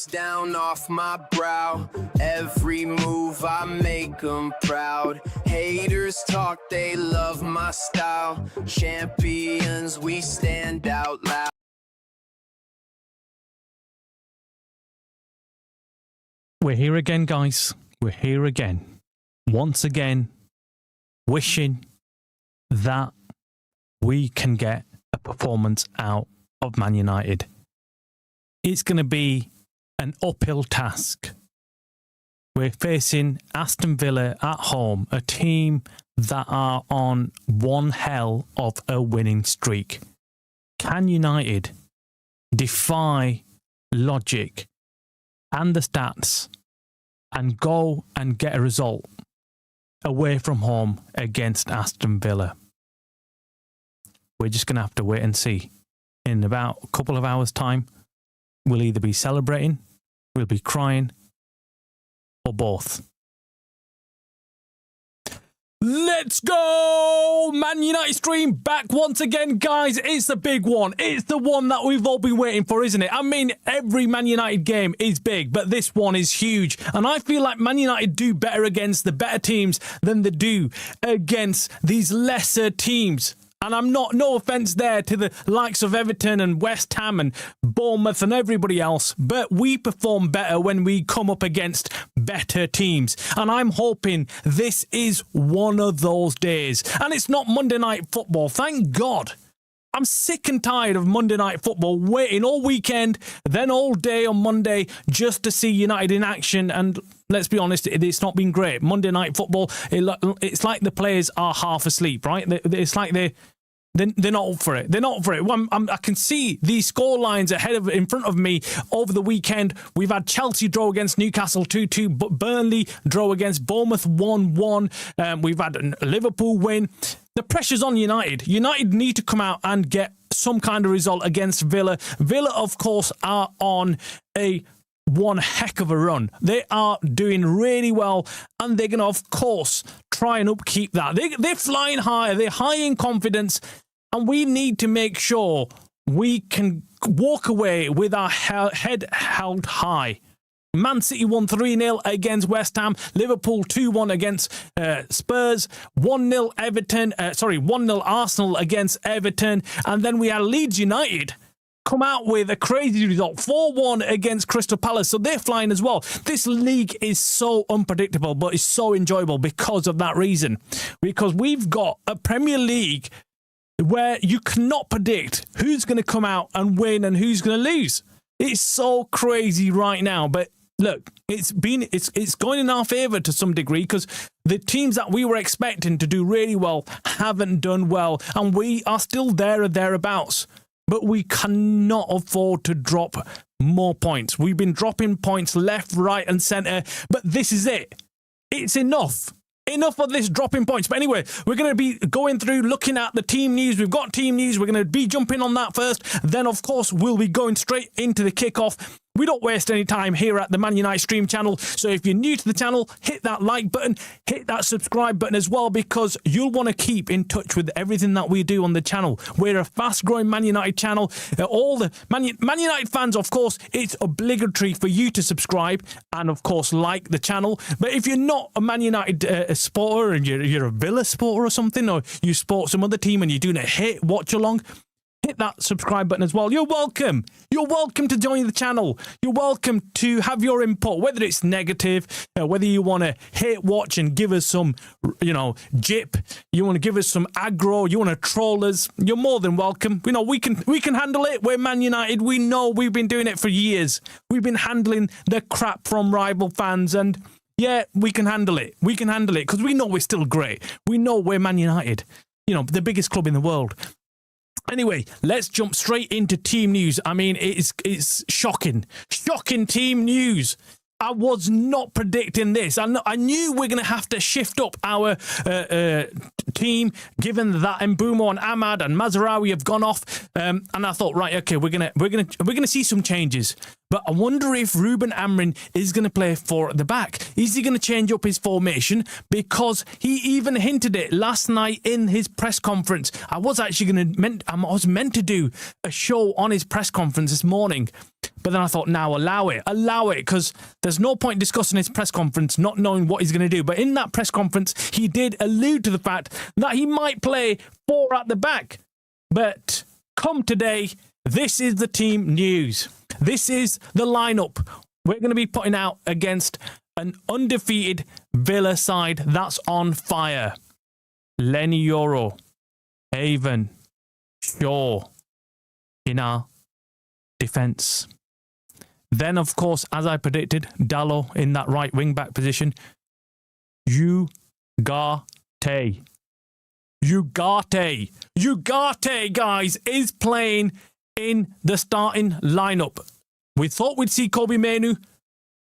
dust down off my brow. Every move I make them proud. Haters talk, they love my style. Champions, we stand out loud. We're here again, guys. We're here again. Once again, wishing that we can get a performance out of Man United. It's going to be an uphill task. We're facing Aston Villa at home, a team that are on one hell of a winning streak. Can United defy logic and the stats and go and get a result away from home against Aston Villa? We're just going to have to wait and see. In about a couple of hours' time, we'll either be celebrating, we'll be crying, or both. Let's go! Man United stream back once again, guys. It's the big one. It's the one that we've all been waiting for, isn't it? I mean, every Man United game is big, but this one is huge. And I feel like Man United do better against the better teams than they do against these lesser teams. And I'm no offence there to the likes of Everton and West Ham and Bournemouth and everybody else, but we perform better when we come up against better teams. And I'm hoping this is one of those days. And it's not Monday Night Football, thank God. I'm sick and tired of Monday Night Football, waiting all weekend, then all day on Monday just to see United in action. And let's be honest, it's not been great. Monday Night Football, it's like the players are half asleep, right? It's like they're not up for it. They're not up for it. I can see these score lines in front of me over the weekend. We've had Chelsea draw against Newcastle 2-2, but Burnley draw against Bournemouth 1-1. We've had a Liverpool win. The pressure's on United. United need to come out and get some kind of result against Villa. Villa, of course, are on one heck of a run. They are doing really well, and they're going to, of course, try and upkeep that. They're flying high. They're high in confidence, and we need to make sure we can walk away with our head held high. Man City won 3-0 against West Ham. Liverpool 2-1 against Spurs. 1-0 1-0 Arsenal against Everton. And then we had Leeds United come out with a crazy result, 4-1 against Crystal Palace. So they're flying as well. This league is so unpredictable, but it's so enjoyable because of that reason. Because we've got a Premier League where you cannot predict who's going to come out and win and who's going to lose. It's so crazy right now. But look, it's going in our favour to some degree because the teams that we were expecting to do really well haven't done well, and we are still there or thereabouts. But we cannot afford to drop more points. We've been dropping points left, right and centre, but this is it. It's enough. Enough of this dropping points. But anyway, we're going to be going through, looking at the team news. We've got team news. We're going to be jumping on that first. Then, of course, we'll be going straight into the kickoff. We don't waste any time here at the Man United Stream channel. So if you're new to the channel, hit that like button, hit that subscribe button as well, because you'll want to keep in touch with everything that we do on the channel. We're a fast-growing Man United channel. All the Man United fans, of course, it's obligatory for you to subscribe and, of course, like the channel. But if you're not a Man United supporter and you're a Villa supporter or something, or you support some other team and you're doing a watch-along, hit that subscribe button as well. You're welcome. You're welcome to join the channel. You're welcome to have your input, whether it's negative, whether you want to hit watch and give us some, jip, you want to give us some aggro, you want to troll us, you're more than welcome. We can handle it. We're Man United. We know we've been doing it for years. We've been handling the crap from rival fans, and yeah, we can handle it. We can handle it because we know we're still great. We know we're Man United, the biggest club in the world. Anyway, let's jump straight into team news. I mean, it's shocking. Shocking team news. I was not predicting this. I knew we're going to have to shift up our team, given that Mbeumo and Ahmad and Mazraoui have gone off. And I thought, right, okay, we're gonna see some changes. But I wonder if Ruben Amorim is going to play 4 at the back. Is he going to change up his formation? Because he even hinted it last night in his press conference. I was meant to do a show on his press conference this morning. But then I thought, now allow it, because there's no point discussing his press conference not knowing what he's going to do. But in that press conference, he did allude to the fact that he might play 4 at the back. But come today, this is the team news. This is the lineup we're going to be putting out against an undefeated Villa side that's on fire. Lenny Yoro, Haven, Shaw in our defence. Then, of course, as I predicted, Dalot in that right wing-back position. Ugarte, guys, is playing in the starting lineup. We thought we'd see Kobbie Mainoo,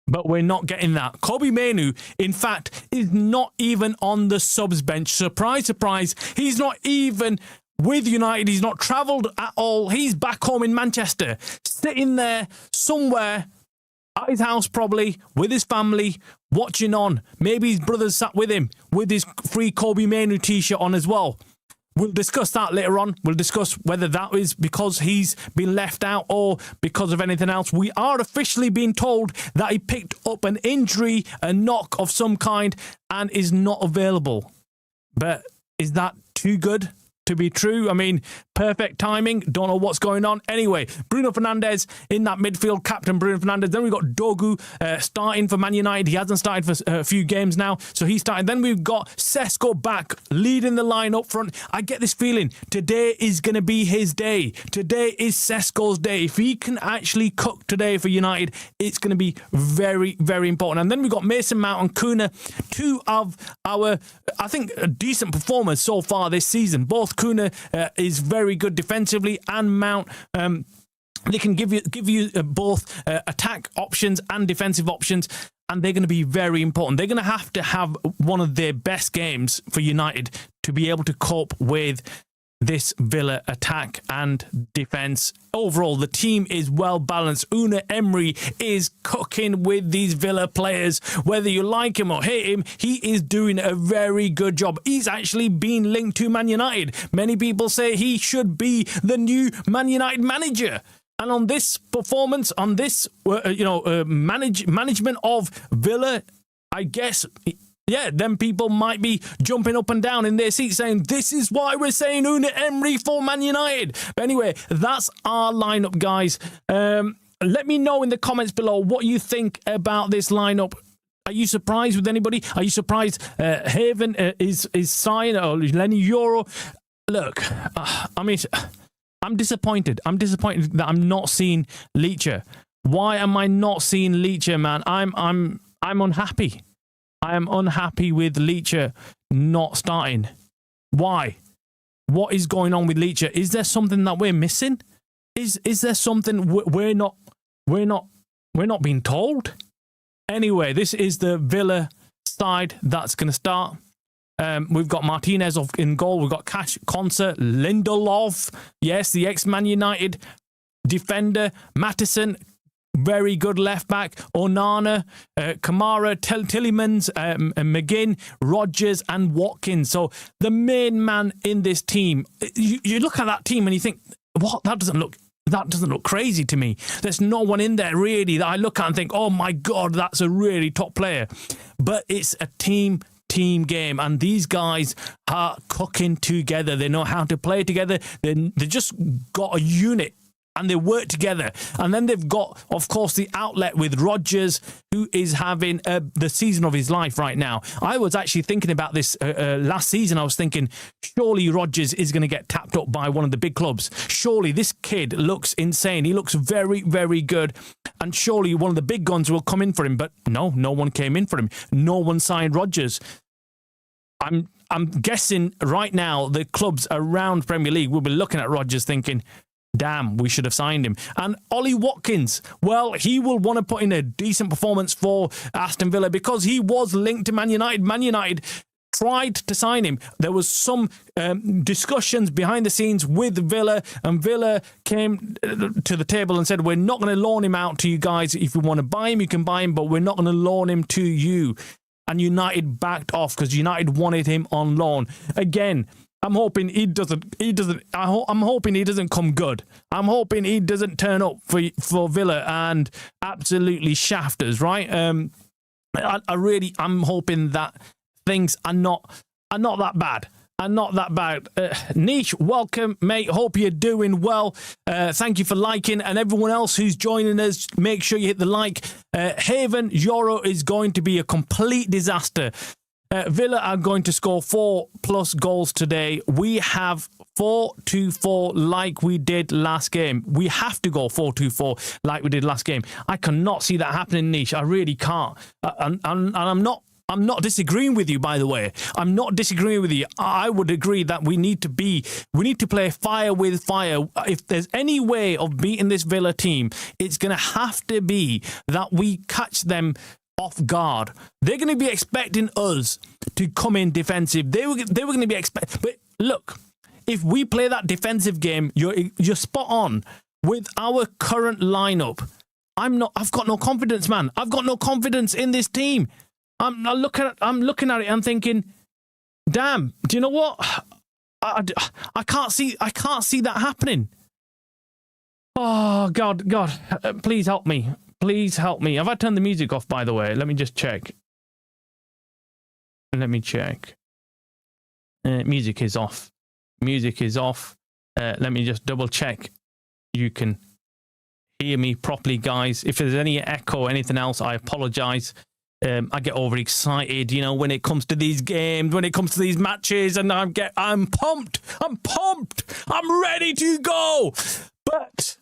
but we're not getting that. Kobbie Mainoo, in fact, is not even on the subs bench. Surprise, surprise. He's not even with United. He's not travelled at all. He's back home in Manchester, sitting there somewhere at his house, probably with his family, watching on. Maybe his brother's sat with him with his free Kobbie Mainoo t-shirt on as well. We'll discuss that later on. We'll discuss whether that is because he's been left out or because of anything else. We are officially being told that he picked up an injury, a knock of some kind, and is not available. But is that too good to be true? I mean, perfect timing. Don't know what's going on. Anyway, Bruno Fernandes in that midfield, captain Bruno Fernandes. Then we've got Dogu starting for Man United. He hasn't started for a few games now, so he started. Then we've got Sesko back, leading the line up front. I get this feeling today is going to be his day. Today is Sesko's day. If he can actually cook today for United, it's going to be very, very important. And then we've got Mason Mount and Kuna, 2 of our, I think, decent performers so far this season. Both Kuna is very good defensively, and Mount, they can give you both attack options and defensive options, and they're going to be very important. They're going to have one of their best games for United to be able to cope with this Villa attack and defence. Overall, the team is well balanced. Unai Emery is cooking with these Villa players. Whether you like him or hate him, he is doing a very good job. He's actually been linked to Man United. Many people say he should be the new Man United manager. And on this performance, on this management of Villa, I guess, yeah, then people might be jumping up and down in their seats saying, this is why we're saying Unai Emery for Man United. But anyway, that's our lineup, guys. Let me know in the comments below what you think about this lineup. Are you surprised with anybody? Are you surprised Haven is signed, or Lenny Yoro? Look, I mean, I'm disappointed. I'm disappointed that I'm not seeing Leacher. Why am I not seeing Leacher, man? I'm unhappy. I am unhappy with Leacher not starting. Why? What is going on with Leacher? Is there something that we're missing? Is there something we're not being told? Anyway, this is the Villa side that's going to start. We've got Martinez in goal. We've got Cash, Konsa, Lindelof. Yes, the ex-Man United defender. Mattison, very good left back. Onana, Kamara, Tillemans, McGinn, Rodgers, and Watkins. So the main man in this team. You look at that team and you think, what? That doesn't look crazy to me. There's no one in there really that I look at and think, oh my God, that's a really top player. But it's a team game, and these guys are cooking together. They know how to play together. They just got a unit, and they work together. And then they've got, of course, the outlet with Rodgers, who is having the season of his life right now. I was actually thinking about this last season. I was thinking, surely Rodgers is going to get tapped up by one of the big clubs. Surely this kid looks insane. He looks very, very good. And surely one of the big guns will come in for him. But no one came in for him. No one signed Rodgers. I'm guessing right now the clubs around Premier League will be looking at Rodgers thinking, damn, we should have signed him. And Ollie Watkins, well, he will want to put in a decent performance for Aston Villa because he was linked to Man United. Man United tried to sign him. There was some discussions behind the scenes with Villa, and Villa came to the table and said, we're not going to loan him out to you guys. If you want to buy him, you can buy him, but we're not going to loan him to you. And United backed off because United wanted him on loan. Again, I'm hoping he doesn't. I'm hoping he doesn't come good. I'm hoping he doesn't turn up for Villa and absolutely shaft us. Right? I'm hoping that things are not that bad. Are not that bad. Niche, welcome, mate. Hope you're doing well. Thank you for liking, and everyone else who's joining us, make sure you hit the like. Haven Euro is going to be a complete disaster. Villa are going to score 4+ goals today. We have 4-2-4 like we did last game. We have to go 4-2-4 like we did last game. I cannot see that happening, Niche. I really can't. And I'm not disagreeing with you, by the way. I'm not disagreeing with you. I would agree that we need to play fire with fire. If there's any way of beating this Villa team, it's going to have to be that we catch them off guard. They're going to be expecting us to come in defensive. They were going to be expecting. But look, if we play that defensive game, you're spot on with our current lineup. I've got no confidence, man. I've got no confidence in this team. I'm looking at it. I'm thinking, damn. Do you know what? I can't see that happening. Oh God, please help me. Please help me. Have I turned the music off, by the way? Let me just check. Let me check. Music is off. Music is off. Let me just double check. You can hear me properly, guys. If there's any echo or anything else, I apologize. I get overexcited, when it comes to these games, when it comes to these matches, and I'm pumped. I'm ready to go. But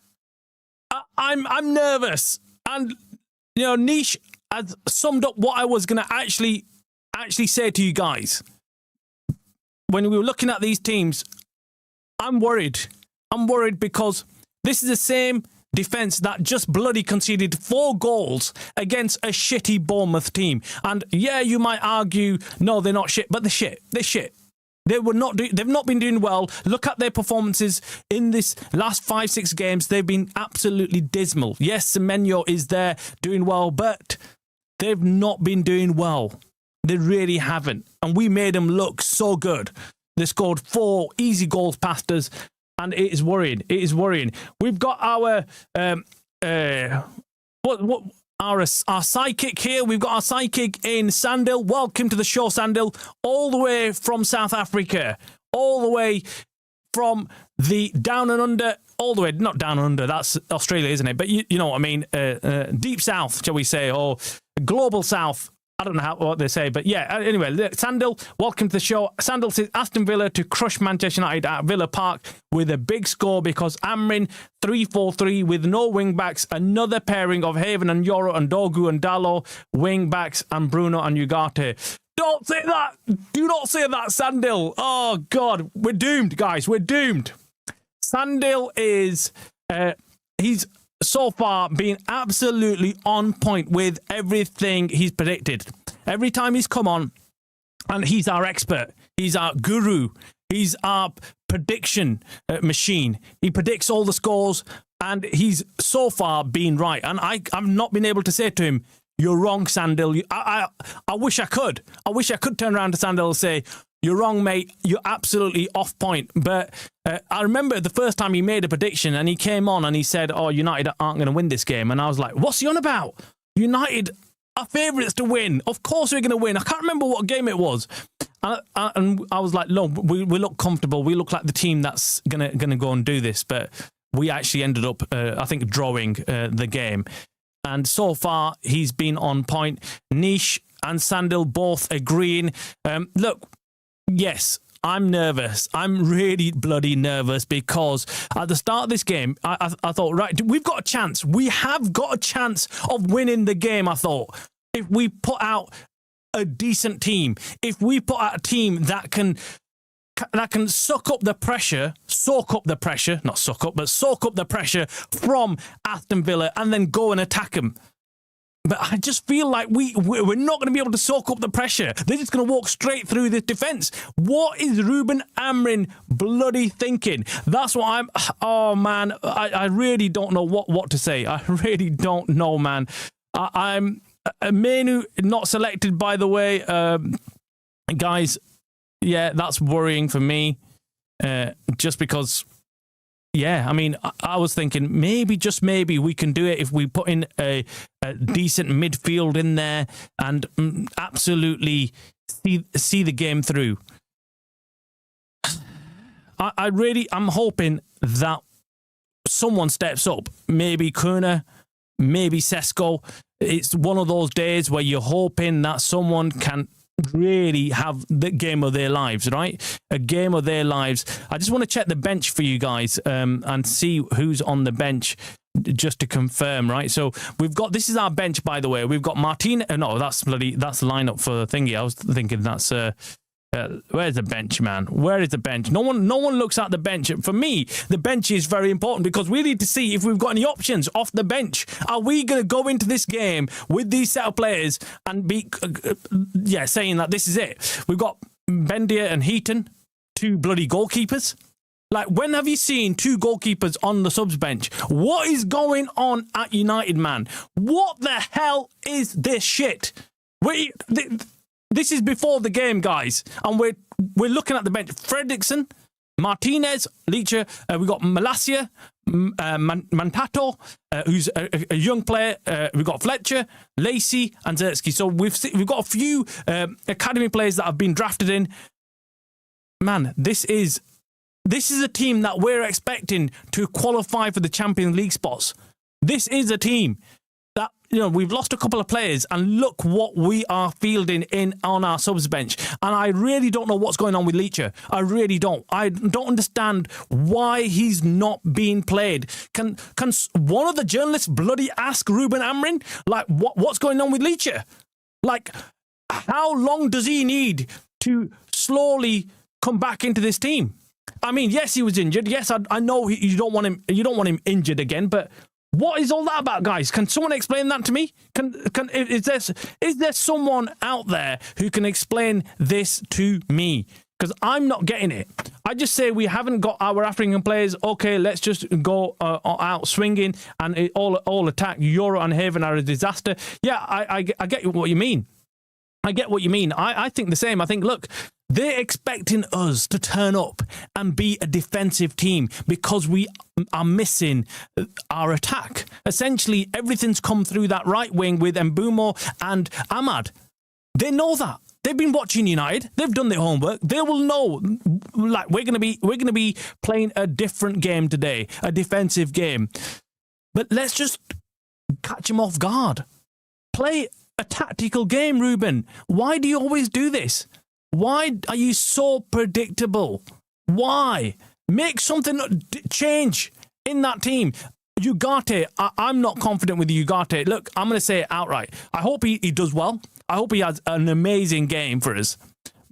I'm nervous. And Niche has summed up what I was going to actually say to you guys. When we were looking at these teams, I'm worried. I'm worried because this is the same defence that just bloody conceded 4 goals against a shitty Bournemouth team. And yeah, you might argue, no, they're not shit, but they're shit. They're shit. They've not been doing well. Look at their performances in this last 5-6 games. They've been absolutely dismal. Yes, Semenyo is there doing well, but they've not been doing well. They really haven't. And we made them look so good. They scored 4 easy goals past us, and it is worrying. It is worrying. We've got our our sidekick here. We've got our sidekick in Sandil. Welcome to the show, Sandil. All the way from South Africa. All the way from the down and under. All the way, not down and under. That's Australia, isn't it? But you know what I mean. Deep South, shall we say, or global South. I don't know what they say, but yeah. Anyway, Sandil, welcome to the show. Sandil says Aston Villa to crush Manchester United at Villa Park with a big score because Amorim 3-4-3 with no wing backs. Another pairing of Haven and Yoro and Dogu and Dalot wing backs and Bruno and Ugarte. Don't say that. Do not say that, Sandil. Oh God, we're doomed, guys. We're doomed. Sandil is he's so far been absolutely on point with everything he's predicted. Every time he's come on, and he's our expert, he's our guru, he's our prediction machine. He predicts all the scores, and he's so far been right. And I've not been able to say to him, "You're wrong, Sandil." I wish I could. I wish I could turn around to Sandil and say, "You're wrong, mate. You're absolutely off point." But I remember the first time he made a prediction and he came on and he said, "Oh, United aren't going to win this game." And I was like, what's he on about? United are favourites to win. Of course we're going to win. I can't remember what game it was. And I was like, no, we look comfortable. We look like the team that's going to go and do this. But we actually ended up, I think, drawing the game. And so far, he's been on point. Niche and Sandil both agreeing. Look, yes, I'm nervous. I'm really bloody nervous because at the start of this game, I thought, right, we've got a chance. We have got a chance of winning the game, I thought. If we put out a decent team, if we put out a team that can that can soak up the pressure from Aston Villa and then go and attack them. But I just feel like we're not going to be able to soak up the pressure. They're just going to walk straight through this defence. What is Ruben Amorim bloody thinking? That's what I'm... Oh, man, I really don't know what to say. I really don't know, man. I'm... Menu not selected, by the way. Guys, yeah, that's worrying for me. Just because... Yeah, I mean, I was thinking maybe, just maybe, we can do it if we put in a decent midfield in there and absolutely see the game through. I'm hoping that someone steps up. Maybe Kuna, maybe Sesko. It's one of those days where you're hoping that someone can really have the game of their lives, right? A game of their lives. I just want to check the bench for you guys and see who's on the bench just to confirm, right? So we've got, this is our bench, by the way. We've got Martin. No, that's the lineup for thingy. I was thinking that's where's the bench, man? Where is the bench? No one looks at the bench. For me, the bench is very important because we need to see if we've got any options off the bench. Are we going to go into this game with these set of players and be, saying that this is it? We've got Bendia and Heaton, two bloody goalkeepers. Like, when have you seen two goalkeepers on the subs bench? What is going on at United, man? What the hell is this shit? This is before the game, guys, and we're looking at the bench. Fredrickson, Martinez, Leacher. We've got Malacia, Mantato, who's a young player. We've got Fletcher, Lacey, and Zertsky. So we've got a few academy players that have been drafted in. Man, this is a team that we're expecting to qualify for the Champions League spots. This is a team that, we've lost a couple of players and look what we are fielding in on our subs bench. And I really don't know what's going on with Leacher. I really don't. I don't understand why he's not being played. Can one of the journalists bloody ask Ruben Amorim, like, what's going on with Leacher? Like, how long does he need to slowly come back into this team? I mean, yes, he was injured. Yes, I know you don't want him injured again, but what is all that about, guys? Can someone explain that to me? Is there someone out there who can explain this to me? Because I'm not getting it. I just say we haven't got our African players. Okay, let's just go out swinging and all attack. Euro and Haven are a disaster. Yeah, I get what you mean. I get what you mean. I think the same. I think, look, they're expecting us to turn up and be a defensive team because we are missing our attack. Essentially, everything's come through that right wing with Mbumo and Ahmad. They know that. They've been watching United. They've done their homework. They will know, like, we're gonna be playing a different game today, a defensive game. But let's just catch them off guard. Play a tactical game, Ruben. Why do you always do this? Why are you so predictable? Why? Make something change in that team. Ugarte, I'm not confident with Ugarte. Look, I'm going to say it outright. I hope he does well. I hope he has an amazing game for us.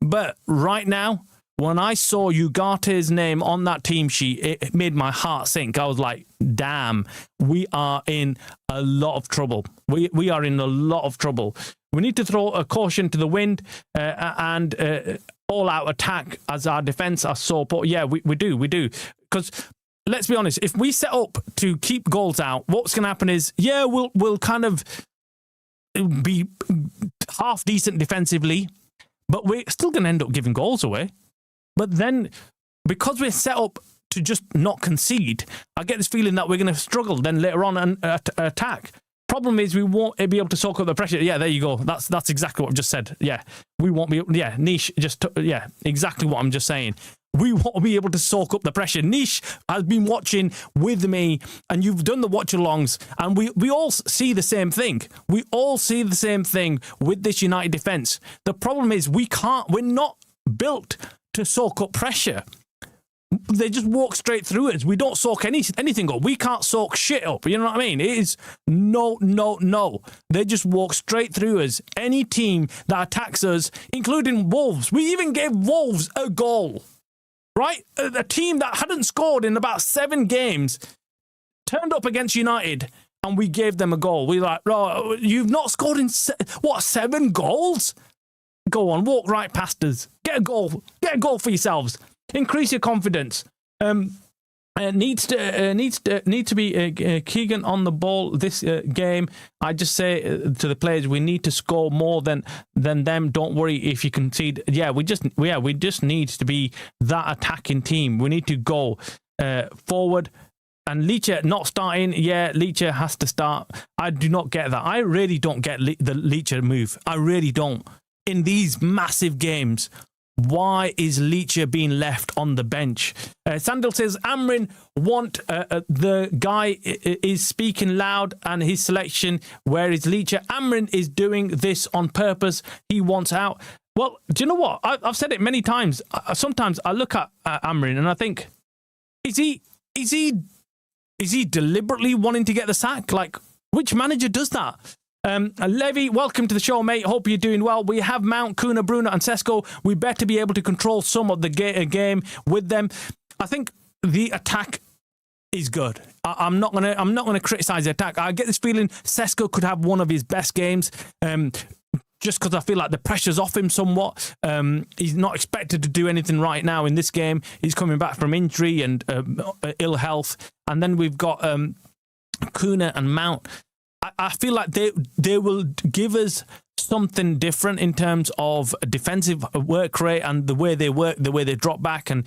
But right now, when I saw Ugarte's name on that team sheet, it made my heart sink. I was like, damn, we are in a lot of trouble. We are in a lot of trouble. We need to throw a caution to the wind and all-out attack as our defence are so poor. Yeah, we do. Because let's be honest, if we set up to keep goals out, what's going to happen is, yeah, we'll kind of be half decent defensively, but we're still going to end up giving goals away. But then, because we're set up to just not concede, I get this feeling that we're going to struggle then later on and attack. Problem is, we won't be able to soak up the pressure. Yeah, there you go. That's exactly what I've just said. Yeah, we won't be. Yeah, Niche exactly what I'm just saying. We won't be able to soak up the pressure. Niche has been watching with me, and you've done the watch-alongs, and we all see the same thing. We all see the same thing with this United defence. The problem is we're not built to soak up pressure. They just walk straight through us. We don't soak anything up. We can't soak shit up. You know what I mean? It is no. They just walk straight through us. Any team that attacks us, including Wolves. We even gave Wolves a goal. right? A team that hadn't scored in about 7 games turned up against United and we gave them a goal. We were like, oh, you've not scored in, 7 goals? Go on, walk right past us. Get a goal. Get a goal for yourselves. Increase your confidence. Needs to be Keegan on the ball this game. I just say to the players, we need to score more than them. Don't worry if you concede. We just need to be that attacking team. We need to go forward. And Leacher not starting. Leacher has to start. I do not get that. I really don't get the Leacher move. I really don't. In these massive games, why is Leacher being left on the bench? Sandal says, Amorim the guy is speaking loud and his selection, where is Leacher? Amorim is doing this on purpose. He wants out. Well, do you know what? I've said it many times. Sometimes I look at Amorim and I think, is he deliberately wanting to get the sack? Like, which manager does that? Levy, welcome to the show, mate. Hope you're doing well. We have Mount, Kuna, Bruno, and Sesko. We better be able to control some of the game with them. I think the attack is good. I'm not gonna criticize the attack. I get this feeling Sesko could have one of his best games. Just because I feel like the pressure's off him somewhat. He's not expected to do anything right now in this game. He's coming back from injury and ill health. And then we've got Kuna and Mount. I feel like they will give us something different in terms of defensive work rate and the way they work, the way they drop back, and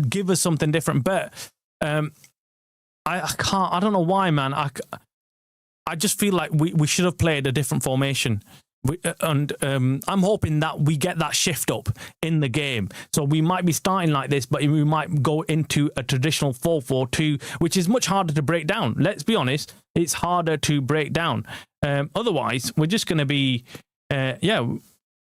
give us something different. But I can't. I don't know why, man. I just feel like we should have played a different formation. I'm hoping that we get that shift up in the game. So we might be starting like this, but we might go into a traditional 4-4-2, which is much harder to break down. Let's be honest, it's harder to break down. Otherwise, we're just going to be, they're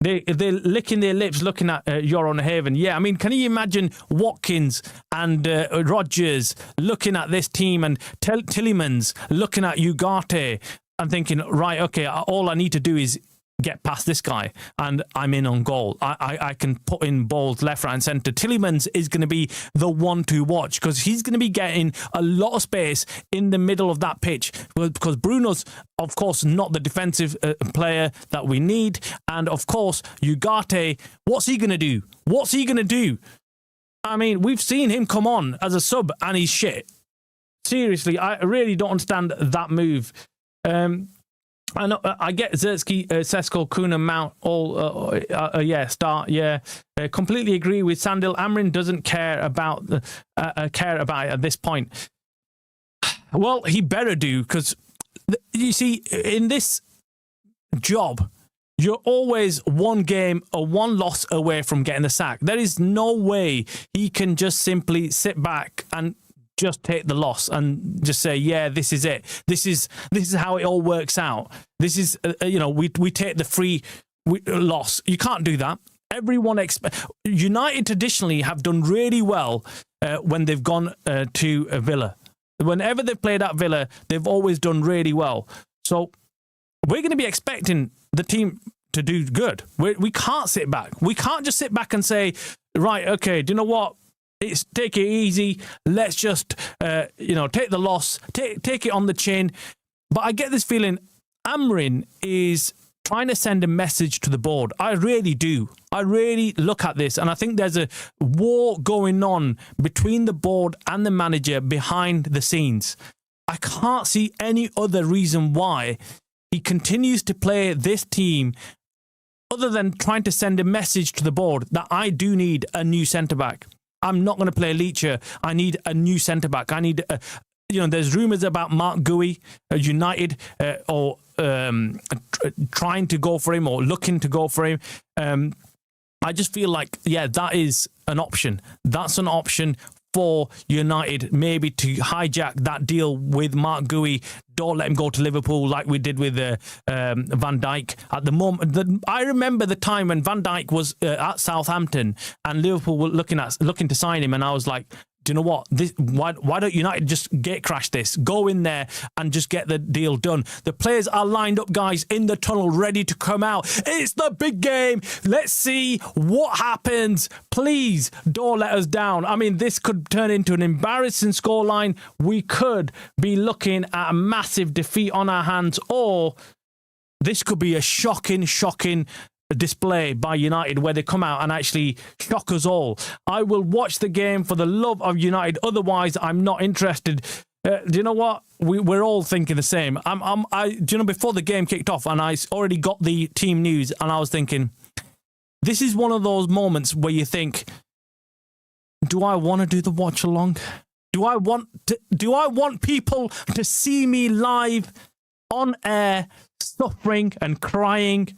licking their lips looking at Joran Haven. Yeah, I mean, can you imagine Watkins and Rodgers looking at this team and Tillemans looking at Ugarte and thinking, right, okay, all I need to do is get past this guy and I'm in on goal. I can put in balls left, right and centre. Tillemans is going to be the one to watch because he's going to be getting a lot of space in the middle of that pitch because Bruno's, of course, not the defensive player that we need. And, of course, Ugarte, what's he going to do? What's he going to do? I mean, we've seen him come on as a sub and he's shit. Seriously, I really don't understand that move. I get Zertsky, Sesko, Kuna, Mount, all, start, yeah. Completely agree with Sandil. Amorim doesn't care about it at this point. Well, he better do, because, you see, in this job, you're always one game or one loss away from getting the sack. There is no way he can just simply sit back and just take the loss and just say, yeah, this is it. This is how it all works out. This is, we take the free loss. You can't do that. Everyone United traditionally have done really well when they've gone to a Villa. Whenever they've played at Villa, they've always done really well. So we're going to be expecting the team to do good. We can't sit back. We can't just sit back and say, right, okay, do you know what? Take it easy. Let's just, take the loss, take it on the chin. But I get this feeling Amorim is trying to send a message to the board. I really do. I really look at this, and I think there's a war going on between the board and the manager behind the scenes. I can't see any other reason why he continues to play this team other than trying to send a message to the board that I do need a new centre-back. I'm not going to play Leacher. I need a new centre-back. I need, there's rumours about Mark Gui, United, trying to go for him or looking to go for him. I just feel like, that is an option. That's an option for United, maybe to hijack that deal with Mark Gui. Don't let him go to Liverpool like we did with Van Dijk. At the moment, I remember the time when Van Dijk was at Southampton and Liverpool were looking to sign him, and I was like, do you know what? Why don't United just gate crash this? Go in there and just get the deal done. The players are lined up, guys, in the tunnel, ready to come out. It's the big game. Let's see what happens. Please don't let us down. I mean, this could turn into an embarrassing scoreline. We could be looking at a massive defeat on our hands, or this could be a shocking display by United where they come out and actually shock us all. I will watch the game for the love of United. Otherwise, I'm not interested. Do you know what? We're all thinking the same. Do you know, before the game kicked off and I already got the team news and I was thinking, this is one of those moments where you think, do I want to do the watch along? Do I want people to see me live on air, suffering and crying?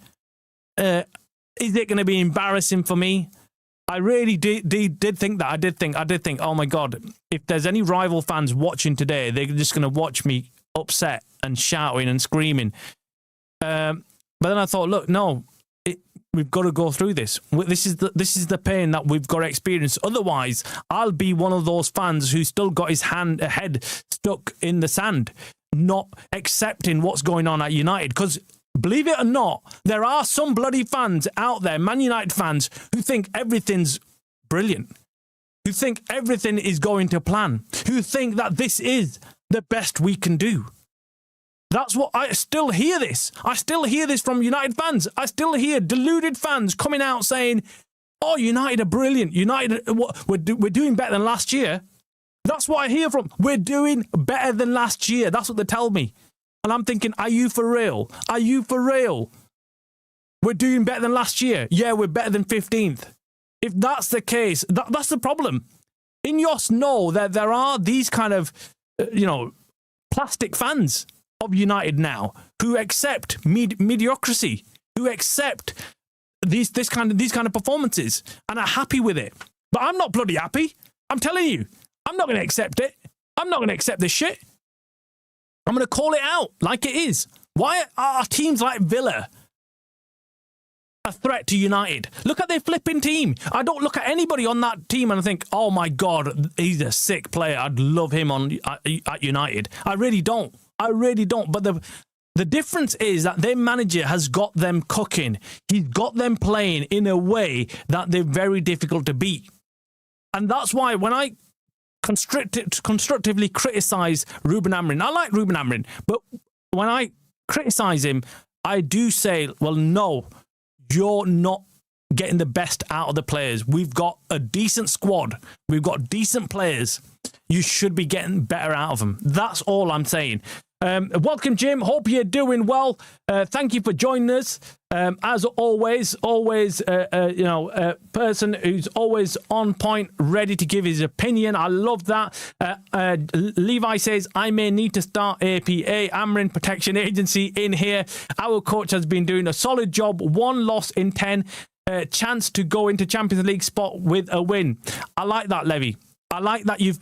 Is it going to be embarrassing for me? I really did think that. I did think, oh my God, if there's any rival fans watching today, they're just going to watch me upset and shouting and screaming. But then I thought, look, no, we've got to go through this. This is the pain that we've got to experience. Otherwise, I'll be one of those fans who's still got his head stuck in the sand, not accepting what's going on at United. Because believe it or not, there are some bloody fans out there, Man United fans, who think everything's brilliant, who think everything is going to plan, who think that this is the best we can do. That's what I still hear this. I still hear this from United fans. I still hear deluded fans coming out saying, oh, United are brilliant. United, we're doing better than last year. That's what I hear from. We're doing better than last year. That's what they tell me. And I'm thinking, are you for real? Are you for real? We're doing better than last year. Yeah, we're better than 15th. If that's the case, that's the problem. Ineos know that there are these kind of, plastic fans of United now who accept mediocrity, who accept these kind of performances and are happy with it. But I'm not bloody happy. I'm telling you, I'm not going to accept it. I'm not going to accept this shit. I'm going to call it out like it is. Why are teams like Villa a threat to United? Look at their flipping team. I don't look at anybody on that team and I think, oh my God, he's a sick player. I'd love him at United. I really don't. But the difference is that their manager has got them cooking. He's got them playing in a way that they're very difficult to beat. And that's why when I constructively criticise Ruben Amorim, I like Ruben Amorim, but when I criticise him, I do say, well, no, you're not getting the best out of the players. We've got a decent squad. We've got decent players. You should be getting better out of them. That's all I'm saying. Welcome, Jim. Hope you're doing well. Thank you for joining us. As always, a person who's always on point, ready to give his opinion. I love that. Levi says, I may need to start APA, Amorim Protection Agency, in here. Our coach has been doing a solid job. 1 loss in 10. Chance to go into Champions League spot with a win. I like that, Levy. I like that you've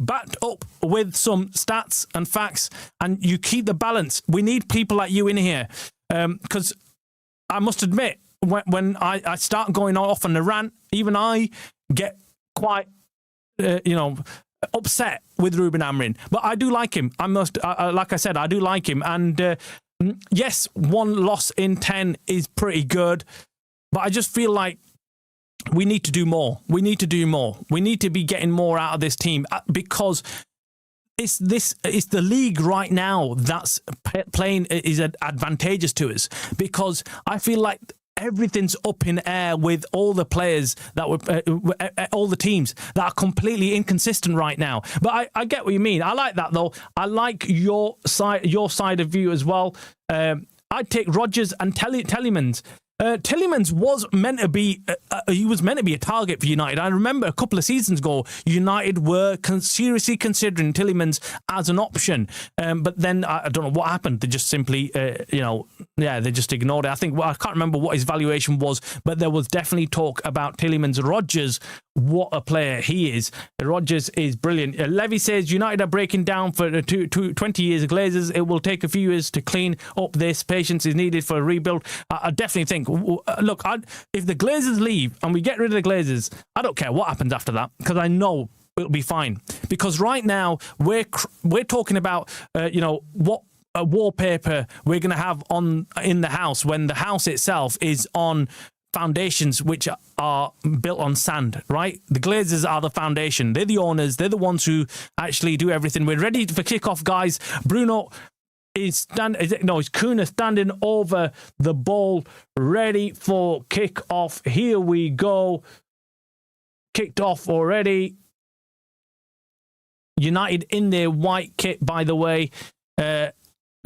backed up with some stats and facts and you keep the balance. We need people like you in here because I must admit, when I start going off on the rant, even I get quite, upset with Ruben Amorim. But I do like him. Like I said, I do like him. And yes, 1 loss in 10 is pretty good. But I just feel like we need to do more. We need to be getting more out of this team because it's the league right now that's playing is advantageous to us because I feel like everything's up in air with all the players all the teams that are completely inconsistent right now. But I get what you mean. I like that though. I like your side of view as well. I'd take Rodgers and Tielemans. Tielemans was meant to be a target for United. I remember a couple of seasons ago, United were seriously considering Tielemans as an option. But then I don't know what happened. They just simply, they just ignored it. I can't remember what his valuation was, but there was definitely talk about Tielemans. Rodgers, what a player he is. Rodgers is brilliant. Levy says United are breaking down for 20 years of Glazers. It will take a few years to clean up this. Patience is needed for a rebuild. I definitely think, if the Glazers leave and we get rid of the Glazers, I don't care what happens after that because I know it'll be fine. Because right now we're talking about what wallpaper we're going to have in the house when the house itself is on foundations which are built on sand, right? The Glazers are the foundation. They're the owners. They're the ones who actually do everything. We're ready for kickoff, guys. Bruno is Kuna standing over the ball, ready for kickoff. Here we go. Kicked off already. United in their white kit, by the way.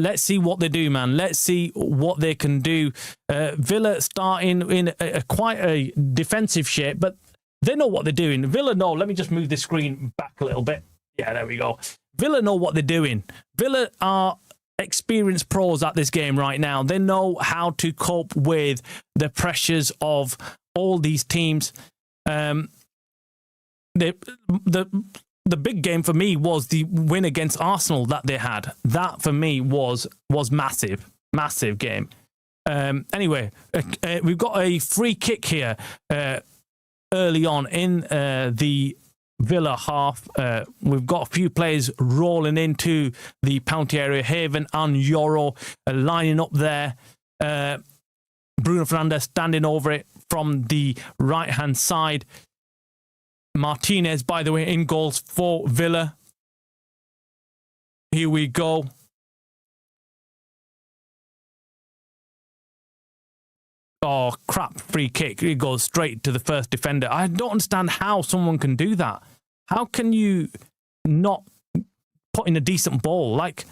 Let's see what they do, man. Let's see what they can do. Villa starting in quite a defensive shape, but they know what they're doing. Villa know. Let me just move this screen back a little bit. Yeah, there we go. Villa know what they're doing. Villa are experienced pros at this game right now. They know how to cope with the pressures of all these teams. The big game for me was the win against Arsenal that they had. That for me was massive game. Anyway, we've got a free kick here early on in the Villa half. We've got a few players rolling into the penalty area. Haven and Yoro lining up there. Bruno Fernandes standing over it from the right-hand side. Martinez, by the way, in goals for Villa. Here we go. Oh, crap. Free kick. It goes straight to the first defender. I don't understand how someone can do that. How can you not put in a decent ball? Like,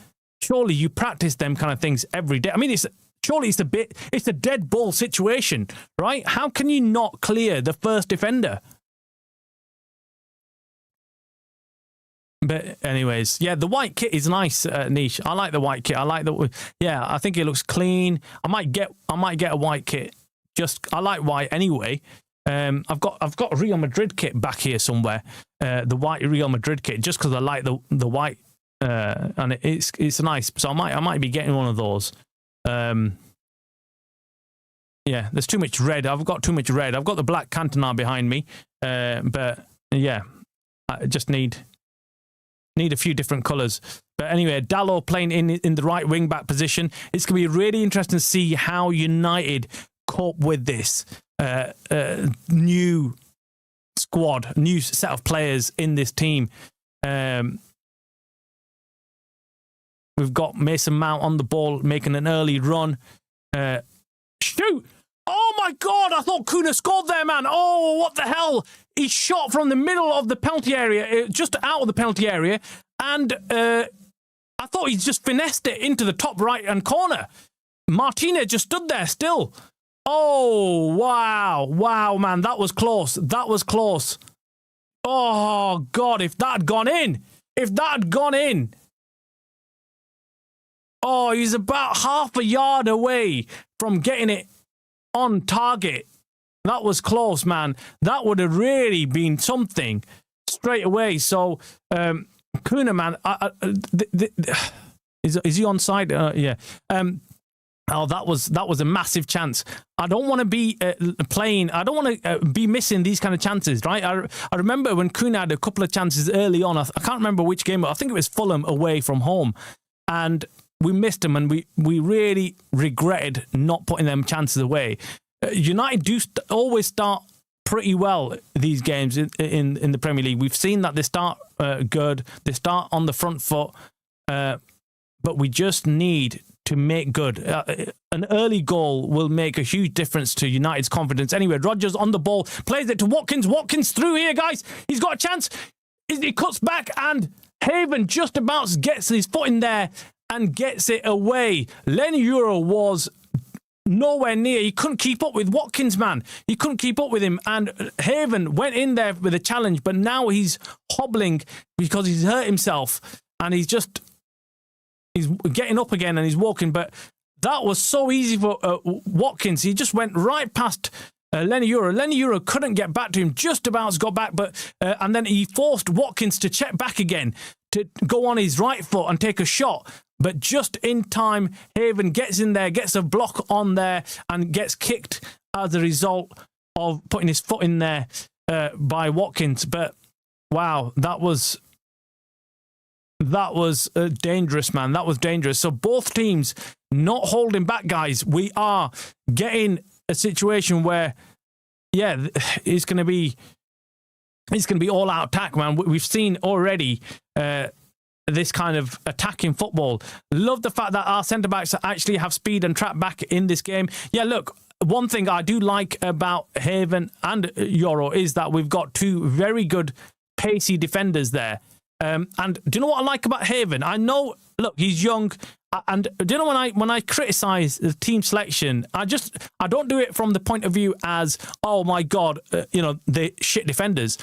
surely you practice them kind of things every day. I mean, it's a dead ball situation, right? How can you not clear the first defender? But anyways, yeah, the white kit is nice, Niche. I like the white kit. I think it looks clean. I might get a white kit. I like white anyway. I've got a Real Madrid kit back here somewhere. The white Real Madrid kit, just because I like the white, and it's nice. So I might be getting one of those. Yeah, there's too much red. I've got too much red. I've got the black Cantona behind me, but yeah, I just need a few different colours. But anyway, Dalot playing in the right wing-back position. It's going to be really interesting to see how United cope with this new squad, new set of players in this team. We've got Mason Mount on the ball, making an early run. Shoot! Oh my God, I thought Kuna scored there, man. Oh, what the hell? He shot from the middle of the penalty area, just out of the penalty area, and I thought he just finessed it into the top right-hand corner. Martinez just stood there still. Oh, wow. Wow, man, that was close. That was close. Oh, God, if that had gone in. Oh, he's about half a yard away from getting it on target. That was close, man. That would have really been something straight away. So, Kuna, man, is he onside? Yeah. That was a massive chance. I don't want to be playing. I don't want to be missing these kind of chances, right? I remember when Kuna had a couple of chances early on. I can't remember which game, but I think it was Fulham away from home, and we missed them, and we really regretted not putting them chances away. United do always start pretty well these games in the Premier League. We've seen that they start good, they start on the front foot, but we just need to make good. An early goal will make a huge difference to United's confidence. Anyway, Rodgers on the ball, plays it to Watkins. Watkins through here, guys. He's got a chance. He cuts back, and Haven just about gets his foot in there and gets it away. Lenny Euro was nowhere near. He couldn't keep up with Watkins, man. He couldn't keep up with him. And Haven went in there with a challenge, but now he's hobbling because he's hurt himself. And he's getting up again and he's walking. But that was so easy for Watkins. He just went right past Lenny Euro. Lenny Euro couldn't get back to him. Just about got back, but and then he forced Watkins to check back again, to go on his right foot and take a shot. But just in time, Haven gets in there, gets a block on there, and gets kicked as a result of putting his foot in there by Watkins. But Wow, that was dangerous, man. That was dangerous. So both teams not holding back, guys. We are getting a situation where, yeah, it's going to be all out attack, man. We've seen already this kind of attacking football. Love the fact that our centre backs actually have speed and trap back in this game. Yeah, look. One thing I do like about Haven and Euro is that we've got two very good pacey defenders there. And do you know what I like about Haven? I know, look, he's young, and do you know when I criticise the team selection, I don't do it from the point of view as, oh my God, they're shit defenders.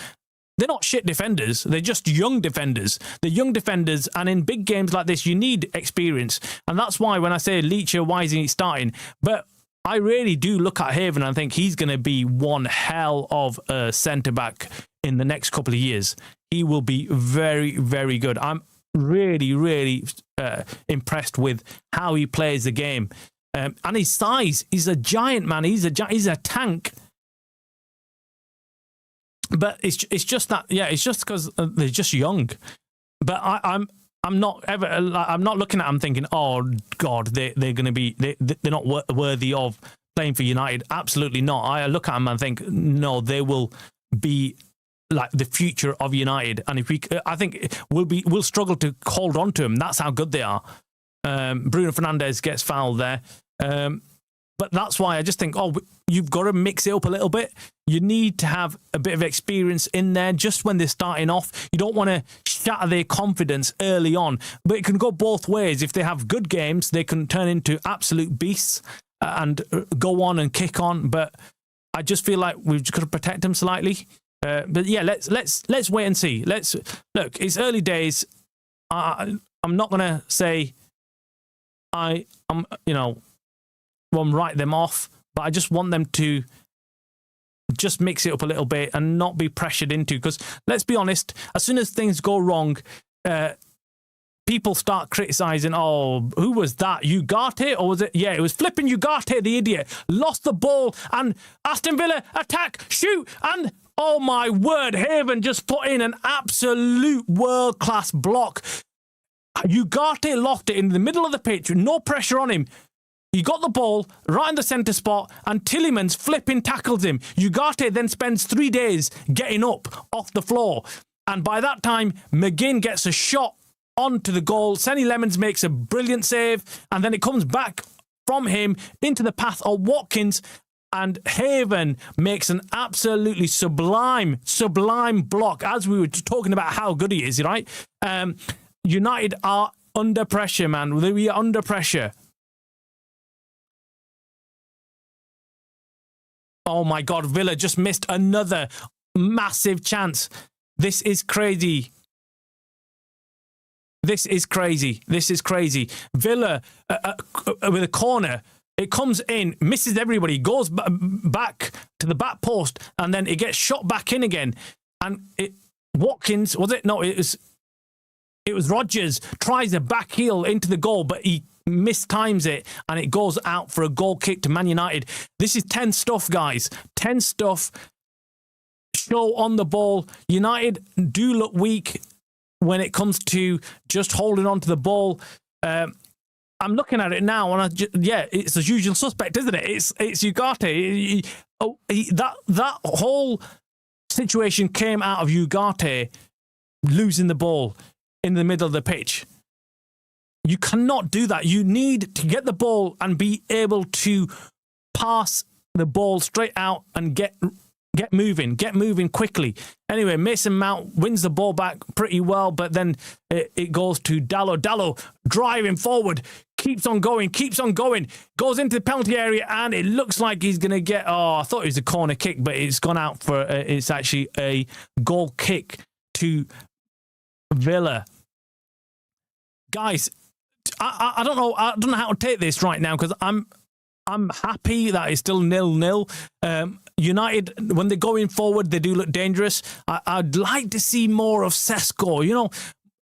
They're not shit defenders. They're just young defenders. They're young defenders, and in big games like this, you need experience. And that's why when I say Leacher, why isn't he starting? But I really do look at Haven and I think he's going to be one hell of a centre-back in the next couple of years. He will be very, very good. I'm really, really impressed with how he plays the game. And his size, he's a giant, man. He's a tank. But it's just that, yeah, it's just because they're just young. But I'm not looking at them thinking, oh God, they're going to be they're not worthy of playing for United. Absolutely not. I look at them and think, no, they will be like the future of United. And I think we'll struggle to hold on to them. That's how good they are. Bruno Fernandes gets fouled there. But that's why I just think, you've got to mix it up a little bit. You need to have a bit of experience in there just when they're starting off. You don't want to shatter their confidence early on. But it can go both ways. If they have good games, they can turn into absolute beasts and go on and kick on. But I just feel like we've just got to protect them slightly. But yeah, let's wait and see. Look. It's early days. I'm not going to say write them off, but I just want them to just mix it up a little bit and not be pressured into, because let's be honest, as soon as things go wrong, people start criticising, who was that? Ugarte? Or was it? Yeah, it was flipping Ugarte, the idiot. Lost the ball and Aston Villa attack, shoot, and oh my word, Haven just put in an absolute world-class block. Ugarte lost it in the middle of the pitch, no pressure on him. He got the ball right in the centre spot and Tillemans flipping tackles him. Ugarte then spends 3 days getting up off the floor. And by that time, McGinn gets a shot onto the goal. Senny Lemons makes a brilliant save. And then it comes back from him into the path of Watkins. And Haven makes an absolutely sublime block. As we were talking about how good he is, right? United are under pressure, man. We are under pressure. Oh my God, Villa just missed another massive chance. This is crazy. Villa with a corner. It comes in, misses everybody, goes back to the back post, and then it gets shot back in again. And Watkins, was it? No, it was Rodgers, tries a back heel into the goal, but he mistimes it and it goes out for a goal kick to Man United. This is 10 stuff, guys. 10 stuff. Show on the ball. United do look weak when it comes to just holding on to the ball. I'm looking at it now and it's the usual suspect, isn't it? It's Ugarte. That whole situation came out of Ugarte losing the ball in the middle of the pitch. You cannot do that. You need to get the ball and be able to pass the ball straight out and get moving quickly. Anyway, Mason Mount wins the ball back pretty well, but then it goes to Dallo. Dallo driving forward, keeps on going, goes into the penalty area, and it looks like he's going to get, I thought it was a corner kick, but it's gone out for, it's actually a goal kick to Villa. Guys, I don't know how to take this right now, because I'm happy that it's still 0-0. United, when they're going forward, they do look dangerous. I'd like to see more of Sesko.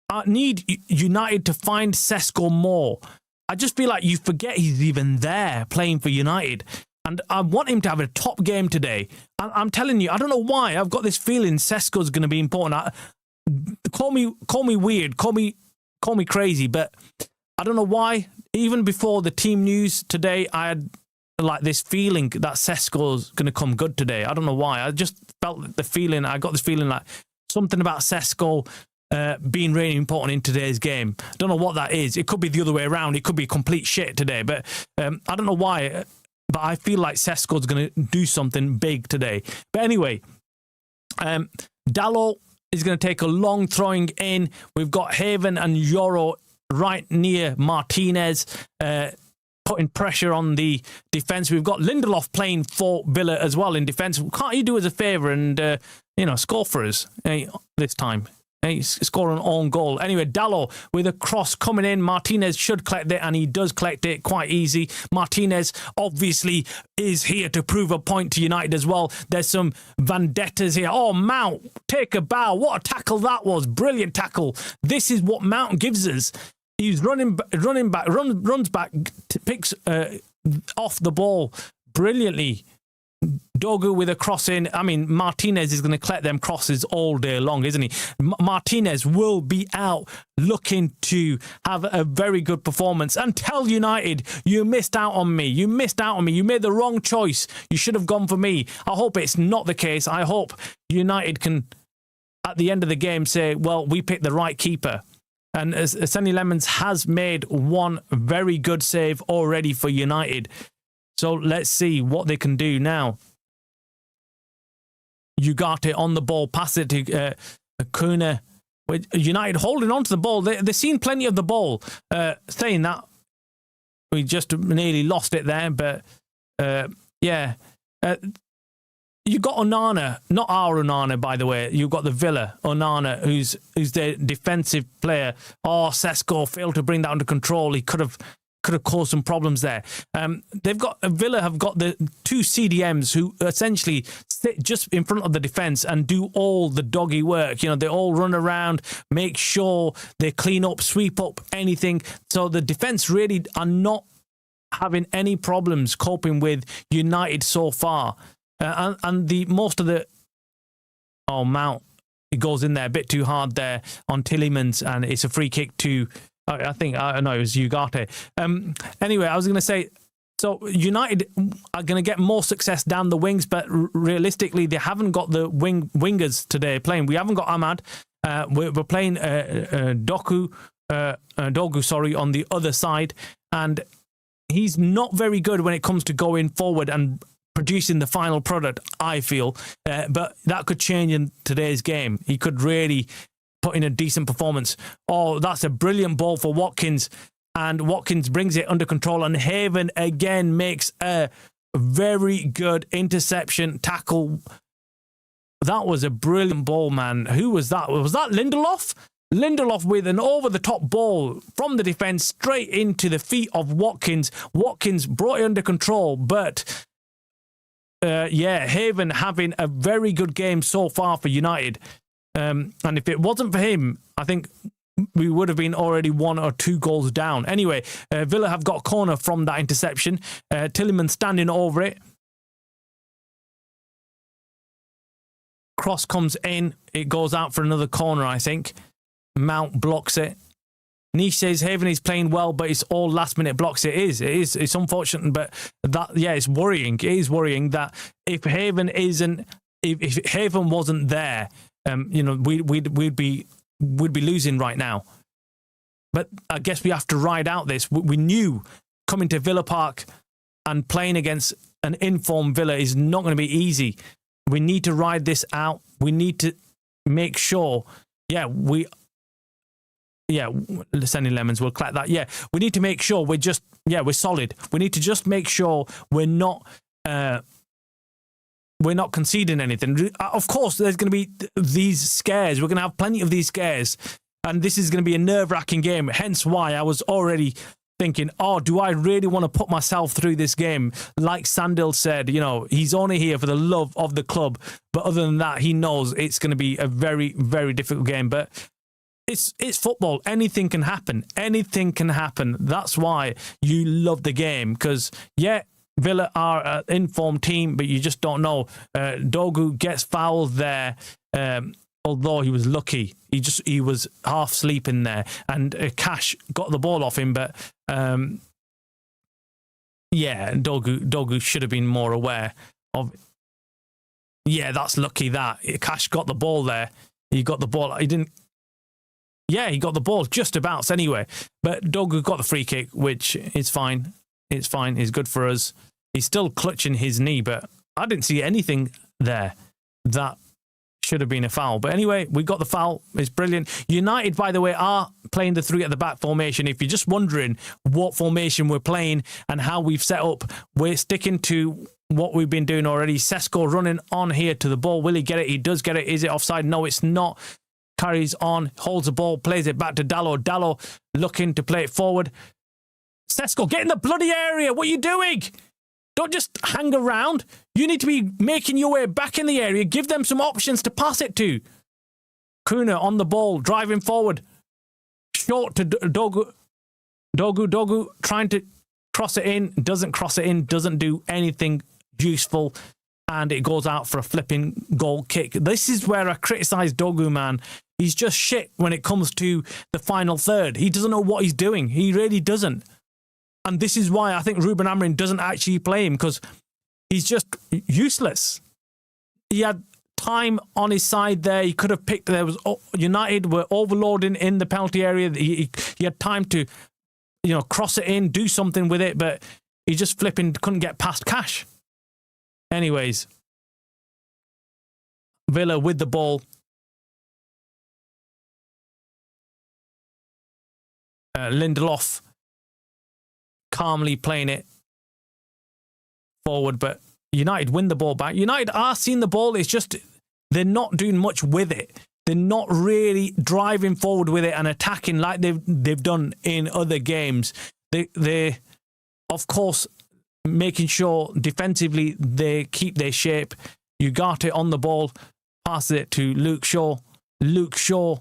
I need United to find Sesko more. I just feel like you forget he's even there playing for United. And I want him to have a top game today. I'm telling you, I don't know why. I've got this feeling Sesko's going to be important. Call me weird, call me crazy, but I don't know why. Even before the team news today, I had like this feeling that Sesko's going to come good today. I don't know why. I just felt the feeling. I got this feeling like something about Sesko being really important in today's game. I don't know what that is. It could be the other way around. It could be complete shit today, but I don't know why. But I feel like Sesko's going to do something big today. But anyway, Dalot is going to take a long throwing in. We've got Haven and Yoro right near Martinez, putting pressure on the defence. We've got Lindelof playing for Villa as well in defence. Can't you do us a favour and, score for us this time? Score an own goal. Anyway, Dalot with a cross coming in. Martinez should collect it, and he does collect it quite easy. Martinez obviously is here to prove a point to United as well. There's some vendettas here. Oh, Mount, take a bow. What a tackle that was. Brilliant tackle. This is what Mount gives us. He's running back, runs back, picks off the ball brilliantly. Dogu with a cross in. I mean, Martinez is going to collect them crosses all day long, isn't he? Martinez will be out looking to have a very good performance and tell United, you missed out on me. You missed out on me. You made the wrong choice. You should have gone for me. I hope it's not the case. I hope United can, at the end of the game, say, well, we picked the right keeper. And Sonny Lemons has made one very good save already for United. So let's see what they can do now. Ugarte on the ball, pass it to Kuna. With United holding on to the ball. They've seen plenty of the ball. Saying that, we just nearly lost it there. But, yeah. You got Onana, not our Onana, by the way. You've got the Villa Onana, who's their defensive player. Oh, Sesko failed to bring that under control. He could have caused some problems there. Villa have got the two CDMs who essentially sit just in front of the defence and do all the doggy work. They all run around, make sure they clean up, sweep up, anything. So the defence really are not having any problems coping with United so far. And the most of the... Oh, Mount, it goes in there a bit too hard there on Tielemans, and it's a free kick to... I know it was Ugarte. Anyway, I was going to say, so United are going to get more success down the wings, but realistically, they haven't got the wingers today playing. We haven't got Ahmad. We're playing Dogu, on the other side, and he's not very good when it comes to going forward and producing the final product, I feel. But that could change in today's game. He could really put in a decent performance. Oh, that's a brilliant ball for Watkins, and Watkins brings it under control, and Haven again makes a very good interception tackle. That was a brilliant ball, man. Who was that? Was that Lindelof? Lindelof with an over-the-top ball from the defence straight into the feet of Watkins. Watkins brought it under control, but Haven having a very good game so far for United. And if it wasn't for him, I think we would have been already 1 or 2 goals down. Anyway, Villa have got a corner from that interception. Tielemans standing over it. Cross comes in. It goes out for another corner, I think. Mount blocks it. Nish says Haven is playing well, but it's all last-minute blocks. It is. It's unfortunate, but it's worrying. It is worrying that if Haven wasn't there, we'd be losing right now. But I guess we have to ride out this. We knew coming to Villa Park and playing against an informed Villa is not going to be easy. We need to ride this out. We need to make sure, Sonny Lemons will collect that. Yeah, we need to make sure we're solid. We need to just make sure we're not conceding anything. Of course, there's going to be these scares. We're going to have plenty of these scares. And this is going to be a nerve-wracking game. Hence why I was already thinking, do I really want to put myself through this game? Like Sandil said, he's only here for the love of the club. But other than that, he knows it's going to be a very, very difficult game. But it's football. Anything can happen. Anything can happen. That's why you love the game. Because, Villa are an informed team, but you just don't know. Dogu gets fouled there, although he was lucky. He was half sleeping there, and Cash got the ball off him, but Dogu should have been more aware of. Yeah, that's lucky that Cash got the ball there. He got the ball. He didn't. Yeah, he got the ball just about anyway. But Dogu got the free kick, which is fine. It's fine. It's good for us. He's still clutching his knee, but I didn't see anything there that should have been a foul. But anyway, we got the foul. It's brilliant. United, by the way, are playing the 3 at the back formation. If you're just wondering what formation we're playing and how we've set up, we're sticking to what we've been doing already. Sesko running on here to the ball. Will he get it? He does get it. Is it offside? No, it's not. Carries on, holds the ball, plays it back to Dalot. Dalot looking to play it forward. Sesko, get in the bloody area. What are you doing? Don't just hang around. You need to be making your way back in the area. Give them some options to pass it to. Kuna on the ball, driving forward. Short to Dogu. Dogu trying to cross it in. Doesn't cross it in. Doesn't do anything useful. And it goes out for a flipping goal kick. This is where I criticise Dogu, man. He's just shit when it comes to the final third. He doesn't know what he's doing. He really doesn't. And this is why I think Ruben Amorim doesn't actually play him, because he's just useless. He had time on his side there. He could have picked. United were overloading in the penalty area. He had time to, cross it in, do something with it, but he just couldn't get past Cash. Anyways, Villa with the ball. Lindelof calmly playing it forward, but United win the ball back. United are seeing the ball. It's just they're not doing much with it. They're not really driving forward with it and attacking like they've done in other games. They of course, making sure defensively they keep their shape. Ugarte on the ball, passes it to Luke Shaw. Luke Shaw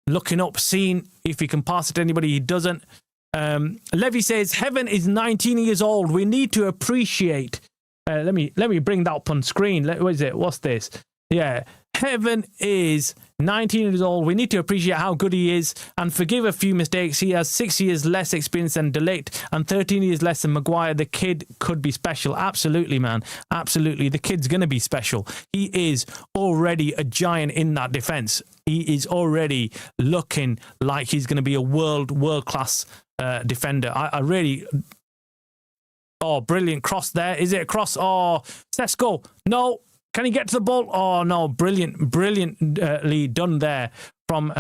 looking up, seeing if he can pass it to anybody. He doesn't. Levy says, Heaven is 19 years old. We need to appreciate. Let me bring that up on screen. What is it? What's this? Yeah. Heaven is 19 years old. We need to appreciate how good he is and forgive a few mistakes. He has 6 years less experience than De Ligt and 13 years less than Maguire. The kid could be special. Absolutely, man. Absolutely. The kid's going to be special. He is already a giant in that defence. He is already looking like he's going to be a world-class defender. I really... Oh, brilliant cross there. Is it a cross? Oh, Sesko. No. Can he get to the ball? Oh, no. Brilliantly done there from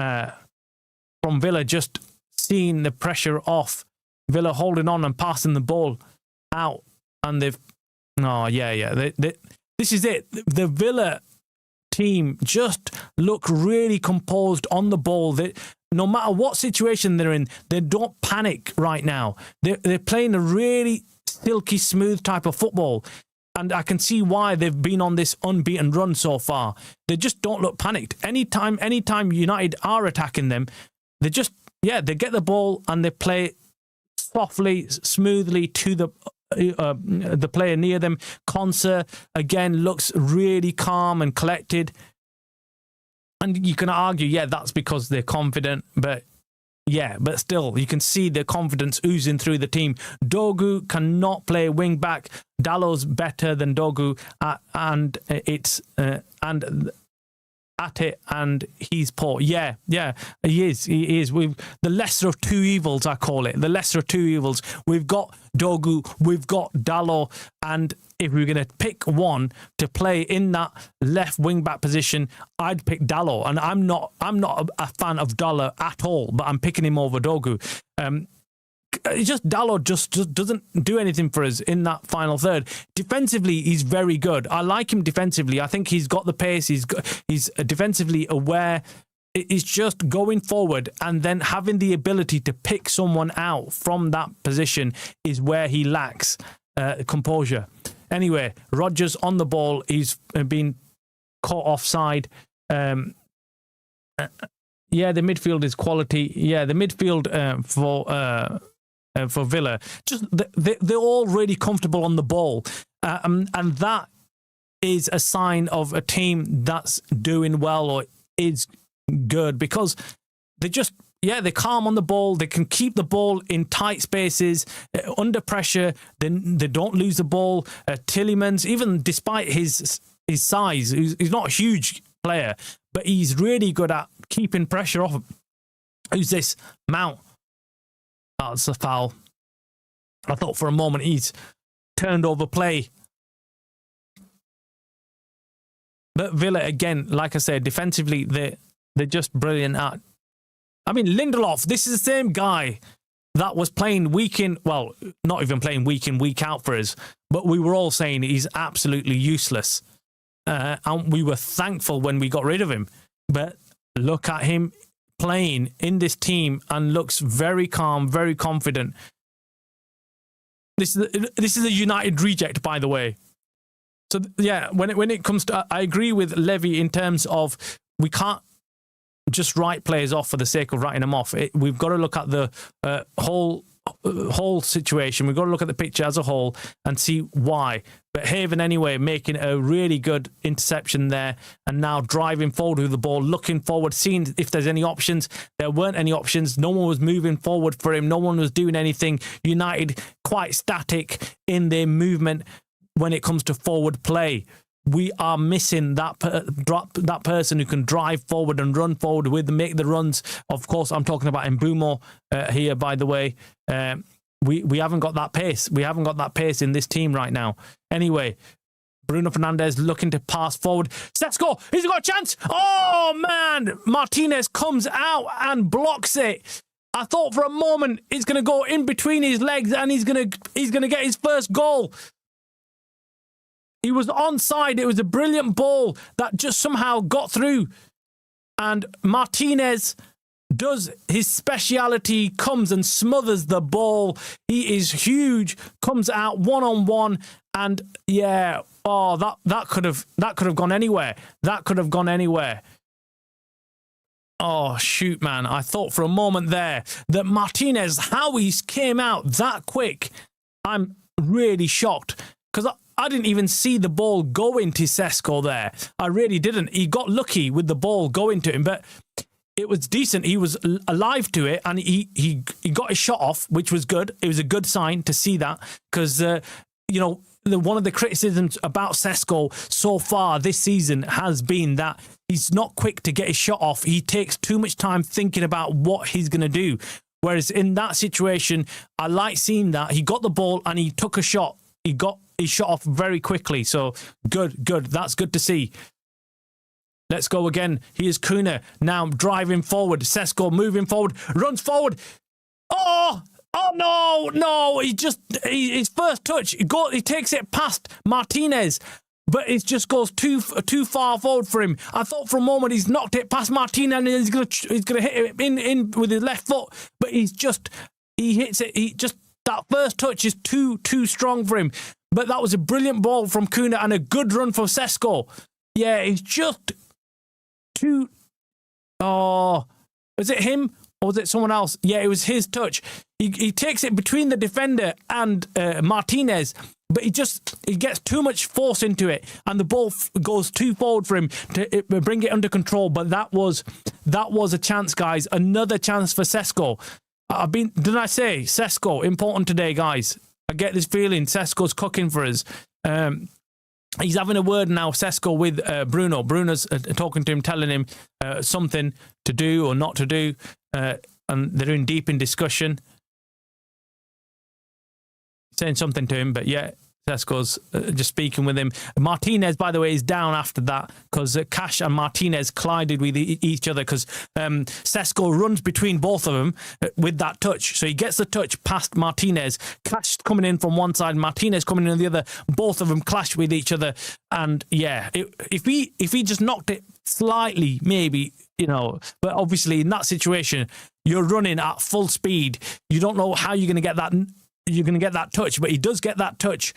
Villa. Just seeing the pressure off. Villa holding on and passing the ball out. And they've... Oh, yeah. This is it. The Villa team just look really composed on the ball. No matter what situation they're in, they don't panic right now. They're playing a really silky smooth type of football, and I can see why they've been on this unbeaten run so far. They just don't look panicked. Anytime United are attacking them, they get the ball and they play softly, smoothly to the player near them. Konsa again looks really calm and collected, and you can argue, that's because they're confident, but still, you can see the confidence oozing through the team. Dogu cannot play wing back. Dalot's better than Dogu, and he's poor. Yeah, he is. We've the lesser of two evils, I call it. The lesser of two evils. We've got Dogu, we've got Dalot, and if we were going to pick one to play in that left wing back position, I'd pick Dalot. And I'm not a fan of Dalot at all, but I'm picking him over Dogu. Dalot just doesn't do anything for us in that final third. Defensively, he's very good. I like him defensively. I think he's got the pace. He's defensively aware. It's just going forward and then having the ability to pick someone out from that position is where he lacks composure. Anyway, Rodgers on the ball. He's been caught offside. The midfield is quality. Yeah, the midfield for for Villa. Just they're all really comfortable on the ball, and that is a sign of a team that's doing well or is good, because they're calm on the ball. They can keep the ball in tight spaces, under pressure. They don't lose the ball. Tielemans, even despite his size, he's not a huge player, but he's really good at keeping pressure off him. Who's this? Mount. That's a foul. I thought for a moment he's turned over play. But Villa, again, like I said, defensively, they're just brilliant at... I mean, Lindelof, this is the same guy that was playing week in... Well, not even playing week in, week out for us, but we were all saying he's absolutely useless. And we were thankful when we got rid of him. But look at him playing in this team and looks very calm, very confident. This is a United reject, by the way. So, yeah, when it comes to... I agree with Levy in terms of we can't just write players off for the sake of writing them off. We've got to look at the whole situation. We've got to look at the picture as a whole and see why. But Haven, anyway, making a really good interception there and now driving forward with the ball, looking forward, seeing if there's any options. There weren't any options. No one was moving forward for him. No one was doing anything. United quite static in their movement when it comes to forward play. We are missing that person who can drive forward and run forward make the runs. Of course, I'm talking about Mbeumo here, by the way. We haven't got that pace. We haven't got that pace in this team right now. Anyway, Bruno Fernandes looking to pass forward. Sesko, he's got a chance. Oh, man. Martinez comes out and blocks it. I thought for a moment it's going to go in between his legs and he's going to get his first goal. He was onside. It was a brilliant ball that just somehow got through. And Martinez does his speciality, comes and smothers the ball. He is huge, comes out one-on-one. And yeah, that could have gone anywhere. That could have gone anywhere. Oh, shoot, man. I thought for a moment there that Martinez, how he came out that quick, I'm really shocked. Because I didn't even see the ball go into Sesko there. I really didn't. He got lucky with the ball going to him, but it was decent. He was alive to it, and he got his shot off, which was good. It was a good sign to see that, because, one of the criticisms about Sesko so far this season has been that he's not quick to get his shot off. He takes too much time thinking about what he's going to do. Whereas in that situation, I like seeing that. He got the ball and he took a shot. He got his shot off very quickly. So good. That's good to see. Let's go again. Here's Kuna now driving forward. Sesko moving forward, runs forward. Oh no! His first touch. He takes it past Martinez, but it just goes too far forward for him. I thought for a moment he's knocked it past Martinez and he's gonna hit it in with his left foot, but he hits it. That first touch is too strong for him. But that was a brilliant ball from Kuna and a good run for Sesko. Yeah, it's just too... Oh, was it him or was it someone else? Yeah, it was his touch. He takes it between the defender and Martinez, but he gets too much force into it and the ball goes too forward for him to bring it under control. But that was a chance, guys. Another chance for Sesko. Didn't I say Sesko important today, guys? I get this feeling Sesko's cooking for us. He's having a word now, Sesko, with Bruno. Bruno's talking to him, telling him something to do or not to do, and they're in deep in discussion, saying something to him. But yeah, Sesko's just speaking with him. Martinez, by the way, is down after that because Cash and Martinez collided with each other because Sesko runs between both of them with that touch. So he gets the touch past Martinez. Cash coming in from one side, Martinez coming in on the other. Both of them clash with each other. And yeah, if he just knocked it slightly, maybe, but obviously in that situation, you're running at full speed. You don't know how you're going to get that. You're going to get that touch, but he does get that touch.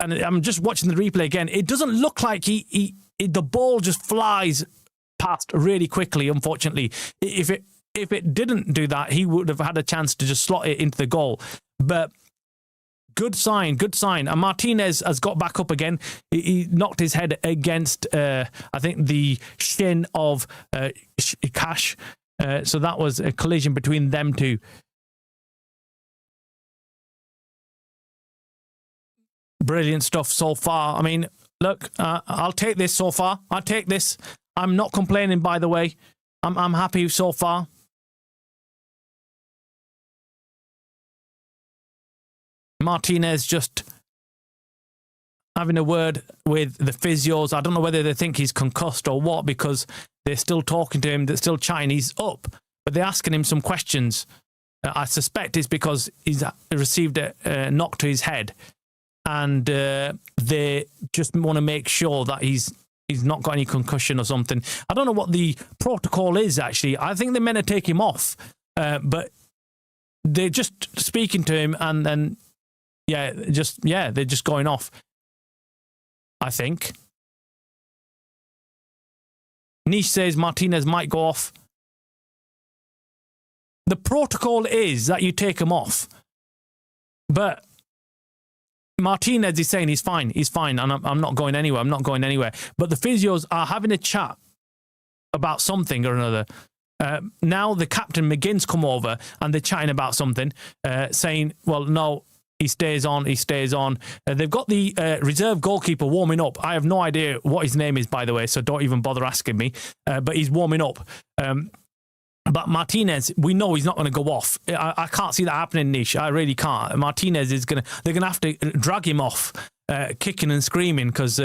And I'm just watching the replay again. It doesn't look like the ball just flies past really quickly, unfortunately. If if it didn't do that, he would have had a chance to just slot it into the goal. But good sign, good sign. And Martinez has got back up again. He knocked his head against, I think, the shin of Cash. So that was a collision between them two. Brilliant stuff so far. I mean, look, I'll take this so far. I'll take this. I'm not complaining, by the way. I'm happy so far. Martinez just having a word with the physios. I don't know whether they think he's concussed or what, because they're still talking to him. They're still chatting. He's up, but they're asking him some questions. I suspect it's because he's received a knock to his head, and they just want to make sure that he's not got any concussion or something. I don't know what the protocol is, actually. I think they're meant to take him off, but they're just speaking to him, and then they're just going off, I think. Nish says Martinez might go off. The protocol is that you take him off, but Martinez is saying he's fine, and I'm not going anywhere, But the physios are having a chat about something or another. Now the captain McGinn's come over and they're chatting about something, saying, well, no, he stays on. They've got the reserve goalkeeper warming up. I have no idea what his name is, by the way, so don't even bother asking me. But he's warming up. But Martinez, we know he's not going to go off. I can't see that happening, Nish. I really can't. Martinez they're going to have to drag him off, kicking and screaming, because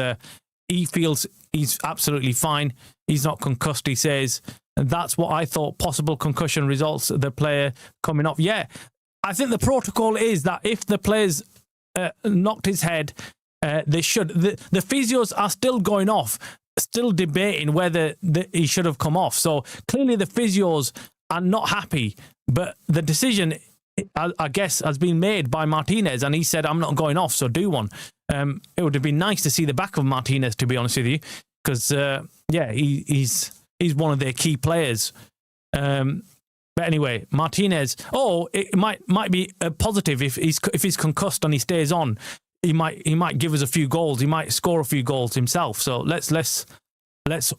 he feels he's absolutely fine. He's not concussed, he says. And that's what I thought, possible concussion results, the player coming off. Yeah, I think the protocol is that if the player's knocked his head, they should. The physios are still going off, still debating whether he should have come off. So clearly the physios are not happy, but the decision, I guess, has been made by Martinez, and he said, I'm not going off, so do one. It would have been nice to see the back of Martinez, to be honest with you, because he's one of their key players. But anyway, Martinez, it might be a positive if he's concussed and he stays on. He might give us a few goals. He might score a few goals himself. So let's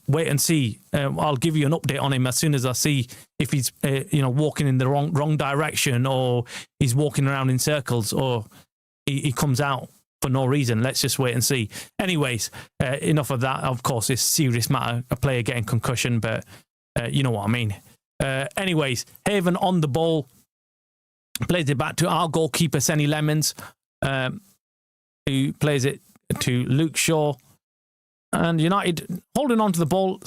wait and see. I'll give you an update on him as soon as I see if he's walking in the wrong direction, or he's walking around in circles, or he comes out for no reason. Let's just wait and see. Anyways, enough of that. Of course, it's a serious matter, a player getting concussion, but you know what I mean. Anyways, Haven on the ball, plays it back to our goalkeeper, Senny Lemons, who plays it to Luke Shaw. And United holding on to the ball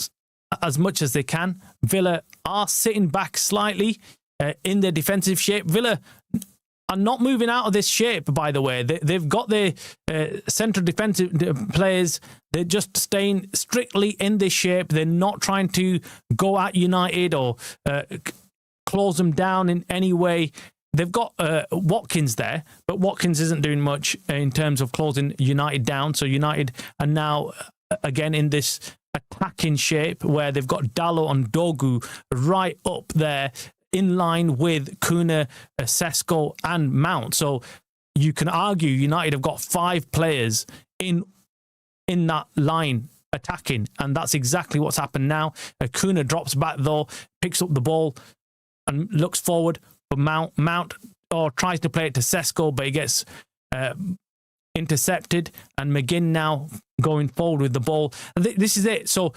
as much as they can. Villa are sitting back slightly in their defensive shape. Villa are not moving out of this shape, by the way. They've got their central defensive players. They're just staying strictly in this shape. They're not trying to go at United or close them down in any way. They've got Watkins there, but Watkins isn't doing much in terms of closing United down. So United are now again in this attacking shape where they've got Dalot and Dogu right up there in line with Kuna, Sesko and Mount. So you can argue United have got 5 players in that line attacking, and that's exactly what's happened now. Kuna drops back though, picks up the ball and looks forward, but Mount tries to play it to Sesko, but he gets intercepted, and McGinn now going forward with the ball. This is it. So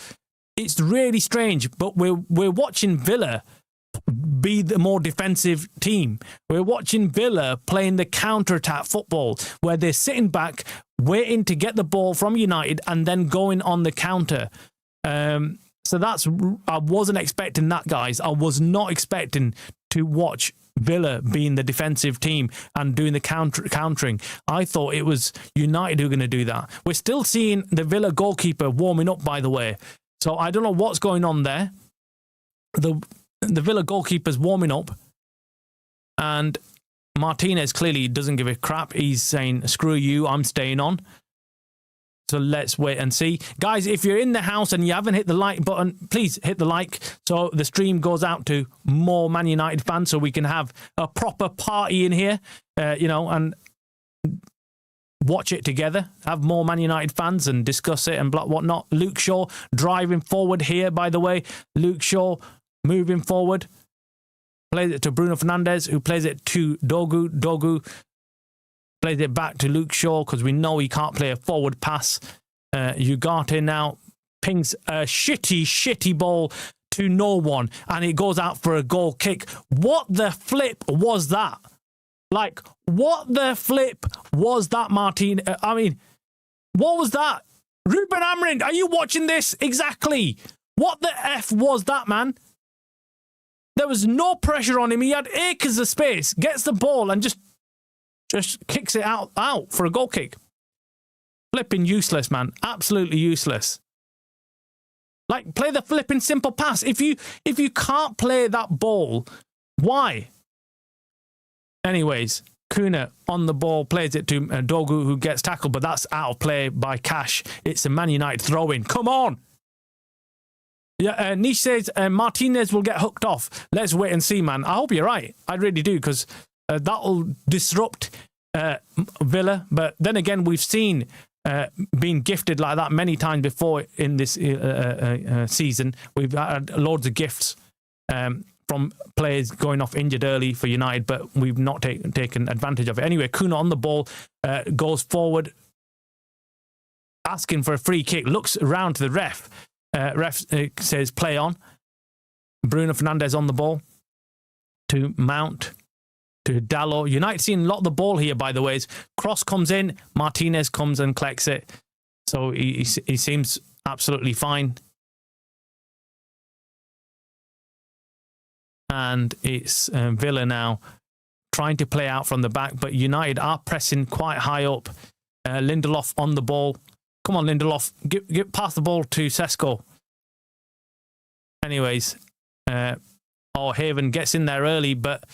it's really strange, but we're watching Villa be the more defensive team. We're watching Villa playing the counter-attack football, where they're sitting back, waiting to get the ball from United and then going on the counter. So I wasn't expecting that, guys. I was not expecting to watch Villa being the defensive team and doing the countering. I thought it was United who were going to do that. We're still seeing the Villa goalkeeper warming up, by the way. So I don't know what's going on there. The Villa goalkeeper's warming up, and Martinez clearly doesn't give a crap. He's saying, screw you, I'm staying on. So let's wait and see. Guys, if you're in the house and you haven't hit the like button, please hit the like so the stream goes out to more Man United fans so we can have a proper party in here, and watch it together, have more Man United fans and discuss it and whatnot. Luke Shaw driving forward here, by the way. Luke Shaw moving forward. Plays it to Bruno Fernandes, who plays it to Dogu. Dogu plays it back to Luke Shaw because we know he can't play a forward pass. Ugarte now pings a shitty ball to no one, and it goes out for a goal kick. What the flip was that? Like, what the flip was that, Martin? What was that? Ruben Amorim, are you watching this? Exactly. What the F was that, man? There was no pressure on him. He had acres of space. Gets the ball and just kicks it out for a goal kick. Flipping useless, man. Absolutely useless. Like, play the flipping simple pass. If you can't play that ball, why? Anyways, Kuna on the ball, plays it to Dogu, who gets tackled, but that's out of play by Cash. It's a Man United throw-in. Come on! Yeah, Nish says Martinez will get hooked off. Let's wait and see, man. I hope you're right. I really do, because that'll disrupt Villa. But then again, we've seen being gifted like that many times before in this season. We've had loads of gifts from players going off injured early for United, but we've not taken advantage of it. Anyway, Kuna on the ball, goes forward, asking for a free kick, looks around to the ref. Ref says play on. Bruno Fernandes on the ball to Mount, to Dalot. United seeing a lot of the ball here, by the way. Cross comes in, Martinez comes and collects it. So he seems absolutely fine. And it's Villa now trying to play out from the back, but United are pressing quite high up. Lindelof on the ball. Come on, Lindelof. Get pass the ball to Sesko. Anyways, Haven gets in there early, but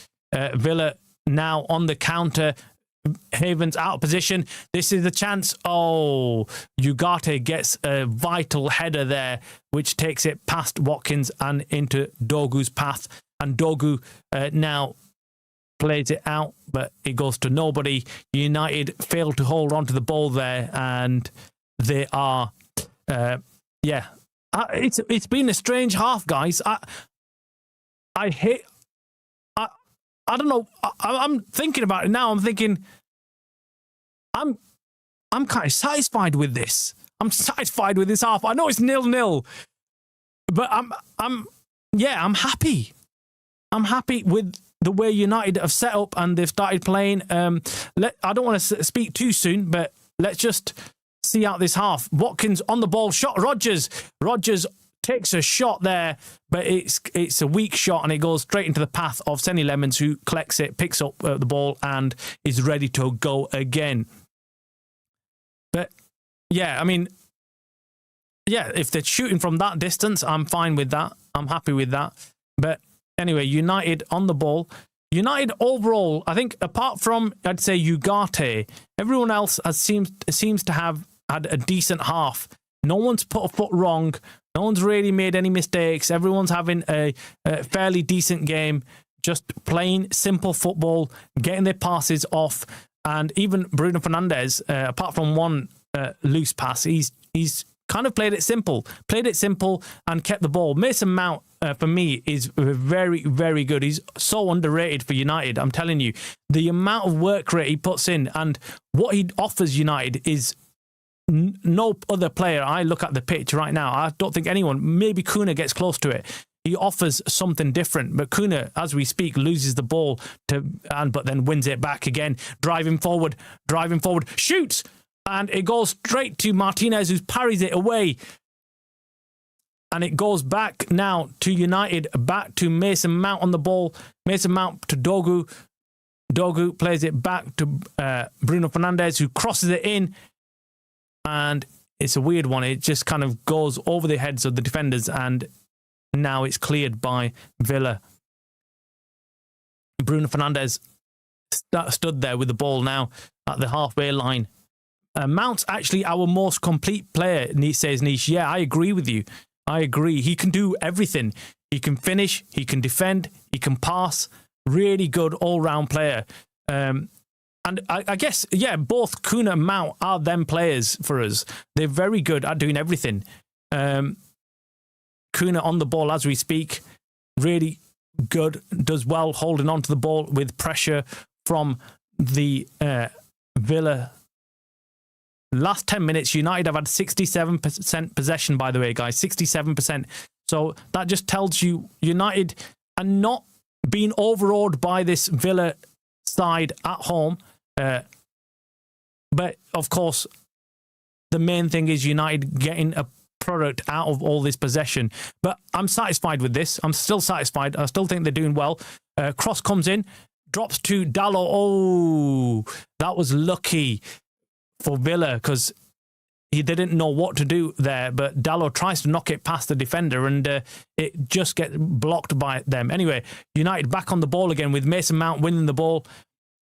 Villa now on the counter. Haven's out of position. This is the chance. Oh, Ugarte gets a vital header there, which takes it past Watkins and into Dogu's path. And Dogu now plays it out, but it goes to nobody. United failed to hold on to the ball there, and they are, it's been a strange half, guys. I don't know. I'm thinking about it now. I'm thinking, I'm kind of satisfied with this. I'm satisfied with this half. I know it's 0-0, but I'm happy. I'm happy with the way United have set up and they've started playing. I don't want to speak too soon, but let's just see out this half. Watkins on the ball, shot Rodgers. Rodgers takes a shot there, but it's a weak shot and it goes straight into the path of Senny Lemons, who collects it, picks up the ball and is ready to go again. But if they're shooting from that distance, I'm fine with that. I'm happy with that. But anyway, United on the ball. United overall, I think apart from, I'd say, Ugarte, everyone else seems to have had a decent half. No one's put a foot wrong. No one's really made any mistakes. Everyone's having a fairly decent game, just playing simple football, getting their passes off. And even Bruno Fernandes, apart from one loose pass, he's kind of played it simple and kept the ball. Mason Mount, for me, is very, very good. He's so underrated for United. I'm telling you, the amount of work rate he puts in and what he offers United is no other player. I look at the pitch right now, I don't think anyone, maybe Kuna gets close to it. He offers something different, but Kuna, as we speak, loses the ball but then wins it back again. Driving forward, shoots, and it goes straight to Martinez, who parries it away. And it goes back now to United, back to Mason Mount on the ball. Mason Mount to Dogu. Dogu plays it back to Bruno Fernandes, who crosses it in. And it's a weird one. It just kind of goes over the heads of the defenders, and now it's cleared by Villa. Bruno Fernandes stood there with the ball now at the halfway line. Mount's actually our most complete player, says Niche. Yeah, I agree with you. I agree. He can do everything. He can finish, he can defend, he can pass. Really good all-round player. And I guess, yeah, both Kuna and Mount are them players for us. They're very good at doing everything. Kuna on the ball as we speak, really good, does well holding on to the ball with pressure from the Villa. Last 10 minutes, United have had 67% possession, by the way, guys, 67%. So that just tells you United are not being overawed by this Villa side at home. But, of course, the main thing is United getting a product out of all this possession. But I'm satisfied with this. I'm still satisfied. I still think they're doing well. Cross comes in, drops to Dalot. Oh, that was lucky for Villa because they didn't know what to do there. But Dalot tries to knock it past the defender and it just gets blocked by them. Anyway, United back on the ball again with Mason Mount winning the ball.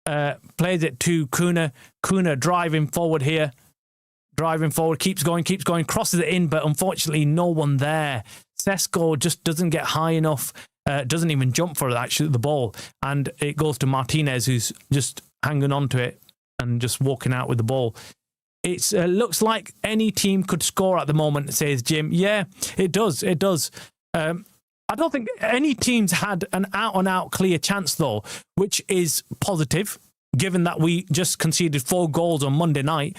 Plays it to Kuna. Kuna driving forward here. Driving forward, keeps going, crosses it in, but unfortunately no one there. Sesko just doesn't get high enough, doesn't even jump for actually the ball. And it goes to Martinez, who's just hanging on to it and just walking out with the ball. It looks like any team could score at the moment, says Jim. Yeah, it does. It does. I don't think any team's had an out-and-out clear chance, though, which is positive, given that we just conceded 4 goals on Monday night.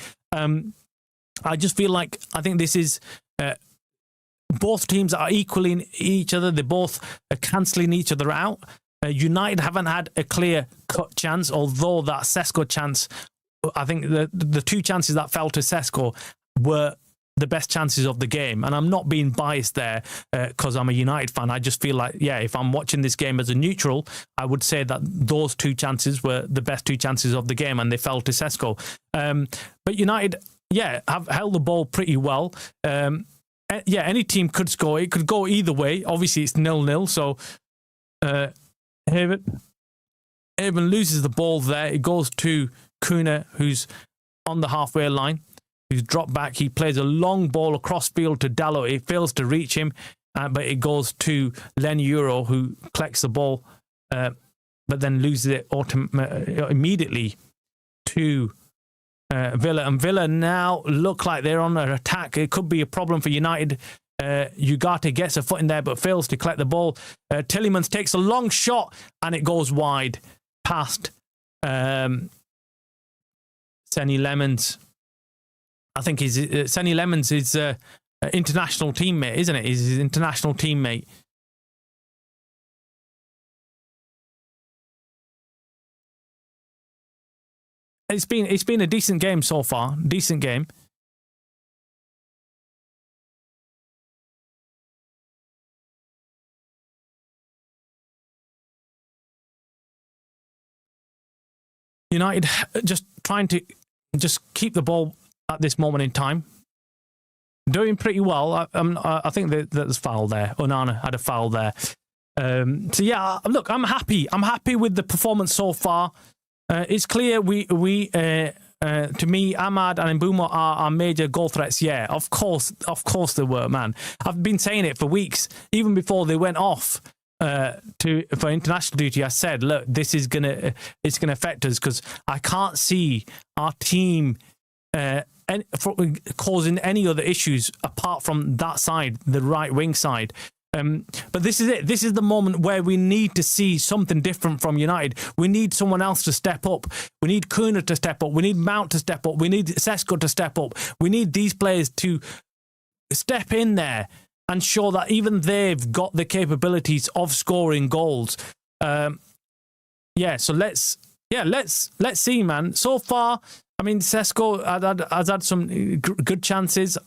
I just feel like I think this is both teams are equaling each other. They're both cancelling each other out. United haven't had a clear-cut chance, although that Sesko chance, I think the 2 chances that fell to Sesko were the best chances of the game. And I'm not being biased there because I'm a United fan. I just feel like, yeah, if I'm watching this game as a neutral, I would say that those 2 chances were the best 2 chances of the game and they fell to Sesko. But United, yeah, have held the ball pretty well. Yeah, any team could score. It could go either way. Obviously, it's 0-0. So Haven loses the ball there. It goes to Kuna, who's on the halfway line, who's dropped back. He plays a long ball across field to Dalot. It fails to reach him, but it goes to Len Euro, who collects the ball, but then loses it immediately to Villa. And Villa now look like they're on an attack. It could be a problem for United. Ugarte gets a foot in there but fails to collect the ball. Tielemans takes a long shot and it goes wide past Senny Lemons. I think Senny Lemons is an international teammate, isn't it? He's his international teammate. It's been a decent game so far. Decent game. United just trying to just keep the ball at this moment in time. Doing pretty well. I think that there's a foul there. Onana had a foul there. So yeah, look, I'm happy. I'm happy with the performance so far. It's clear we to me, Ahmad and Mbeumo are our major goal threats. Yeah, of course they were, man. I've been saying it for weeks, even before they went off for international duty. I said, look, this is it's gonna affect us because I can't see our team causing any other issues apart from that side, the right wing side. But this is it. This is the moment where we need to see something different from United. We need someone else to step up. We need Kuna to step up. We need Mount to step up. We need Sesko to step up. We need these players to step in there and show that even they've got the capabilities of scoring goals. So let's see, man. So far, I mean, Sesko has had some good chances.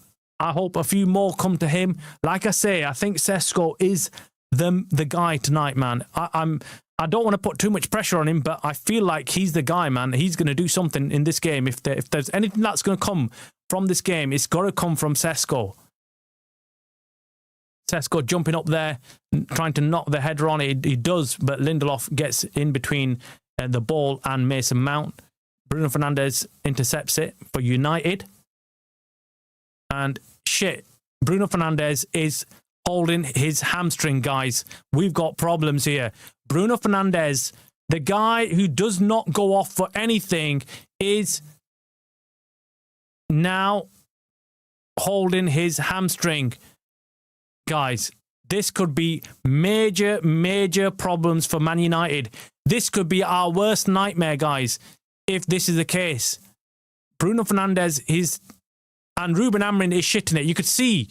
I hope a few more come to him. Like I say, I think Sesko is the guy tonight, man. I don't want to put too much pressure on him, but I feel like he's the guy, man. He's going to do something in this game. If there's anything that's going to come from this game, it's got to come from Sesko. Sesko jumping up there, trying to knock the header on. He does, but Lindelof gets in between the ball and Mason Mount. Bruno Fernandes intercepts it for United. And shit, Bruno Fernandes is holding his hamstring, guys. We've got problems here. Bruno Fernandes, the guy who does not go off for anything, is now holding his hamstring. Guys, this could be major, major problems for Man United. This could be our worst nightmare, guys, if this is the case. Bruno Fernandes and Ruben Amorim is shitting it. You could see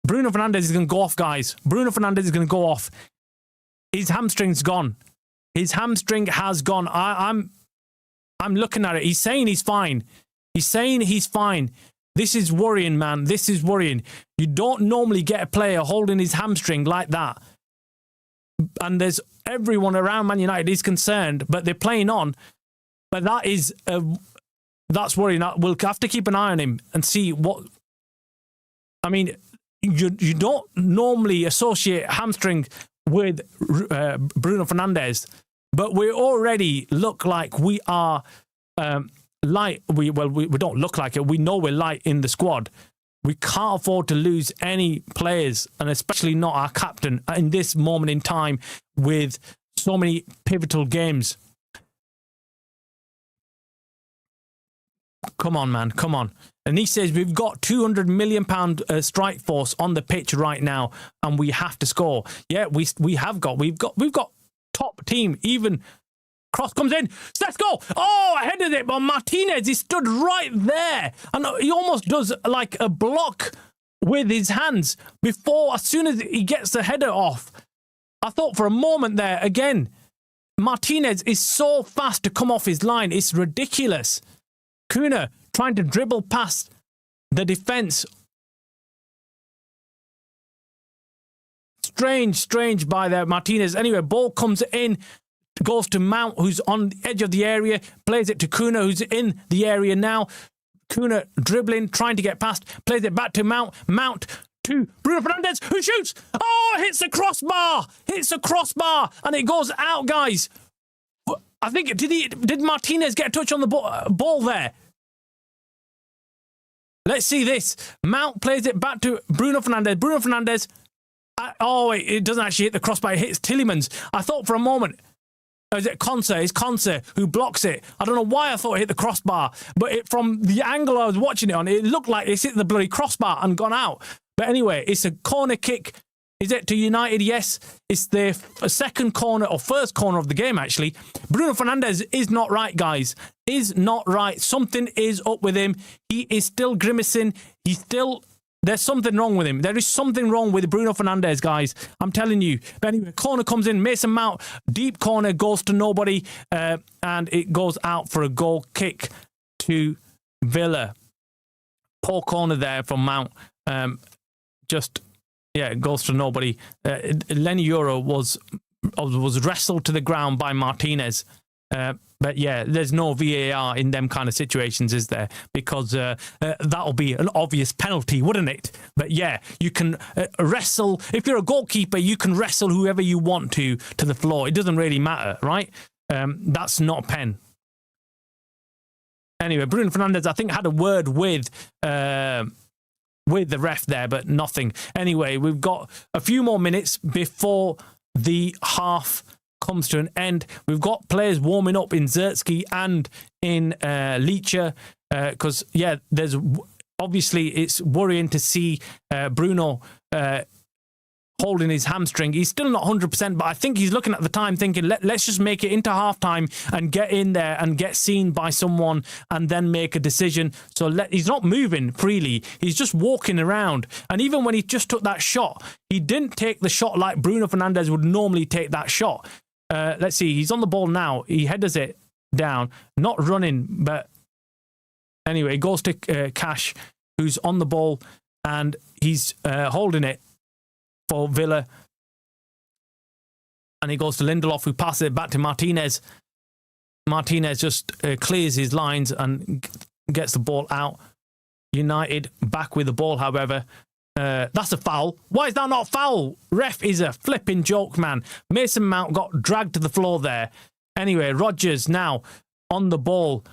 Bruno Fernandes is going to go off, guys. Bruno Fernandes is going to go off. His hamstring's gone. His hamstring has gone. I'm looking at it. He's saying he's fine. He's saying he's fine. This is worrying, man. This is worrying. You don't normally get a player holding his hamstring like that. And there's everyone around Man United is concerned, but they're playing on. But that's worrying. We'll have to keep an eye on him and see what... I mean, you don't normally associate hamstring with Bruno Fernandes, but we already look like we are light. We don't look like it. We know we're light in the squad. We can't afford to lose any players, and especially not our captain in this moment in time with so many pivotal games. Come on, man. Come on. And he says we've got £200 million strike force on the pitch right now, and we have to score. Yeah, we have got. We've got top team. Even cross comes in. Let's go. Oh, I headed it, but Martinez, he stood right there, and he almost does like a block with his hands before. As soon as he gets the header off, I thought for a moment there again. Martinez is so fast to come off his line. It's ridiculous. Kuna trying to dribble past the defence. Strange by there, Martinez. Anyway, ball comes in, goes to Mount, who's on the edge of the area, plays it to Kuna, who's in the area now. Kuna dribbling, trying to get past, plays it back to Mount. Mount to Bruno Fernandes, who shoots. Oh, hits the crossbar, and it goes out, guys. I think, did Martinez get a touch on the ball there? Let's see this. Mount plays it back to Bruno Fernandes. Bruno Fernandes. It doesn't actually hit the crossbar. It hits Tielemans. I thought for a moment, is it Konsa? It's Konsa who blocks it. I don't know why I thought it hit the crossbar, but from the angle I was watching it on, it looked like it's hit the bloody crossbar and gone out. But anyway, it's a corner kick. Is it to United? Yes. It's the second corner or first corner of the game, actually. Bruno Fernandes is not right, guys. Is not right. Something is up with him. He is still grimacing. There's something wrong with him. There is something wrong with Bruno Fernandes, guys. I'm telling you. But anyway, corner comes in. Mason Mount, deep corner, goes to nobody. And it goes out for a goal kick to Villa. Poor corner there from Mount. It goes to nobody. Lenny Euro was wrestled to the ground by Martinez. But yeah, there's no VAR in them kind of situations, is there? Because that'll be an obvious penalty, wouldn't it? But yeah, you can wrestle. If you're a goalkeeper, you can wrestle whoever you want to the floor. It doesn't really matter, right? That's not a pen. Anyway, Bruno Fernandes, I think, had a word with the ref there, but nothing. Anyway, we've got a few more minutes before the half comes to an end. We've got players warming up in Zertsky and in Leacher because, there's obviously it's worrying to see Bruno holding his hamstring. He's still not 100%, but I think he's looking at the time thinking, let's just make it into halftime and get in there and get seen by someone and then make a decision. So he's not moving freely. He's just walking around. And even when he just took that shot, he didn't take the shot like Bruno Fernandes would normally take that shot. Let's see. He's on the ball now. He headers it down. Not running, but anyway, it goes to Cash, who's on the ball, and he's holding it for Villa, and he goes to Lindelof, who passes it back to Martinez. Martinez just clears his lines and gets the ball out. United back with the ball, however. That's a foul. Why is that not foul? Ref is a flipping joke, man. Mason Mount got dragged to the floor there. Anyway, Rodgers now on the ball.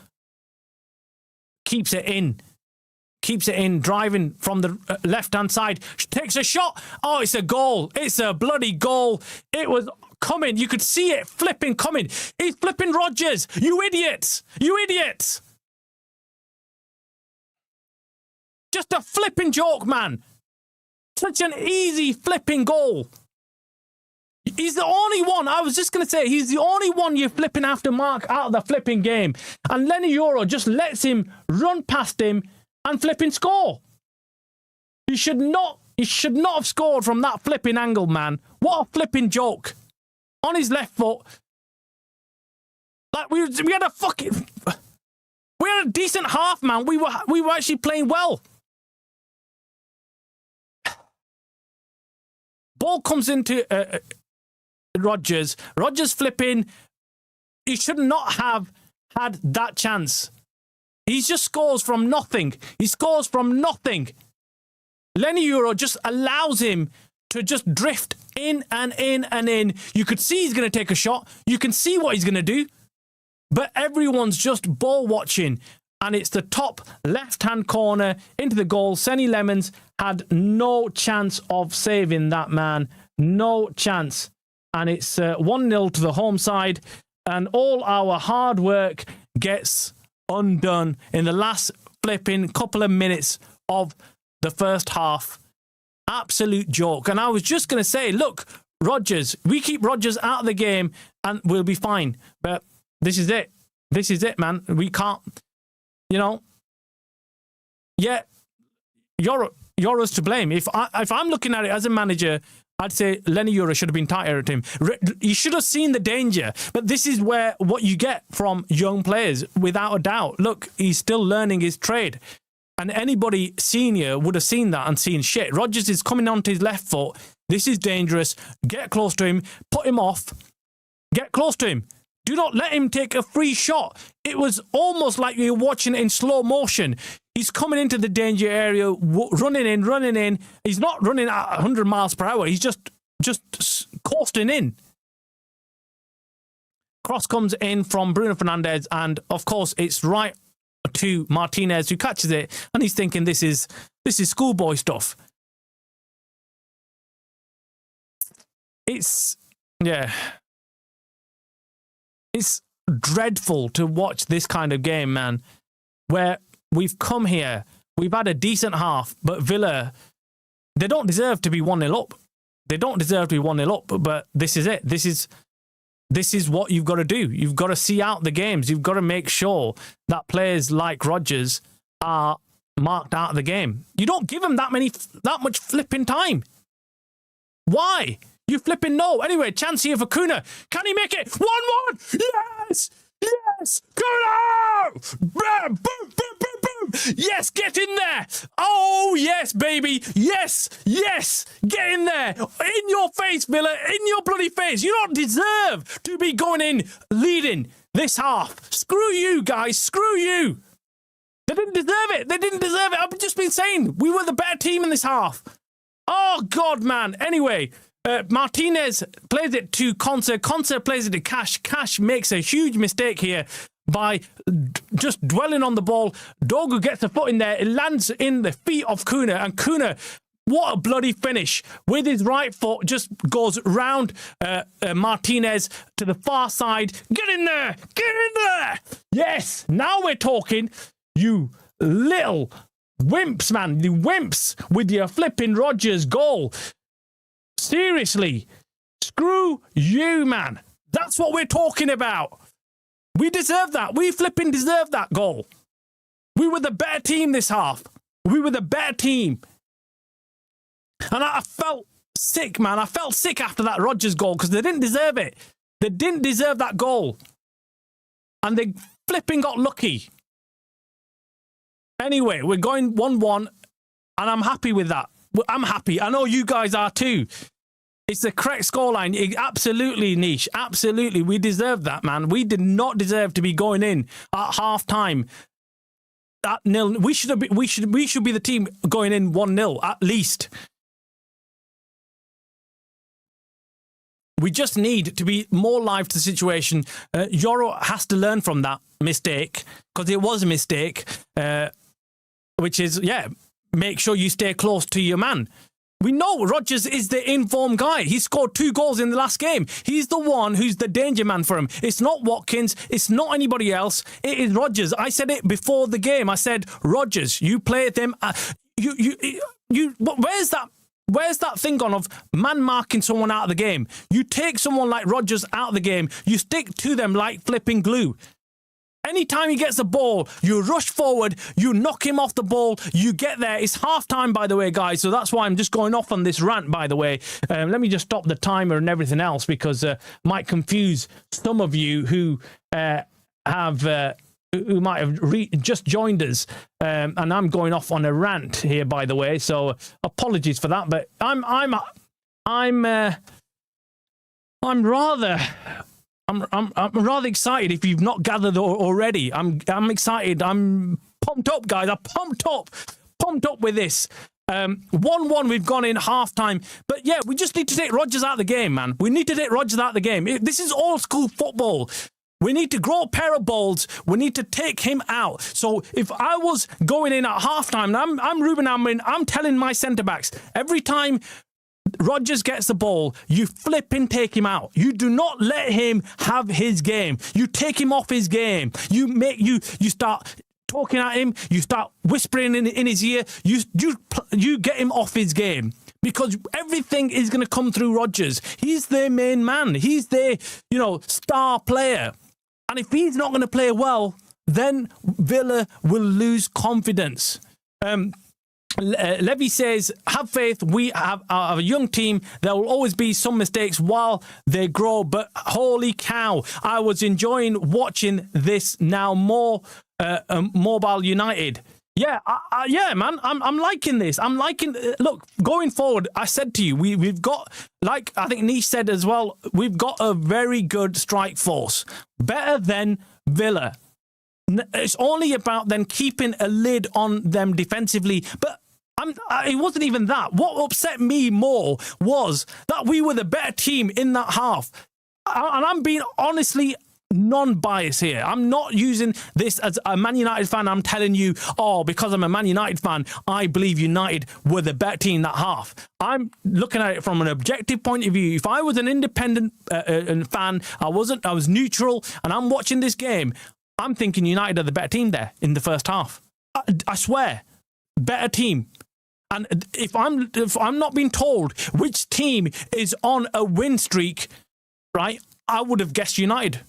keeps it in. Keeps it in, driving from the left-hand side. Takes a shot. Oh, it's a goal. It's a bloody goal. It was coming. You could see it flipping coming. He's flipping Rodgers. You idiots. You idiots. Just a flipping joke, man. Such an easy flipping goal. He's the only one. I was just going to say, he's the only one you're flipping after Mark out of the flipping game. And Lenny Euro just lets him run past him and flipping score. He should not have scored from that flipping angle, man. What a flipping joke. On his left foot. Like we had a decent half, man. We were actually playing well. Ball comes into Rodgers. Rodgers flipping. He should not have had that chance. He just scores from nothing. He scores from nothing. Lenny Euro just allows him to just drift in and in and in. You could see he's going to take a shot. You can see what he's going to do. But everyone's just ball watching. And it's the top left-hand corner into the goal. Senny Lemons had no chance of saving that, man. No chance. And it's 1-0 to the home side. And all our hard work gets undone in the last flipping couple of minutes of the first half. Absolute joke. And I was just going to say, look, Rodgers, we keep Rodgers out of the game and we'll be fine. But this is it. This is it, man. We can't, you know. Yeah, Euro's to blame. If I'm looking at it as a manager, I'd say Lenny Euro should have been tighter at him. He should have seen the danger. But this is what you get from young players, without a doubt. Look, he's still learning his trade. And anybody senior would have seen that and seen, shit, Rodgers is coming onto his left foot. This is dangerous. Get close to him. Put him off. Get close to him. Do not let him take a free shot. It was almost like you're watching it in slow motion. He's coming into the danger area, running in. He's not running at 100 miles per hour. He's just coasting in. Cross comes in from Bruno Fernandes, and of course it's right to Martinez, who catches it, and he's thinking this is schoolboy stuff. It's dreadful to watch this kind of game, man, where we've come here, we've had a decent half, but Villa, they don't deserve to be 1-0 up. They don't deserve to be 1-0 up, but this is it. This is what you've got to do. You've got to see out the games. You've got to make sure that players like Rodgers are marked out of the game. You don't give them that much flipping time. Why? You flipping no. Anyway, chance here for Kuna. Can he make it? 1-1. Yes. Yes. Kuna. Boom, boom, boom, boom, boom. Yes, get in there. Oh, yes, baby. Yes. Yes. Get in there. In your face, Villa. In your bloody face. You don't deserve to be going in leading this half. Screw you, guys. Screw you. They didn't deserve it. They didn't deserve it. I've just been saying we were the better team in this half. Oh, God, man. Anyway, Martinez plays it to Conser. Conser plays it to Cash. Cash makes a huge mistake here by just dwelling on the ball. Dogu gets a foot in there. It lands in the feet of Kuna. And Kuna, what a bloody finish. With his right foot, just goes round Martinez to the far side. Get in there. Get in there. Yes, now we're talking. You little wimps, man. The wimps with your flipping Rodgers goal. Seriously, screw you, man. That's what we're talking about. We deserve that. We flipping deserve that goal. We were the better team this half. We were the better team. And I felt sick, man. I felt sick after that Rodgers goal because they didn't deserve it. They didn't deserve that goal. And they flipping got lucky. Anyway, we're going 1-1, and I'm happy with that. I'm happy. I know you guys are too. It's the correct scoreline. Absolutely, Niche. Absolutely. We deserve that, man. We did not deserve to be going in at half time. At nil. We should be the team going in 1-0 at least. we just need to be more live to the situation. Yoro has to learn from that mistake, because it was a mistake, which is, make sure you stay close to your man. We know Rodgers is the informed guy. He scored 2 goals in the last game. He's the one who's the danger man for him. It's not Watkins. It's not anybody else. It is Rodgers. I said it before the game. I said, Rodgers, you play them. Where's that thing gone of man marking someone out of the game? You take someone like Rodgers out of the game. You stick to them like flipping glue. Anytime he gets the ball, you rush forward, you knock him off the ball, you get there. It's half-time, by the way, guys, so that's why I'm just going off on this rant, by the way. Let me just stop the timer and everything else, because might confuse some of you who might have just joined us, and I'm going off on a rant here, by the way, so apologies for that, but I'm rather excited. If you've not gathered already, I'm excited. I'm pumped up, guys. I'm pumped up with this. 1-1, we've gone in half-time. But yeah, we just need to take Rodgers out of the game, man. We need to take Rodgers out of the game. This is old school football. We need to grow a pair of balls. We need to take him out. So if I was going in at half-time, and I'm Ruben Amorim, I'm telling my centre-backs, every time Rodgers gets the ball, you flip and take him out. You do not let him have his game. You take him off his game. You start talking at him. You start whispering in his ear. You get him off his game, because everything is going to come through Rodgers. He's their main man. He's their, star player. And if he's not going to play well, then Villa will lose confidence. Levy says, have faith. We have a young team. There will always be some mistakes while they grow, but holy cow, I was enjoying watching this now more Mobile United. Yeah, man, I'm liking this. I'm liking, look, going forward, I said to you, we've got, like I think Nish said as well, we've got a very good strike force. Better than Villa. It's only about then keeping a lid on them defensively. But it wasn't even that. What upset me more was that we were the better team in that half. And I'm being honestly non-biased here. I'm not using this as a Man United fan. I'm telling you, because I'm a Man United fan, I believe United were the better team in that half. I'm looking at it from an objective point of view. If I was an independent fan, I was neutral, and I'm watching this game, I'm thinking United are the better team there in the first half. I swear, better team. And if I'm not being told which team is on a win streak, right, I would have guessed United.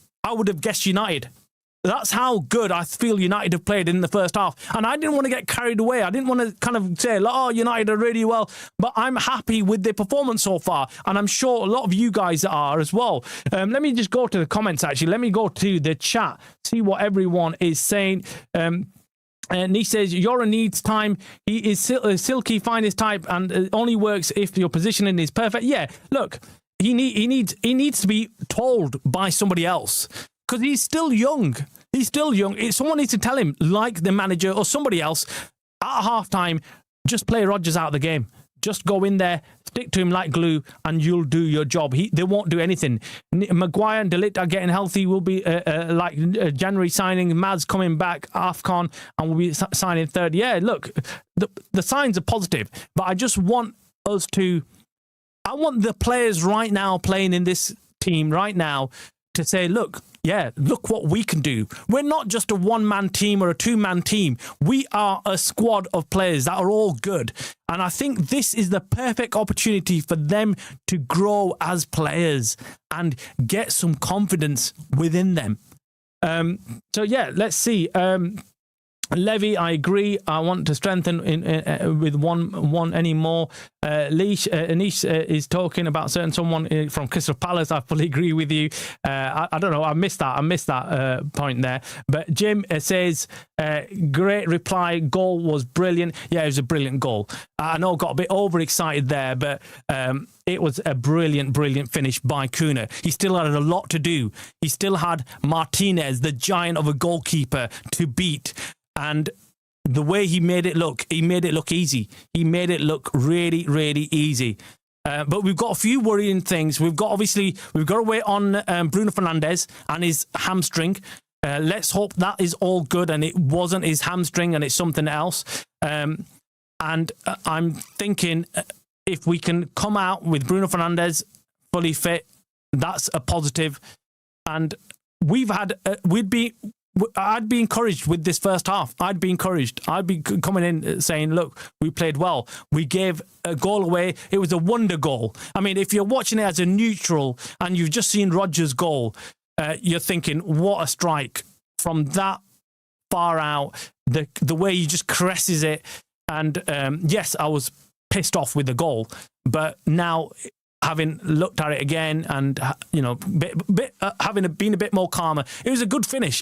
That's how good I feel United have played in the first half. And I didn't want to get carried away. I didn't want to kind of say, United are really well. But I'm happy with their performance so far. And I'm sure a lot of you guys are as well. Let me just go to the comments, actually. Let me go to the chat, see what everyone is saying. And he says, Yora needs time. He is silky, fine his type, and it only works if your positioning is perfect. Yeah, look, he needs to be told by somebody else, because he's still young. Someone needs to tell him, like the manager or somebody else, at halftime, just play Rodgers out of the game. Just go in there, stick to him like glue, and you'll do your job. They won't do anything. Maguire and De Ligt are getting healthy. We'll be like January signing. Mads coming back, AFCON, and we'll be signing third. Yeah, look, the signs are positive, but I just want I want the players right now playing in this team right now to say, look what we can do. We're not just a one-man team or a two-man team. We are a squad of players that are all good. And I think this is the perfect opportunity for them to grow as players and get some confidence within them. So, let's see. Levy, I agree. I want to strengthen with one anymore. Anish is talking about someone from Crystal Palace. I fully agree with you. I don't know. I missed that point there. But Jim says, great reply. Goal was brilliant. Yeah, it was a brilliant goal. I know I got a bit overexcited there, but it was a brilliant finish by Kuna. He still had a lot to do. He still had Martinez, the giant of a goalkeeper, to beat. And the way he made it look easy. He made it look really, really easy. But we've got a few worrying things. We've got to wait on Bruno Fernandes and his hamstring. Let's hope that is all good and it wasn't his hamstring and it's something else. And I'm thinking if we can come out with Bruno Fernandes fully fit, that's a positive. And I'd be encouraged with this first half. I'd be encouraged. I'd be coming in saying, look, we played well. We gave a goal away. It was a wonder goal. I mean, if you're watching it as a neutral and you've just seen Rodgers' goal, you're thinking, what a strike from that far out. The way he just caresses it. And yes, I was pissed off with the goal. But now, having looked at it again and, having been a bit more calmer, it was a good finish.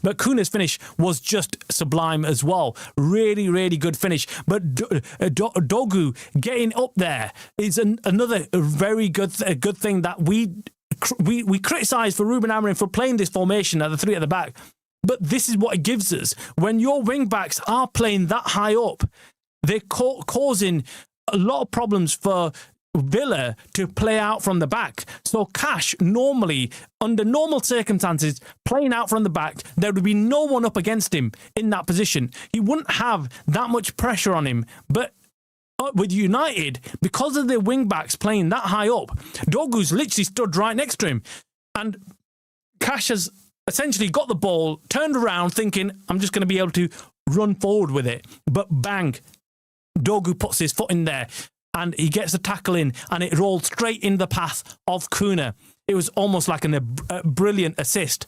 But Kuna's finish was just sublime as well. Really, really good finish. But Dogu getting up there is another very good thing that we criticise for Ruben Amorim for playing this formation at the three at the back. But this is what it gives us. When your wing-backs are playing that high up, they're causing a lot of problems for Villa to play out from the back. So Cash, normally, under normal circumstances, playing out from the back, there would be no one up against him in that position. He wouldn't have that much pressure on him. But with United, because of their wing-backs playing that high up, Dogu's literally stood right next to him. And Cash has essentially got the ball, turned around thinking, I'm just going to be able to run forward with it. But bang, Dogu puts his foot in there. And he gets the tackle in, and it rolled straight in the path of Kuna. It was almost like a brilliant assist.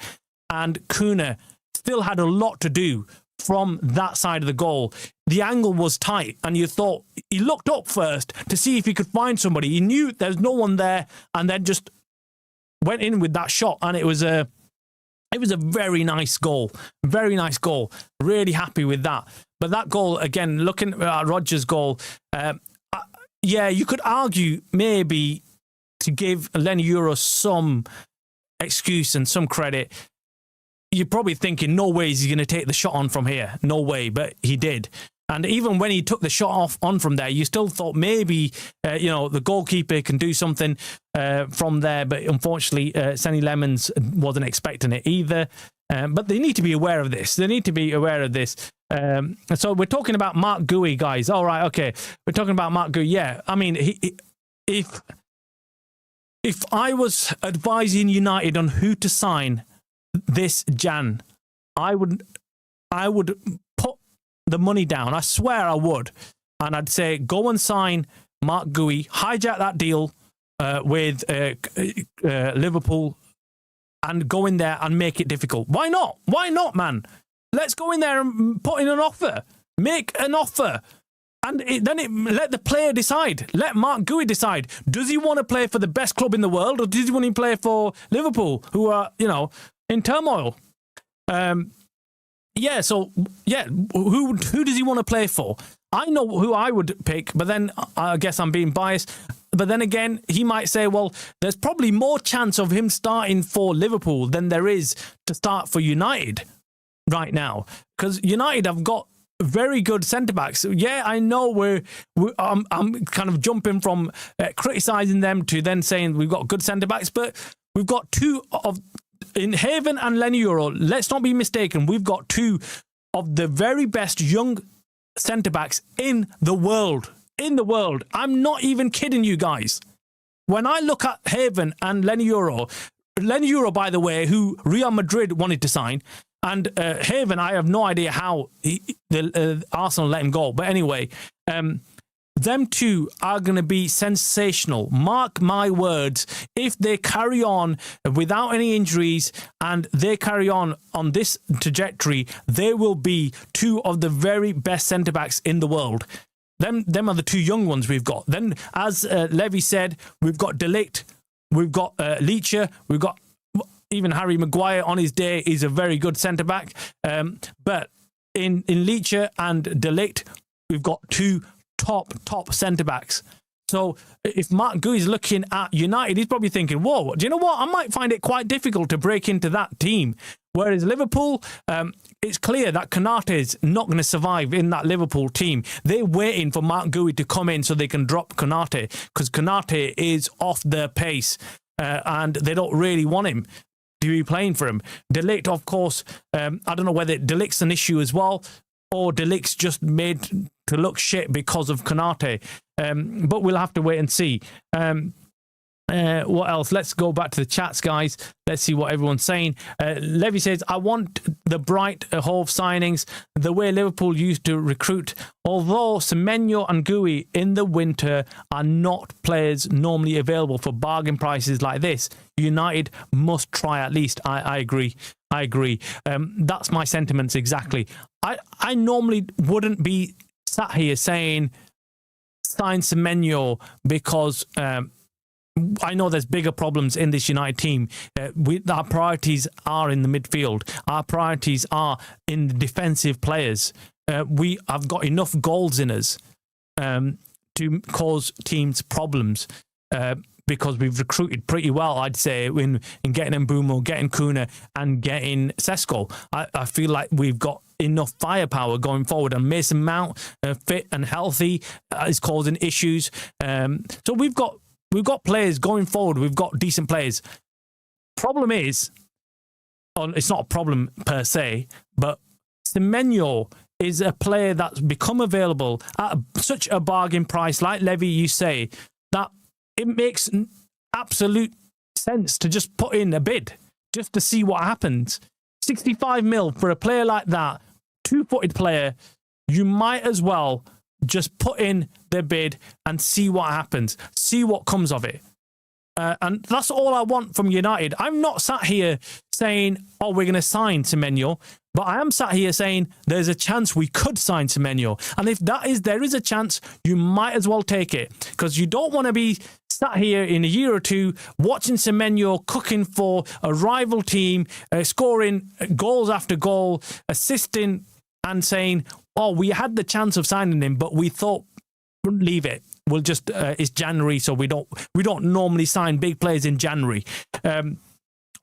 And Kuna still had a lot to do from that side of the goal. The angle was tight, and you thought he looked up first to see if he could find somebody. He knew there's no one there, and then just went in with that shot. And it was a very nice goal. Very nice goal. Really happy with that. But that goal, again, looking at Rodgers' goal, yeah, you could argue maybe to give Lenny Euro some excuse and some credit. You're probably thinking, no way is he going to take the shot on from here. No way, but he did. And even when he took the shot on from there, you still thought maybe, the goalkeeper can do something from there. But unfortunately, Senny Lemons wasn't expecting it either. But they need to be aware of this. So we're talking about Mark Gui, guys. All right, okay. We're talking about Mark Gui. Yeah, I mean, if I was advising United on who to sign this Jan, I would put the money down. I swear I would. And I'd say, go and sign Mark Gui, hijack that deal with Liverpool, and go in there and make it difficult. Why not? Why not, man? Let's go in there and put in an offer. Make an offer. And let the player decide. Let Mark Gui decide. Does he want to play for the best club in the world, or does he want to play for Liverpool, who are, in turmoil? Who does he want to play for? I know who I would pick, but then I guess I'm being biased. But then again, he might say, well, there's probably more chance of him starting for Liverpool than there is to start for United right now, because United have got very good centre-backs. Yeah, I know I'm kind of jumping from criticising them to then saying we've got good centre-backs, but we've got two in Haven and Lenny Euro. Let's not be mistaken. We've got two of the very best young centre-backs in the world. I'm not even kidding you guys. When I look at Haven and Lenny Euro, by the way, who Real Madrid wanted to sign, and Haven, I have no idea how Arsenal let him go. But anyway, them two are going to be sensational. Mark my words. If they carry on without any injuries and they carry on this trajectory, they will be two of the very best centre-backs in the world. Them are the two young ones we've got. Then, as Levy said, we've got De Ligt, we've got Leacher, we've got even Harry Maguire on his day is a very good centre-back. But in Leacher and De Ligt, we've got two top centre-backs. So if Mark Gui's looking at United, he's probably thinking, whoa, do you know what? I might find it quite difficult to break into that team. Whereas Liverpool, it's clear that Konate is not going to survive in that Liverpool team. They're waiting for Mark Gui to come in so they can drop Konate, because Konate is off their pace and they don't really want him to be playing for him. De Ligt, of course, I don't know whether De Ligt's an issue as well, or De Ligt's just made to look shit because of Konate. But we'll have to wait and see. What else? Let's go back to the chats, guys. Let's see what everyone's saying. Levy says, I want the Bright Hove signings the way Liverpool used to recruit. Although Semenyo and Gui in the winter are not players normally available for bargain prices like this, United must try at least. I agree. That's my sentiments exactly. I normally wouldn't be sat here saying sign Semenyo because I know there's bigger problems in this United team. Our priorities are in the midfield. Our priorities are in the defensive players. We have got enough goals in us to cause teams problems because we've recruited pretty well, I'd say, in getting Mbeumo, getting Kuna and getting Sesko. I feel like we've got enough firepower going forward, and Mason Mount, fit and healthy, is causing issues. So we've got players going forward. We've got decent players. Problem is, it's not a problem per se, but Semenyo is a player that's become available at such a bargain price, like Levy, you say, that it makes absolute sense to just put in a bid just to see what happens. 65 mil for a player like that, two-footed player, you might as well just put in the bid and see what happens, see what comes of it. And that's all I want from United. I'm not sat here saying, oh, we're going to sign Semenyo, but I am sat here saying there's a chance we could sign Semenyo. And if there is a chance, you might as well take it, because you don't want to be sat here in a year or two watching Semenyo cooking for a rival team, scoring goals after goal, assisting and saying, oh, we had the chance of signing him, but we thought, leave it. We'll just, it's January, so we don't normally sign big players in January.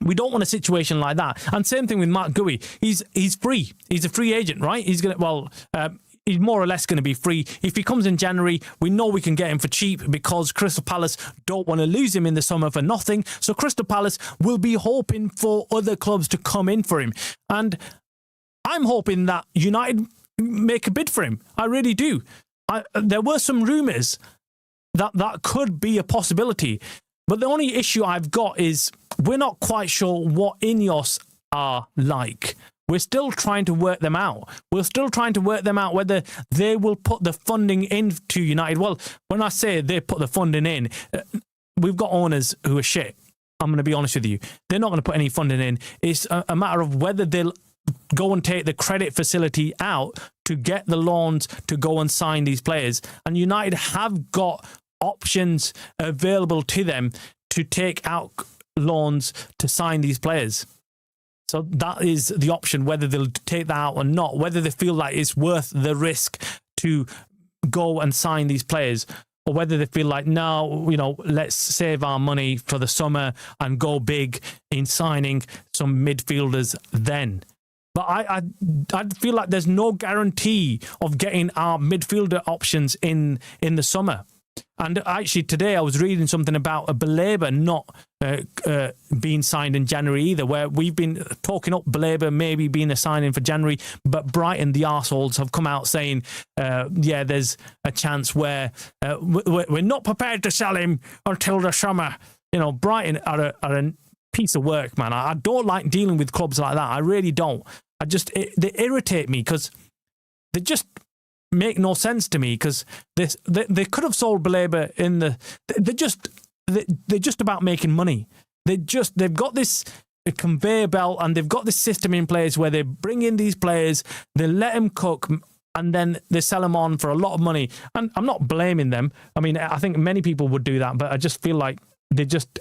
We don't want a situation like that. And same thing with Mark Gui. He's free. He's a free agent, right? He's more or less going to be free. If he comes in January, we know we can get him for cheap because Crystal Palace don't want to lose him in the summer for nothing. So Crystal Palace will be hoping for other clubs to come in for him. And I'm hoping that United make a bid for him. I really do. There were some rumours that could be a possibility. But the only issue I've got is we're not quite sure what Ineos are like. We're still trying to work them out. We're still trying to work them out whether they will put the funding into United. Well, when I say they put the funding in, we've got owners who are shit. I'm going to be honest with you. They're not going to put any funding in. It's a matter of whether they'll go and take the credit facility out to get the loans to go and sign these players. And United have got options available to them to take out loans to sign these players. So that is the option, whether they'll take that out or not, whether they feel like it's worth the risk to go and sign these players, or whether they feel like, no, let's save our money for the summer and go big in signing some midfielders then. But I feel like there's no guarantee of getting our midfielder options in the summer. And actually today I was reading something about a Baleba not being signed in January either, where we've been talking up Baleba maybe being a signing for January, but Brighton, the arseholes, have come out saying, there's a chance where we're not prepared to sell him until the summer. Brighton are a piece of work, man. I don't like dealing with clubs like that. I really don't. They irritate me because they just make no sense to me, because they could have sold Baleba in the... They're just about making money. They've got this conveyor belt and they've got this system in place where they bring in these players, they let them cook, and then they sell them on for a lot of money. And I'm not blaming them. I mean, I think many people would do that, but I just feel like they're just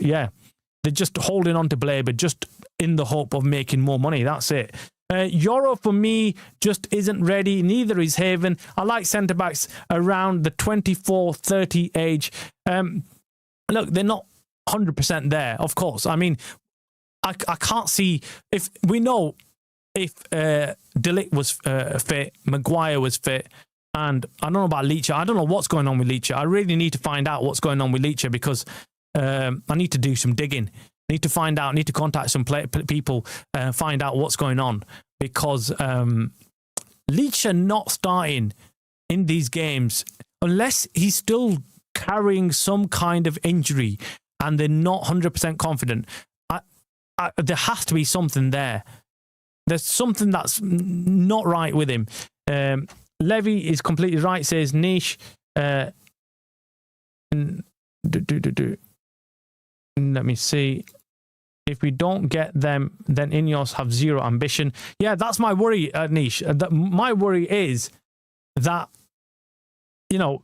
holding on to Baleba just in the hope of making more money. That's it. Euro for me just isn't ready. Neither is Haven. I like centre-backs around the 24-30 age. Look, they're not 100% there, of course. I mean, I can't see if we know if De Ligt was fit, Maguire was fit, and I don't know about Leacher. I don't know what's going on with Leacher. I really need to find out what's going on with Leacher because I need to do some digging. I need to find out. I need to contact some people, find out what's going on because Leacher not starting in these games unless he's still carrying some kind of injury and they're not 100% confident. There has to be something there. There's something that's not right with him. Levy is completely right, says Niche. Let me see. If we don't get them, then Ineos have zero ambition. Yeah, that's my worry, Niche. My worry is that, you know,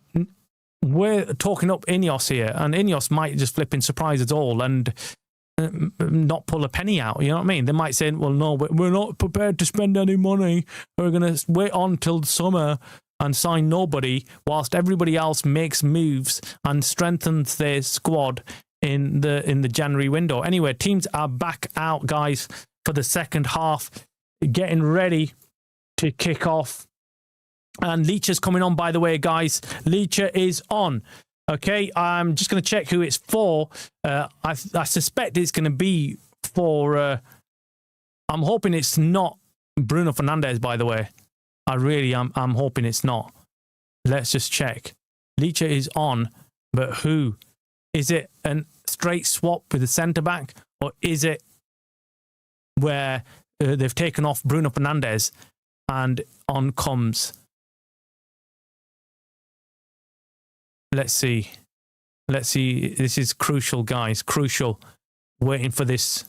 we're talking up Ineos here, and Ineos might just flip in surprise at all and not pull a penny out. You know what I mean? They might say, well, no, we're not prepared to spend any money. We're going to wait on till summer and sign nobody whilst everybody else makes moves and strengthens their squad in the January window. Anyway, teams are back out, guys, for the second half, getting ready to kick off. And Leacher's coming on, by the way, guys. Leacher is on. Okay, I'm just going to check who it's for. I suspect it's going to be for... I'm hoping it's not Bruno Fernandes, by the way. I really am. I'm hoping it's not. Let's just check. Leacher is on, but who? Is it a straight swap with the centre-back? Or is it where they've taken off Bruno Fernandes and on comes... Let's see. This is crucial, guys. Crucial. Waiting for this.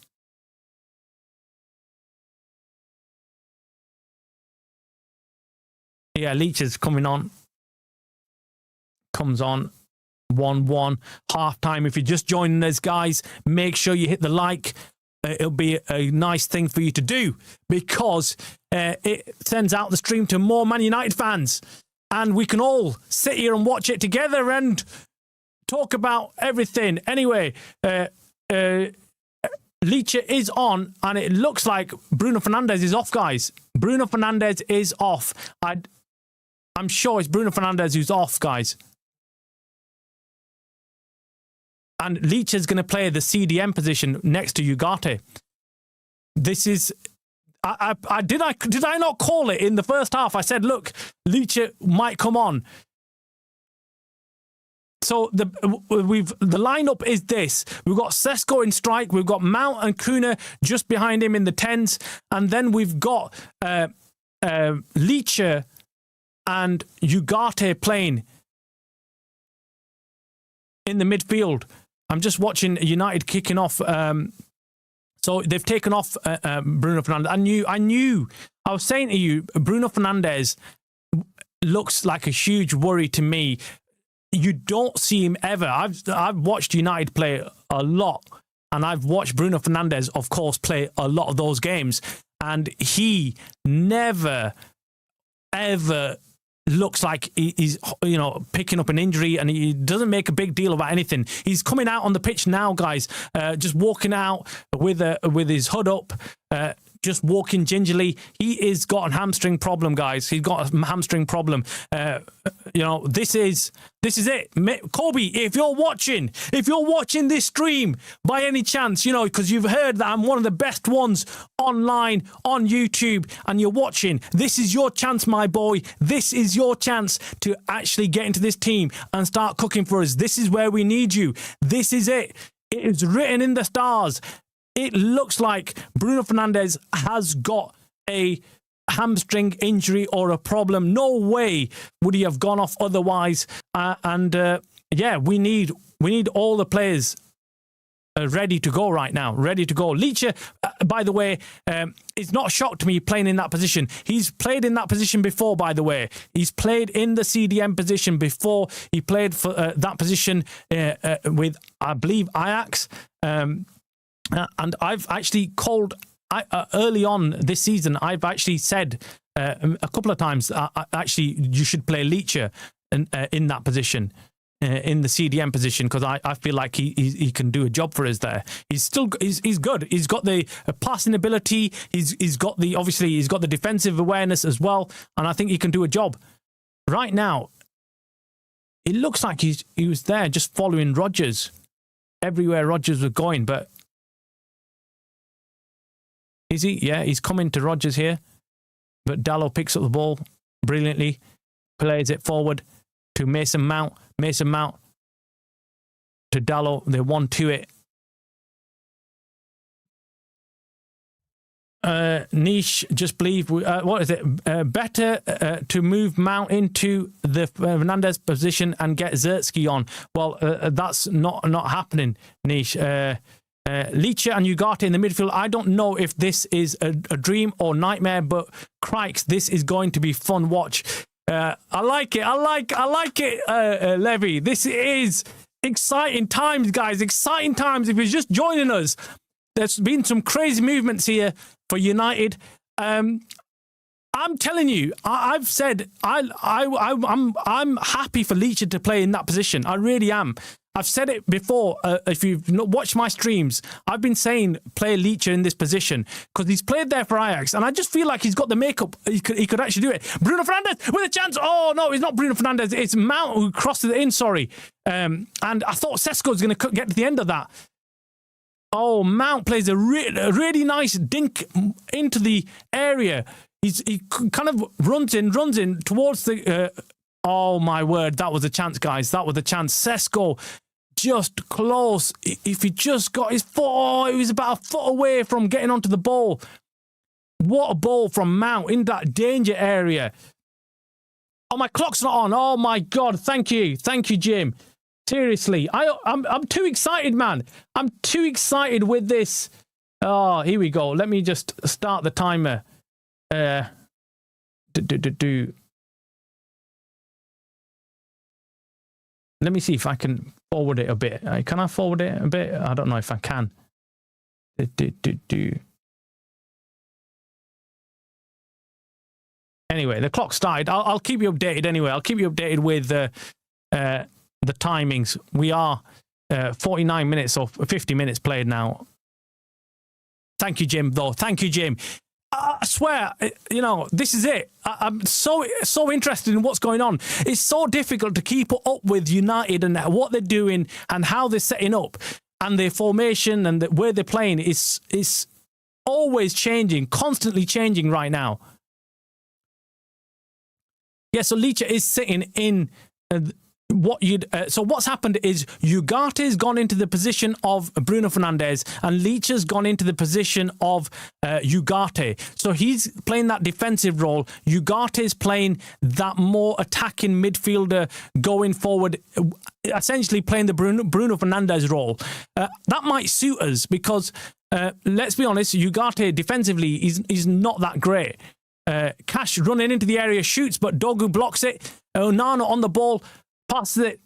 Yeah, Leach is coming on. Comes on. 1-1. Half time. If you're just joining us, guys, make sure you hit the like. It'll be a nice thing for you to do because it sends out the stream to more Man United fans. And we can all sit here and watch it together and talk about everything. Anyway, Leacher is on, and it looks like Bruno Fernandes is off, guys. Bruno Fernandes is off. I'm sure it's Bruno Fernandes who's off, guys. And Leacher's going to play the CDM position next to Ugarte. This is... Did I not call it in the first half? I said, look, Leacher might come on. So the lineup is this. We've got Sesko in strike. We've got Mount and Kuna just behind him in the 10s. And then we've got Leacher and Ugarte playing in the midfield. I'm just watching United kicking off... So they've taken off Bruno Fernandes. I was saying to you, Bruno Fernandes looks like a huge worry to me. You don't see him ever. I've watched United play a lot, and I've watched Bruno Fernandes, of course, play a lot of those games, and he never, ever looks like he's, you know, picking up an injury, and he doesn't make a big deal about anything. He's coming out on the pitch now, guys, just walking out with his hood up, just walking gingerly. He is got a hamstring problem, guys. He's got a hamstring problem. You know, this is it. Kobe, if you're watching this stream by any chance, you know, because you've heard that I'm one of the best ones online on YouTube and you're watching, this is your chance, my boy. This is your chance to actually get into this team and start cooking for us. This is where we need you. This is it. It is written in the stars. It looks like Bruno Fernandes has got a hamstring injury or a problem. No way would he have gone off otherwise. Yeah, we need all the players ready to go right now. Ready to go. Leacher, by the way, it's not shocked me playing in that position. He's played in that position before, by the way. He's played in the CDM position before. He played for that position with, I believe, Ajax. And I've actually called early on this season, I've actually said a couple of times, actually, you should play Leacher in that position, in the CDM position, because I feel like he can do a job for us there. He's good. He's got the passing ability. He's got the defensive awareness as well, and I think he can do a job. Right now, it looks like he was there just following Rodgers everywhere Rodgers was going, but is he? Yeah, he's coming to Rodgers here, but Dalot picks up the ball brilliantly, plays it forward to Mason Mount. Mason Mount to Dalot. They 1-2 it. Niche, just believe. What is it? Better to move Mount into the Fernandez position and get Zertsky on. Well, that's not happening, Niche. Leacher and Ugarte in the midfield. I don't know if this is a dream or nightmare, but crikes, this is going to be fun watch. I like it. I like it, Levy. This is exciting times, guys. Exciting times. If you're just joining us, there's been some crazy movements here for United. I'm telling you, I've said I'm happy for Leacher to play in that position. I really am. I've said it before. If you've not watched my streams, I've been saying play Leacher in this position because he's played there for Ajax, and I just feel like he's got the makeup. He could actually do it. Bruno Fernandes with a chance. Oh no, it's not Bruno Fernandes. It's Mount who crosses it in. Sorry, and I thought Sesko was going to get to the end of that. Oh, Mount plays a really nice dink into the area. He kind of runs in towards the. Oh my word, that was a chance, guys. That was a chance. Sesko just close. If he just got his foot, he was about a foot away from getting onto the ball. What a ball from Mount in that danger area. Oh, my clock's not on. Oh my God, thank you, Jim. Seriously, I'm too excited, man. I'm too excited with this. Oh, here we go. Let me just start the timer. Let me see if I can forward it a bit. Can I forward it a bit? I don't know if I can. Anyway, the clock started. I'll keep you updated anyway. I'll keep you updated with the timings. We are 49 minutes or 50 minutes played now. Thank you, Jim, though. Thank you, Jim. I swear, this is it. I'm so interested in what's going on. It's so difficult to keep up with United and what they're doing and how they're setting up and their formation and where they're playing. It's always changing, constantly changing right now. Yeah, so Leacher is sitting in so what's happened is Ugarte's gone into the position of Bruno Fernandes and Leacher's gone into the position of Ugarte. So he's playing that defensive role. Ugarte's playing that more attacking midfielder going forward, essentially playing the Bruno Fernandes role. That might suit us because, let's be honest, Ugarte defensively is not that great. Cash running into the area, shoots, but Dogu blocks it. Onana on the ball, passes it.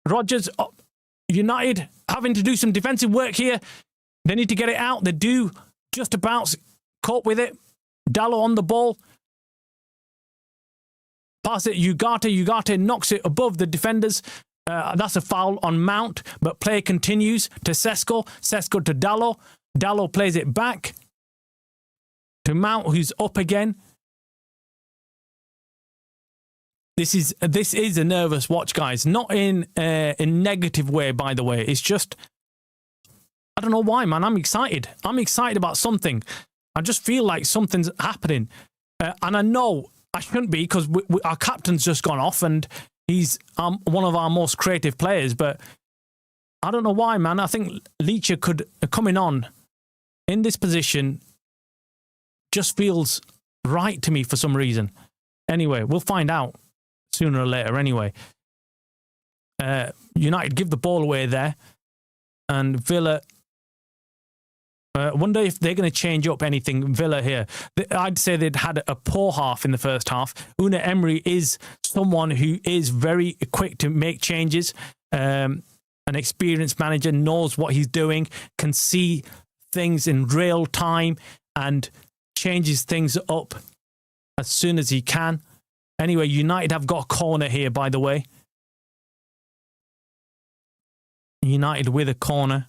Rodgers, United having to do some defensive work here. They need to get it out. They do just about cope with it. Dalot on the ball. Pass it, Ugarte. Ugarte knocks it above the defenders. That's a foul on Mount, but play continues to Sesko. Sesko to Dalot. Dalot plays it back to Mount, who's up again. This is a nervous watch, guys. Not in a negative way, by the way. It's just, I don't know why, man. I'm excited. I'm excited about something. I just feel like something's happening. And I know I shouldn't be because our captain's just gone off and he's one of our most creative players. But I don't know why, man. I think Leacher could, coming on in this position, just feels right to me for some reason. Anyway, we'll find out sooner or later anyway. United give the ball away there. And Villa, wonder if they're going to change up anything, Villa here. I'd say they'd had a poor half in the first half. Unai Emery is someone who is very quick to make changes. An experienced manager, knows what he's doing, can see things in real time and changes things up as soon as he can. Anyway, United have got a corner here, by the way. United with a corner.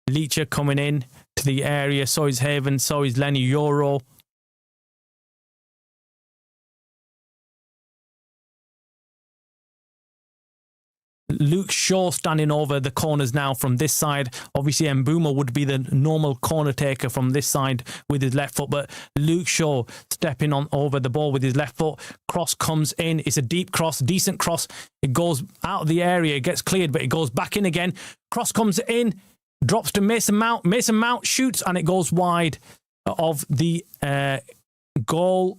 Leacher coming in to the area. So is Haven. So is Lenny Euro. Luke Shaw standing over the corners now from this side. Obviously, Mbuma would be the normal corner taker from this side with his left foot, but Luke Shaw stepping on over the ball with his left foot. Cross comes in. It's a deep cross, decent cross. It goes out of the area, it gets cleared, but it goes back in again. Cross comes in, drops to Mason Mount. Mason Mount shoots, and it goes wide of the goal.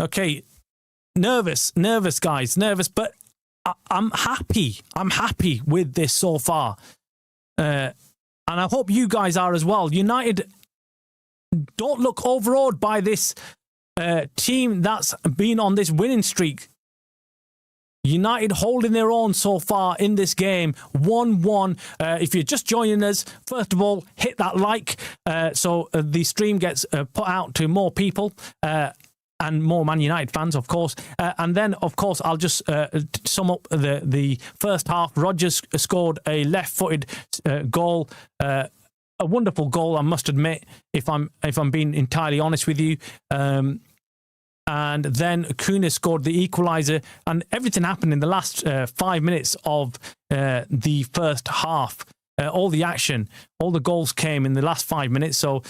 Okay, nervous, guys, but I'm happy. I'm happy with this so far. And I hope you guys are as well. United, don't look overawed by this team that's been on this winning streak. United holding their own so far in this game, 1-1. If you're just joining us, first of all, hit that like so the stream gets put out to more people. And more Man United fans, of course. And then, of course, I'll just sum up the first half. Rodgers scored a left-footed goal, a wonderful goal, I must admit, if I'm being entirely honest with you. And then Kunis scored the equaliser, and everything happened in the last 5 minutes of the first half. All the action, all the goals came in the last 5 minutes. So.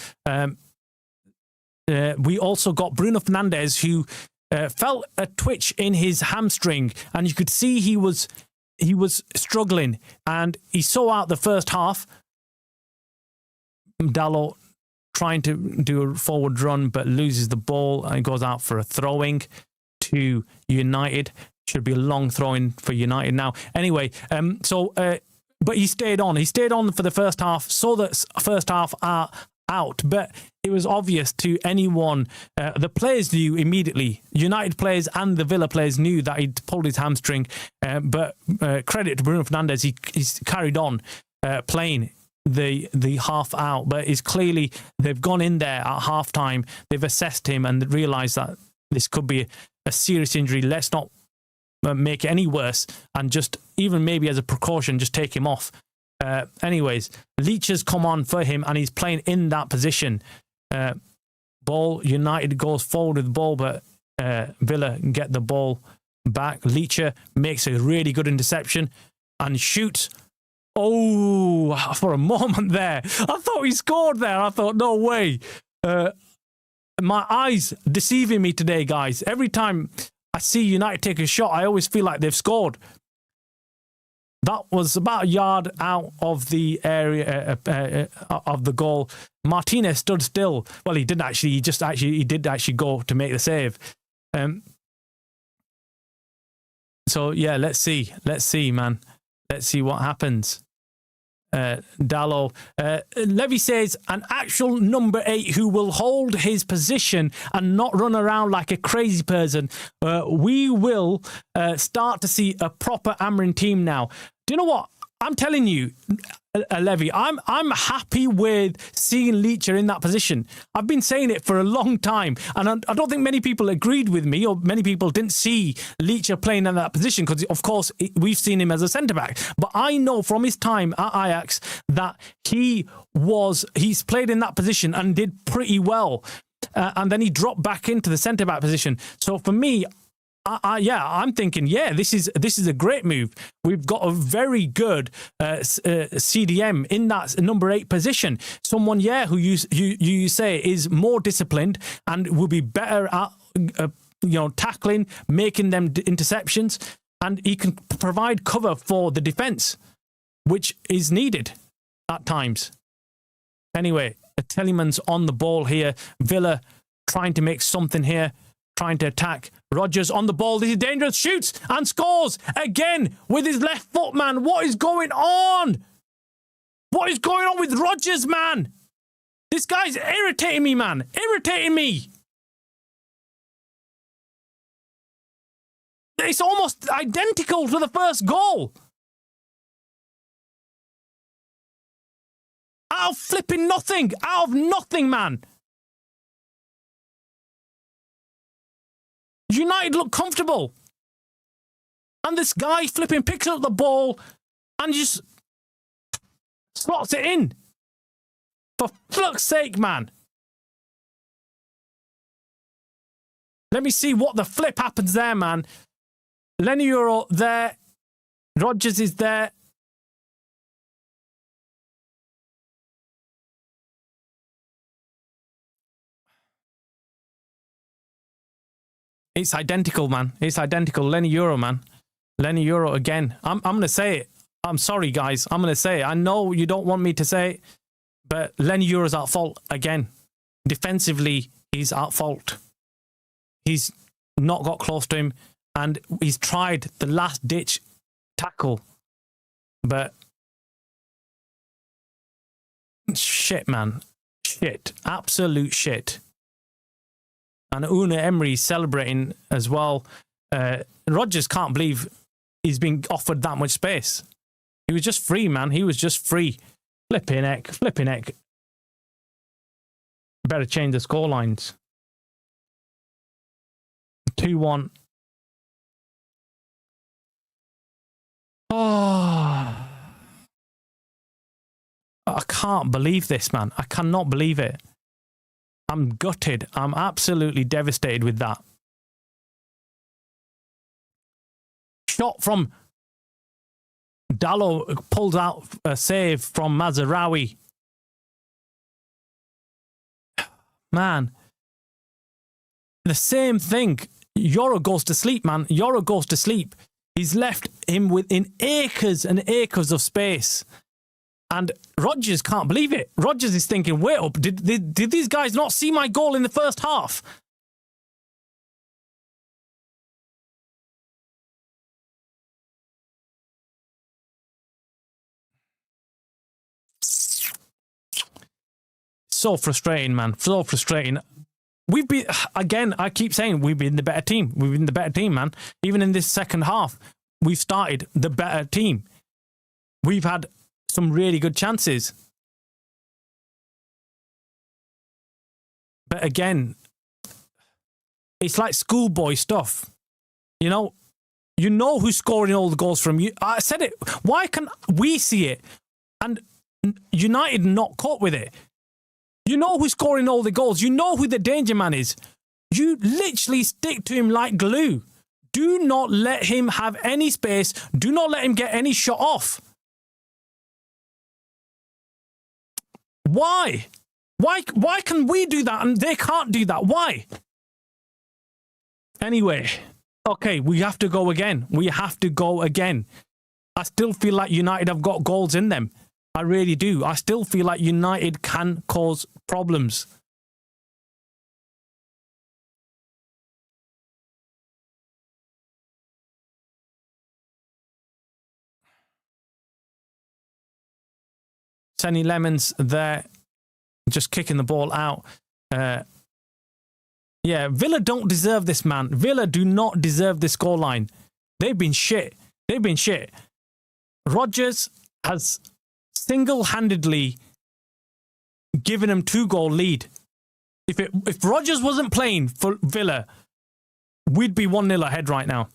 We also got Bruno Fernandes, who felt a twitch in his hamstring, and you could see he was struggling, and he saw out the first half. Dalot trying to do a forward run, but loses the ball and goes out for a throwing to United. Should be a long throwing for United now. Anyway, but he stayed on. He stayed on for the first half. Saw the first half out, but it was obvious to anyone. The players knew immediately. United players and the Villa players knew that he'd pulled his hamstring. But credit to Bruno Fernandes, he's carried on playing the half out. But it's clearly they've gone in there at half time. They've assessed him and realised that this could be a serious injury. Let's not make it any worse, and just even maybe as a precaution, just take him off. Anyways, Leach has come on for him, and he's playing in that position. Ball, United goes forward with the ball, but Villa get the ball back. Leacher makes a really good interception and shoots. Oh, for a moment there, I thought he scored there. I thought, no way. My eyes deceiving me today, guys. Every time I see United take a shot, I always feel like they've scored. That was about a yard out of the area of the goal. Martinez stood still. Well, he didn't actually. He did actually go to make the save. So yeah, let's see, man. Let's see what happens. Dalot. Levy says an actual number 8 who will hold his position and not run around like a crazy person. We will start to see a proper Amorim team now. Do you know what? I'm telling you, Levy, I'm happy with seeing Leacher in that position. I've been saying it for a long time, and I don't think many people agreed with me, or many people didn't see Leacher playing in that position because, of course, we've seen him as a centre-back. But I know from his time at Ajax that he's played in that position and did pretty well. And then he dropped back into the centre-back position. So for me, I'm thinking, this is a great move. We've got a very good CDM in that number 8 position. Someone, who you say is more disciplined and will be better at tackling, making them interceptions, and he can provide cover for the defence, which is needed at times. Anyway, Telemans on the ball here. Villa trying to make something here, trying to attack. Rodgers on the ball. This is dangerous. Shoots and scores again with his left foot, man. What is going on? What is going on with Rodgers, man? This guy's irritating me, man. Irritating me. It's almost identical to the first goal. Out of flipping nothing. Out of nothing, man. United look comfortable. And this guy flipping picks up the ball and just slots it in. For fuck's sake, man. Let me see what the flip happens there, man. Lenny Euro there. Rodgers is there. It's identical, man. It's identical. Lenny Euro, man. Lenny Euro again. I'm going to say it. I'm sorry, guys. I'm going to say it. I know you don't want me to say it, but Lenny Euro's at fault again. Defensively, he's at fault. He's not got close to him, and he's tried the last-ditch tackle. But shit, man. Shit. Absolute shit. And Una Emery's celebrating as well. Rodgers can't believe he's been offered that much space. He was just free, man. He was just free. Flipping heck. Flipping heck. Better change the score lines. 2-1. Oh. I can't believe this, man. I cannot believe it. I'm gutted. I'm absolutely devastated with that. Shot from Dallo pulls out a save from Mazraoui. Man. The same thing. Yoro goes to sleep, man. Yoro goes to sleep. He's left him within acres and acres of space. And Rodgers can't believe it. Rodgers is thinking, wait up, did these guys not see my goal in the first half? So frustrating, man. So frustrating. We've been, again, I keep saying we've been the better team. We've been the better team, man. Even in this second half, we've started the better team. We've had some really good chances. But again, it's like schoolboy stuff. You know who's scoring all the goals from you. I said it. Why can't we see it and United not cope with it? You know who's scoring all the goals. You know who the danger man is. You literally stick to him like glue. Do not let him have any space. Do not let him get any shot off. Why? Why can we do that and they can't do that? Why? Anyway, okay, we have to go again. We have to go again. I still feel like United have got goals in them. I really do. I still feel like United can cause problems. Senny Lemons there, just kicking the ball out. Yeah, Villa don't deserve this, man. Villa do not deserve this scoreline. They've been shit. They've been shit. Rodgers has single-handedly given them 2-goal lead. If Rodgers wasn't playing for Villa, we'd be 1-0 ahead right now.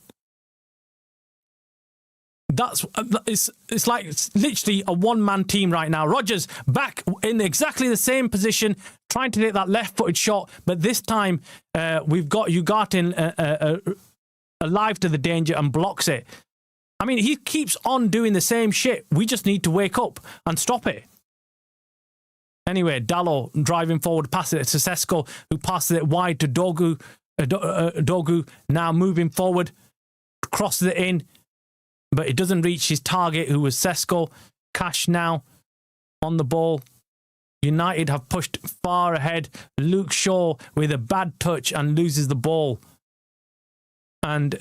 It's like it's literally a one-man team right now. Rodgers back in exactly the same position, trying to take that left-footed shot, but this time we've got Ugarte alive to the danger and blocks it. I mean, he keeps on doing the same shit. We just need to wake up and stop it. Anyway, Dallo driving forward, passes it to Sesko, who passes it wide to Dogu. Dogu now moving forward, crosses it in, but it doesn't reach his target, who was Sesko. Cash now on the ball. United have pushed far ahead. Luke Shaw with a bad touch and loses the ball. And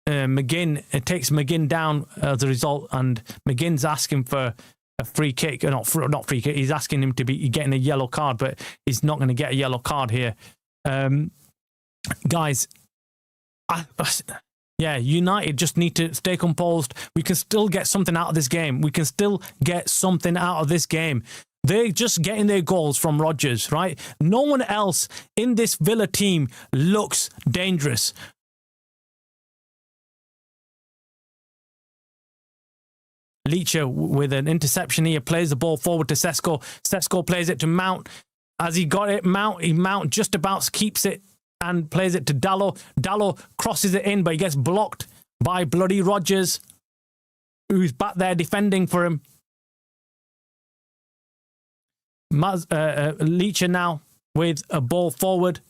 McGinn, it takes McGinn down as a result, and McGinn's asking for a free kick. Not free kick. He's asking him to be getting a yellow card, but he's not going to get a yellow card here. Guys, Yeah, United just need to stay composed. We can still get something out of this game. We can still get something out of this game. They're just getting their goals from Rodgers, right? No one else in this Villa team looks dangerous. Leacher with an interception here, plays the ball forward to Sesko. Sesko plays it to Mount. As he got it, Mount just about keeps it and plays it to Dalot. Dalot crosses it in, but he gets blocked by bloody Rodgers, who's back there defending for him. Leacher now with a ball forward.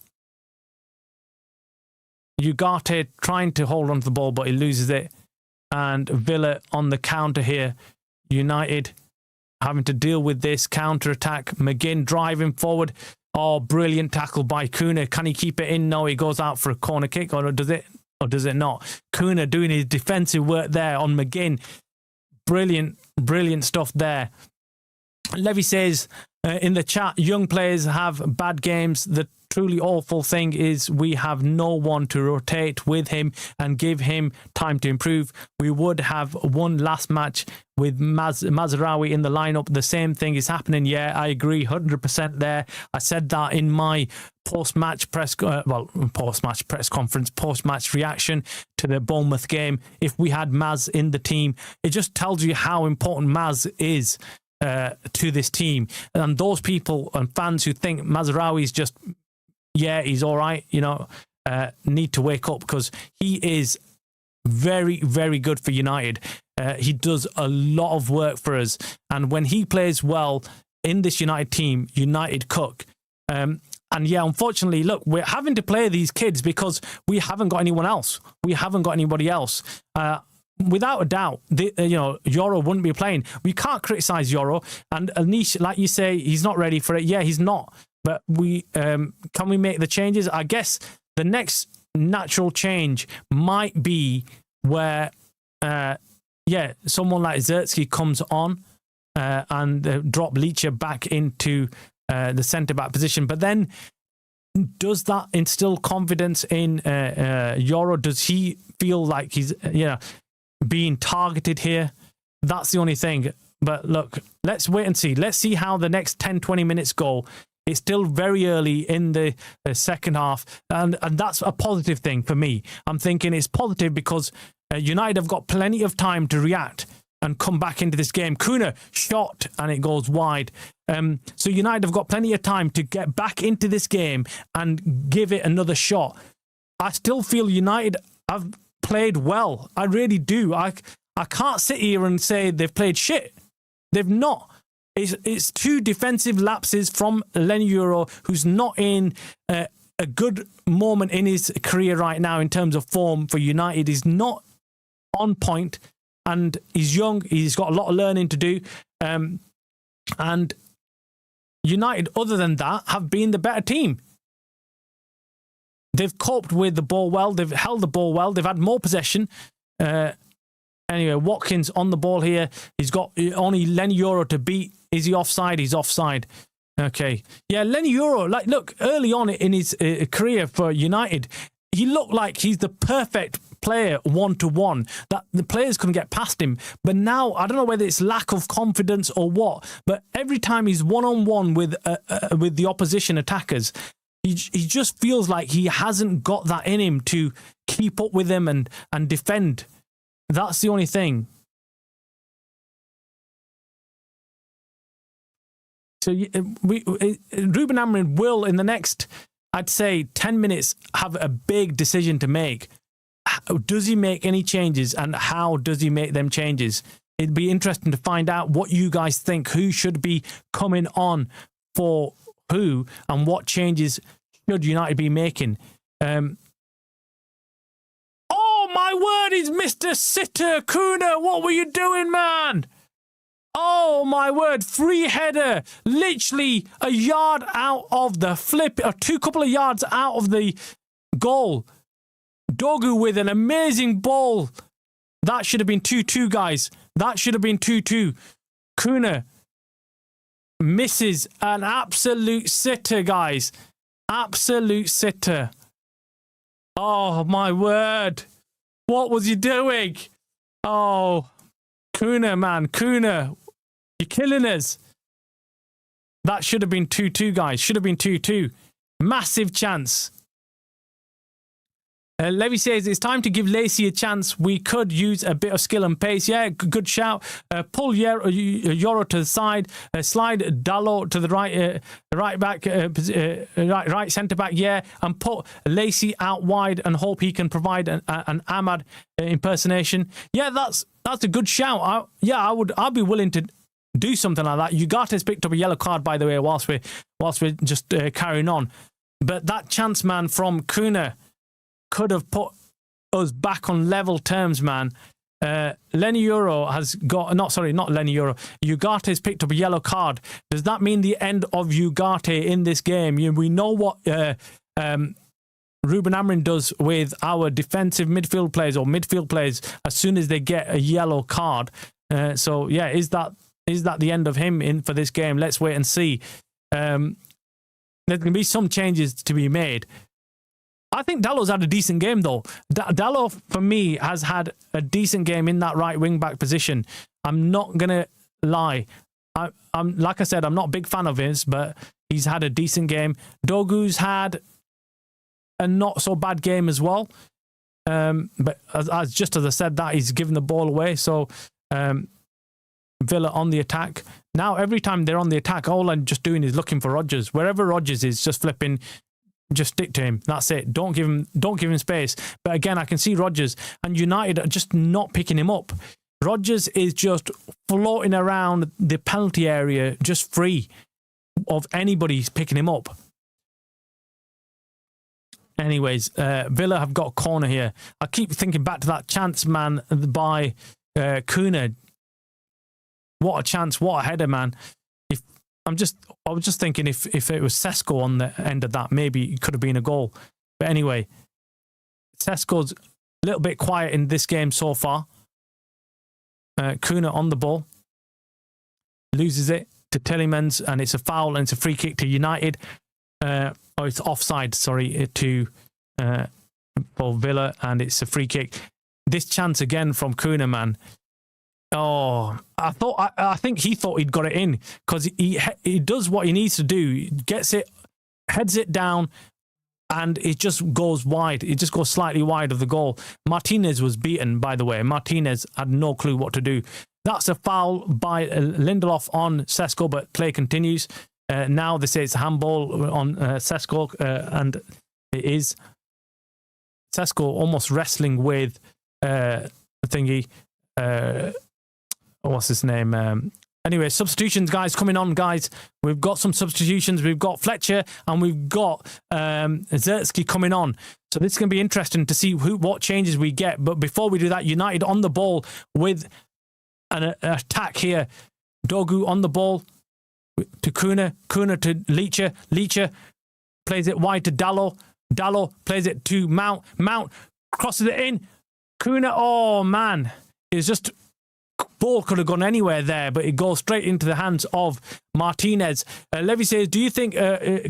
Ugarte trying to hold on to the ball, but he loses it. And Villa on the counter here. United having to deal with this counter-attack. McGinn driving forward. Oh, brilliant tackle by Kuna. Can he keep it in? No, he goes out for a corner kick, or does it? Or does it not? Kuna doing his defensive work there on McGinn. Brilliant, brilliant stuff there. Levy says in the chat, young players have bad games. The truly awful thing is we have no one to rotate with him and give him time to improve. We would have won last match with Mazraoui in the lineup. The same thing is happening. Yeah, I agree 100% there. I said that in my post-match press conference, post-match reaction to the Bournemouth game. If we had Maz in the team, it just tells you how important Maz is to this team. And those people and fans who think Mazraoui is just, yeah, he's all right, need to wake up, because he is very, very good for United. He does a lot of work for us. And when he plays well in this United team, United cook. And yeah, unfortunately, look, we're having to play these kids because we haven't got anyone else. We haven't got anybody else. Without a doubt, Yoro wouldn't be playing. We can't criticise Yoro. And Anish, like you say, he's not ready for it. Yeah, he's not. But we can we make the changes? I guess the next natural change might be where, someone like Zertsky comes on and drop Leacher back into the centre-back position. But then, does that instill confidence in Yoro? Does he feel like he's being targeted here? That's the only thing. But look, let's wait and see. Let's see how the next 10-20 minutes go. It's still very early in the second half, and that's a positive thing for me. I'm thinking it's positive because United have got plenty of time to react and come back into this game. Kuna shot and it goes wide. So United have got plenty of time to get back into this game and give it another shot. I still feel United have played well. I really do. I can't sit here and say they've played shit. They've not. It's two defensive lapses from Lenny Euro, who's not in a good moment in his career right now in terms of form for United. He's not on point, and he's young. He's got a lot of learning to do. And United, other than that, have been the better team. They've coped with the ball well. They've held the ball well. They've had more possession. Anyway, Watkins on the ball here. He's got only Lenny Euro to beat. Is he offside? He's offside. Okay. Yeah, Lenny Euro, look, early on in his career for United, he looked like he's the perfect player one-to-one, that the players couldn't get past him. But now, I don't know whether it's lack of confidence or what, but every time he's one-on-one with the opposition attackers, he just feels like he hasn't got that in him to keep up with them and defend. That's the only thing. So Ruben Amorim will, in the next, I'd say, 10 minutes, have a big decision to make. Does he make any changes, and how does he make them changes? It'd be interesting to find out what you guys think. Who should be coming on for who, and what changes should United be making? Oh my word, he's Mr. Sitter. Kuna, what were you doing, man? Oh my word, free header, literally a yard out of the flip, or couple of yards out of the goal. Dogu with an amazing ball. That should have been 2-2, guys. That should have been 2-2. Kuna misses an absolute sitter, guys. Absolute sitter. Oh my word. What was you doing? Oh, Kuna, man. Kuna, you're killing us. That should have been 2-2, guys. Should have been 2-2. Massive chance. Levy says, it's time to give Lacey a chance. We could use a bit of skill and pace. Yeah, good shout. Pull Euro to the side. Slide Dalot to the right back, right centre back. Yeah, and put Lacey out wide and hope he can provide an Ahmad impersonation. Yeah, that's a good shout. I'd be willing to do something like that. Ugate's picked up a yellow card, by the way, whilst we're just carrying on. But that chance, man, from Kuna could have put us back on level terms, man. Lenny Euro has got... not Lenny Euro. Ugate's picked up a yellow card. Does that mean the end of Ugate in this game? We know what Ruben Amorim does with our defensive midfield players or midfield players as soon as they get a yellow card. So, yeah, is that the end of him in for this game? Let's wait and see. There's going to be some changes to be made. I think Dallow's had a decent game, though. Dallow, for me, has had a decent game in that right wing-back position. I'm not going to lie. I'm like I said, I'm not a big fan of his, but he's had a decent game. Dogu's had a not-so-bad game as well. But as I said that, he's given the ball away. So Villa on the attack. Now, every time they're on the attack, all I'm just doing is looking for Rodgers. Wherever Rodgers is, just flipping... just stick to him. That's it. Don't give him space. But again, I can see Rodgers and United are just not picking him up. Rodgers is just floating around the penalty area, just free of anybody picking him up. Anyways, Villa have got a corner here. I keep thinking back to that chance, man, by Kuna. What a chance! What a header, man! I was just thinking if it was Sesko on the end of that, maybe it could have been a goal. But anyway, Sesko's a little bit quiet in this game so far. Kuna on the ball. Loses it to Tielemans, and it's a foul, and it's a free kick to United. It's offside, sorry, for Villa, and it's a free kick. This chance again from Kuna, man. Oh, I think he thought he'd got it in because he does what he needs to do. He gets it, heads it down, and it just goes wide. It just goes slightly wide of the goal. Martinez was beaten, by the way. Martinez had no clue what to do. That's a foul by Lindelof on Sesko, but play continues. Now they say it's a handball on Sesko, and it is. Sesko almost wrestling with thingy. What's his name? Anyway, substitutions, guys, coming on, guys. We've got some substitutions. We've got Fletcher and we've got Zertsky coming on. So this is going to be interesting to see what changes we get. But before we do that, United on the ball with an attack here. Dogu on the ball to Kuna. Kuna to Leacher. Leacher plays it wide to Dalot. Dalot plays it to Mount. Mount crosses it in. Kuna, oh, man. It's just... ball could have gone anywhere there, but it goes straight into the hands of Martinez. Levy says, do you think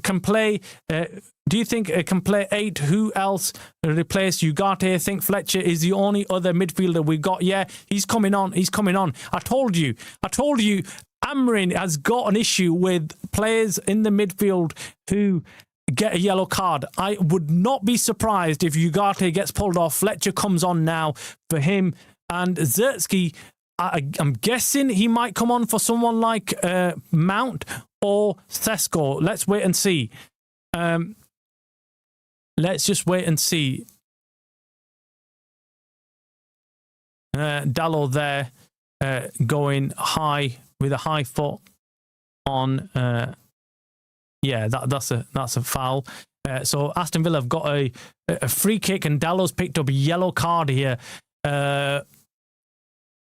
can play 8? Who else replace Ugarte? I think Fletcher is the only other midfielder we've got. Yeah, he's coming on. He's coming on. I told you. Amorim has got an issue with players in the midfield who get a yellow card. I would not be surprised if Ugarte gets pulled off. Fletcher comes on now for him. And Zertsky, I'm guessing he might come on for someone like Mount or Sesko. Let's wait and see. Let's just wait and see. Dalot there going high with a high foot on. Yeah, that's a foul. So Aston Villa have got a free kick, and Dalot's picked up a yellow card here.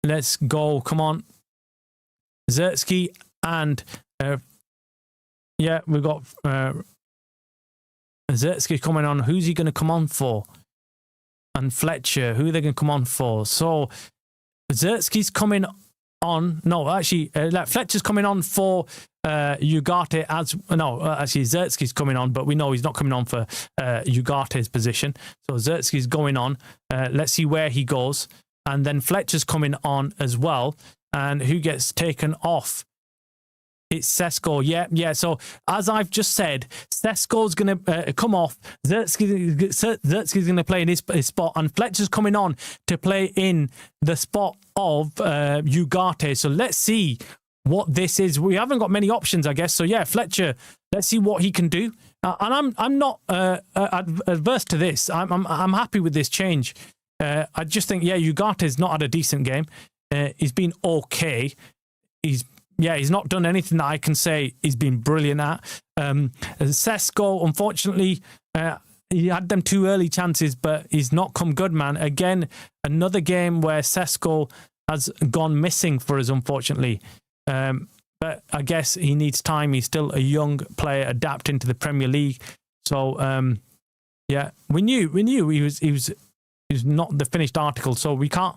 Let's go. Come on. Zertsky and we've got Zertsky coming on. Who's he going to come on for? And Fletcher, who are they going to come on for? So Zertsky's coming on. No, actually, Fletcher's coming on for Ugarte actually Zerski's coming on, but we know he's not coming on for Ugarte's position. So Zerski's going on. Let's see where he goes. And then Fletcher's coming on as well. And who gets taken off? It's Sesko. Yeah. So as I've just said, Sesko's going to come off. Zerski's going to play in his spot, and Fletcher's coming on to play in the spot of Ugarte. So let's see what this is. We haven't got many options, I guess. So yeah, Fletcher. Let's see what he can do. And I'm not adverse to this. I'm happy with this change. I just think Ugarte's not had a decent game. He's been okay. He's not done anything that I can say he's been brilliant at. Sesko, unfortunately, he had them 2 early chances, but he's not come good, man. Again, another game where Sesko has gone missing for us, unfortunately. But I guess he needs time. He's still a young player adapting to the Premier League. So, we knew he was not the finished article, so we can't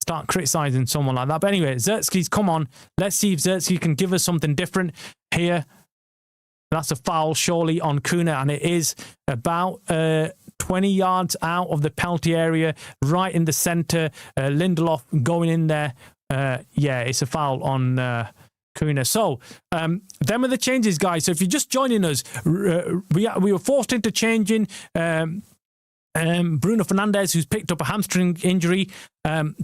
start criticising someone like that. But anyway, Zerski's come on. Let's see if Zerski can give us something different here. That's a foul, surely, on Kuna, and it is about 20 yards out of the penalty area, right in the centre. Lindelof going in there. It's a foul on Kuna. So, them are the changes, guys. So if you're just joining us, we were forced into changing Bruno Fernandes, who's picked up a hamstring injury. And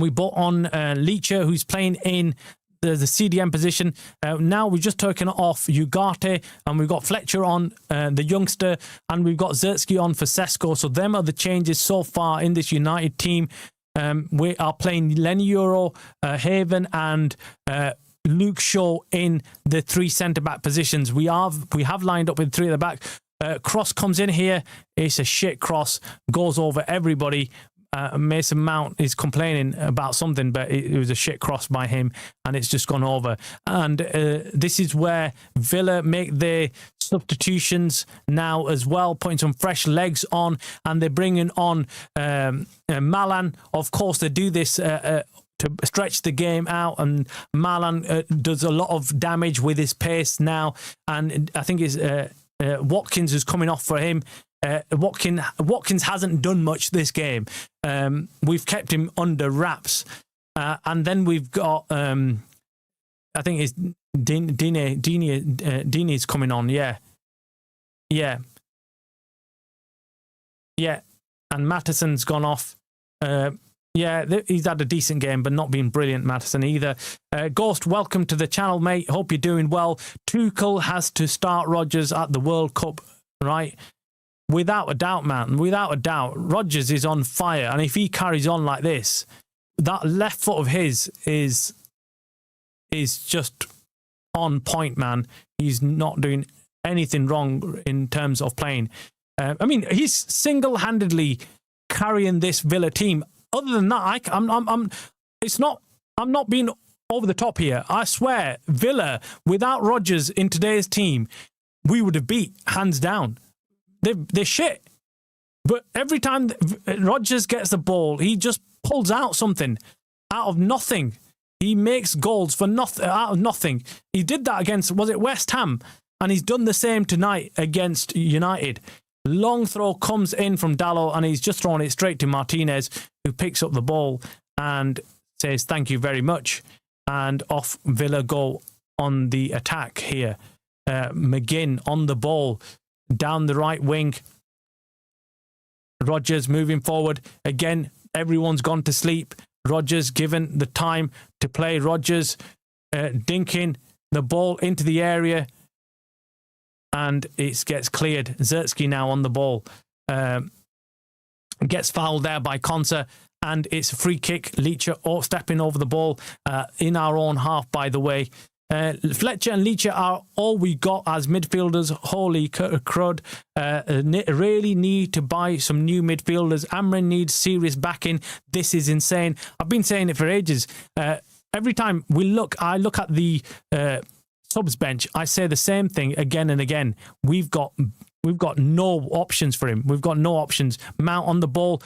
we brought on Leacher, who's playing in the CDM position. Now we've just taken off Ugarte, and we've got Fletcher on, the youngster, and we've got Zerski on for Sesko. So them are the changes so far in this United team. We are playing Lenny Euro, Haven, and Luke Shaw in the 3 centre-back positions. We have lined up with 3 at the back. Cross comes in here. It's a shit cross. Goes over everybody. Mason Mount is complaining about something, but it was a shit cross by him, and it's just gone over. And this is where Villa make their substitutions now as well, putting some fresh legs on, and they're bringing on Malan. Of course, they do this to stretch the game out, and Malan does a lot of damage with his pace now, and I think it's Watkins is coming off for him. Watkins hasn't done much this game. We've kept him under wraps, and then we've got I think it's Dini's coming on. Yeah, and Mattison's gone off. He's had a decent game, but not been brilliant, Mattison, either. Ghost, welcome to the channel, mate. Hope you're doing well. Tuchel has to start Rodgers at the World Cup, right? Without a doubt, man. Without a doubt. Rodgers is on fire. And if he carries on like this, that left foot of his is just on point, man. He's not doing anything wrong in terms of playing. I mean, he's single-handedly carrying this Villa team. Other than that, I'm not being over the top here. I swear, Villa, without Rodgers in today's team, we would have beat hands down. They're shit. But every time Rodgers gets the ball, he just pulls out something out of nothing. He makes goals for nothing, out of nothing. He did that against, was it West Ham? And he's done the same tonight against United. Long throw comes in from Dalot, and he's just thrown it straight to Martinez, who picks up the ball and says, thank you very much. And off Villa go on the attack here. McGinn on the ball. Down the right wing. Rodgers moving forward. Again, everyone's gone to sleep. Rodgers given the time to play. Rodgers dinking the ball into the area. And it gets cleared. Zerski now on the ball. Gets fouled there by Konsa. And it's a free kick. Leacher stepping over the ball in our own half, by the way. Fletcher and Leacher are all we got as midfielders. Holy crud. Really need to buy some new midfielders. Amorim needs serious backing. This is insane. I've been saying it for ages. Every time I look at the subs bench, I say the same thing again and again. We've got no options for him. We've got no options. Mount on the ball.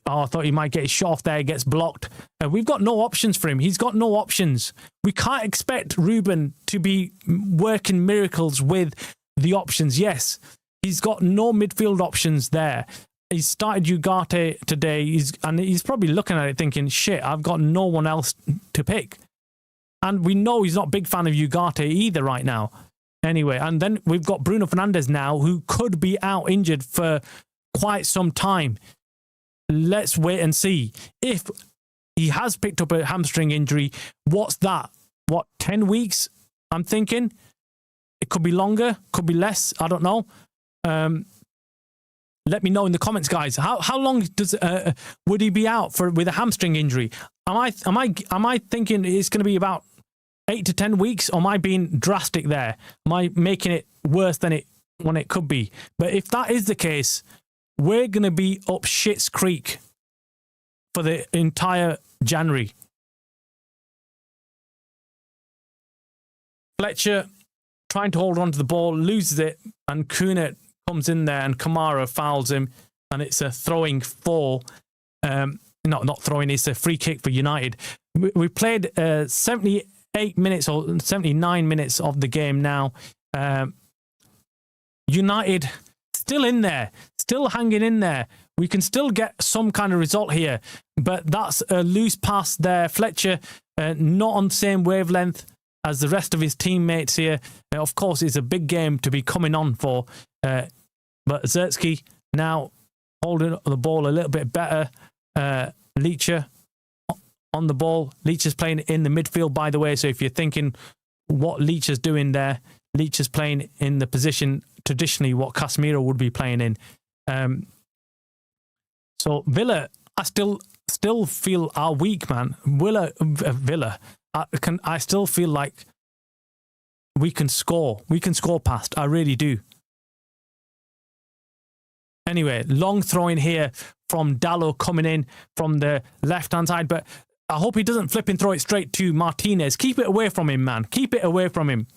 Oh, I thought he might get his shot off there. He gets blocked. We've got no options for him. He's got no options. We can't expect Ruben to be working miracles with the options. Yes, he's got no midfield options there. He started Ugarte today, and he's probably looking at it thinking, shit, I've got no one else to pick. And we know he's not a big fan of Ugarte either right now. Anyway, and then we've got Bruno Fernandes now, who could be out injured for quite some time. Let's wait and see. If he has picked up a hamstring injury, what's that? 10 weeks? I'm thinking. It could be longer, could be less. I don't know. Let me know in the comments, guys. How long would he be out with a hamstring injury? Am I thinking it's going to be about 8 to 10 weeks? Or am I being drastic there? Am I making it worse than when it could be? But if that is the case, we're going to be up shit's creek for the entire January. Fletcher trying to hold on to the ball, loses it, and Kuna comes in there and Kamara fouls him, and it's a throwing for, not throwing, it's a free kick for United. We played 78 minutes or 79 minutes of the game now. United still in there, still hanging in there. We can still get some kind of result here, but that's a loose pass there. Fletcher not on the same wavelength as the rest of his teammates here. Of course, it's a big game to be coming on for, but Zertsky now holding the ball a little bit better. Leacher on the ball. Leacher's playing in the midfield, by the way, so if you're thinking what Leacher's doing there, Leacher's playing in the position traditionally what Casemiro would be playing in. So Villa, I still feel are weak, man. Villa, I still feel like we can score. We can score past. I really do. Anyway, long throwing here from Dallo coming in from the left-hand side, but I hope he doesn't flip and throw it straight to Martinez. Keep it away from him, man. Keep it away from him.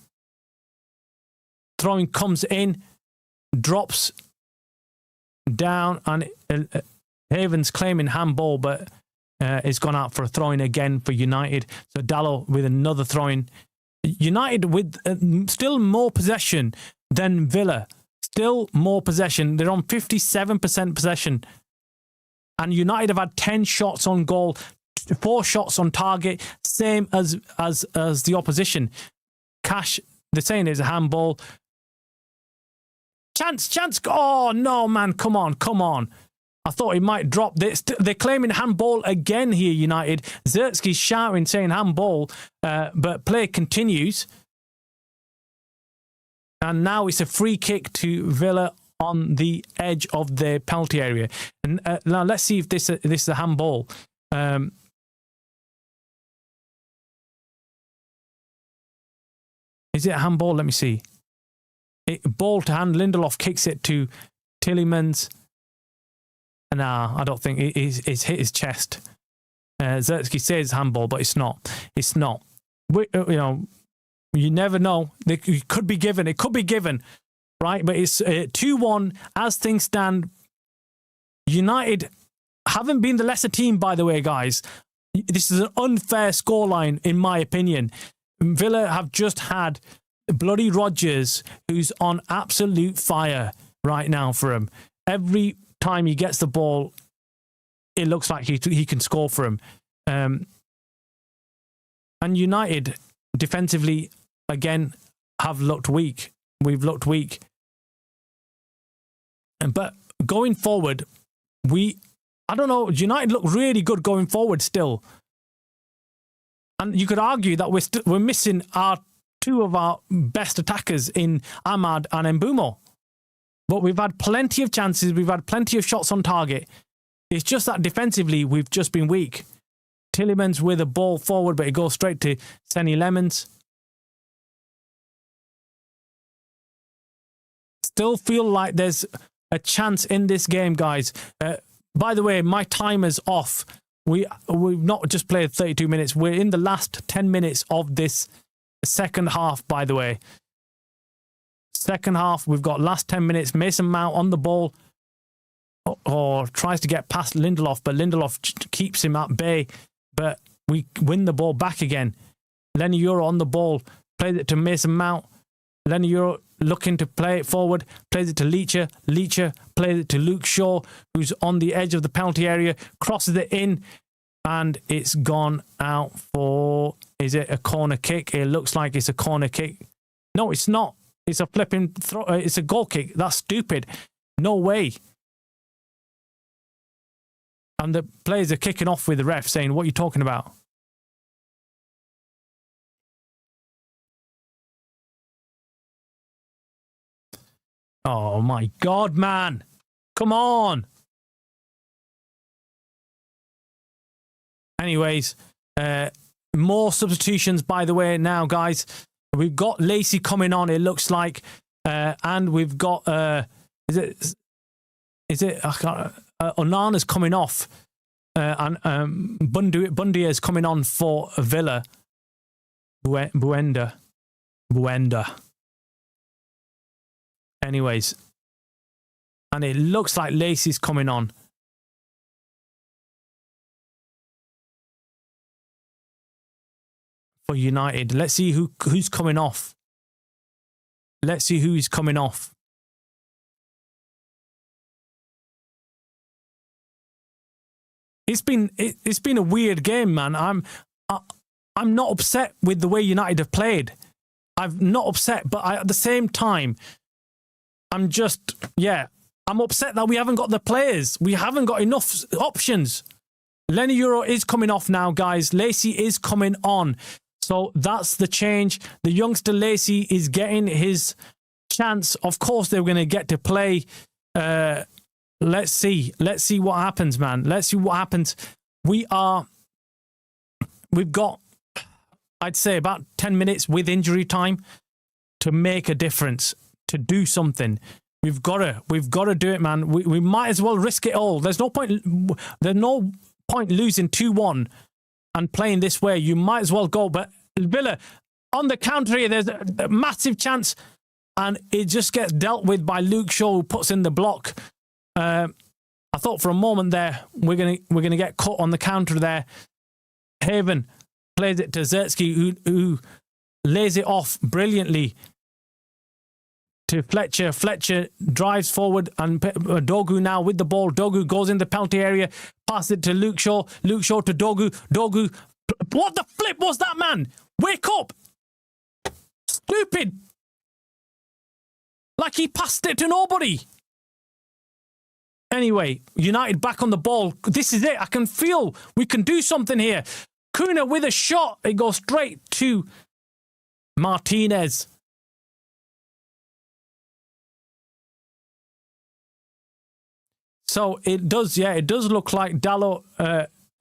Throwing comes in, drops down, and Haven's claiming handball, but it's gone out for a throwing again for United. So Dallo with another throwing. United with still more possession than Villa. Still more possession. They're on 57% possession. And United have had 10 shots on goal, 4 shots on target, same as the opposition. Cash, they're saying it's a handball. Chance. Oh, no, man. Come on. I thought he might drop this. They're claiming handball again here, United. Zertsky's shouting, saying handball, but play continues. And now it's a free kick to Villa on the edge of the penalty area. And now let's see if this is a handball. Is it a handball? Let me see. Ball to hand. Lindelof kicks it to Tielemans. Nah, I don't think it's hit his chest. Zertsky says handball, but it's not. It's not. You never know. It could be given. It could be given, right? But it's 2-1 as things stand. United haven't been the lesser team, by the way, guys. This is an unfair scoreline, in my opinion. Villa have just had bloody Rodgers, who's on absolute fire right now for him. Every time he gets the ball, it looks like he can score for him. And United, defensively, again, have looked weak. We've looked weak. But going forward, I don't know, United look really good going forward still. And you could argue that we're missing two of our best attackers in Ahmad and Mbeumo. But we've had plenty of chances. We've had plenty of shots on target. It's just that defensively, we've just been weak. Tielemans with a ball forward, but it goes straight to Senny Lemons. Still feel like there's a chance in this game, guys. By the way, my timer's off. We've not just played 32 minutes. We're in the last 10 minutes of this second half, by the way. Second half, we've got last 10 minutes. Mason Mount on the ball. or tries to get past Lindelof, but Lindelof keeps him at bay. But we win the ball back again. Lenny Euro on the ball, plays it to Mason Mount. Lenny Euro looking to play it forward, plays it to Leacher. Leacher plays it to Luke Shaw, who's on the edge of the penalty area, crosses it in, and it's gone out for, is it a corner kick? It looks like it's a corner kick. No, it's not. It's a flipping throw. It's a goal kick. That's stupid. No way. And the players are kicking off with the ref saying, what are you talking about? Oh my God, man. Come on. Anyways, more substitutions, by the way, now, guys. We've got Lacey coming on, it looks like. And we've got, is it Onana's coming off. And Bundia is coming on for Villa. Buenda. Anyways, and it looks like Lacey's coming on. For United. Let's see who's coming off. Let's see who's coming off. It's been a weird game, man. I'm not upset with the way United have played. I'm not upset, but at the same time, I'm upset that we haven't got the players. We haven't got enough options. Lenny Euro is coming off now, guys. Lacey is coming on. So that's the change. The youngster Lacey is getting his chance. Of course, they're going to get to play. Let's see. Let's see what happens, man. Let's see what happens. We've got, I'd say, about 10 minutes with injury time to make a difference, to do something. We've got to do it, man. We might as well risk it all. There's no point losing 2-1 and playing this way. You might as well go. But Villa, on the counter here, there's a massive chance, and it just gets dealt with by Luke Shaw, who puts in the block. I thought for a moment there we're gonna get caught on the counter there. Haven plays it to Zertsky, who lays it off brilliantly to Fletcher. Fletcher drives forward, and Dogu now with the ball. Dogu goes in the penalty area, passes it to Luke Shaw. Luke Shaw to Dogu. Dogu, what the flip was that, man? Wake up! Stupid! Like he passed it to nobody. Anyway, United back on the ball. This is it. I can feel we can do something here. Kuna with a shot. It goes straight to Martinez. So it does, yeah, it does look like Dalot.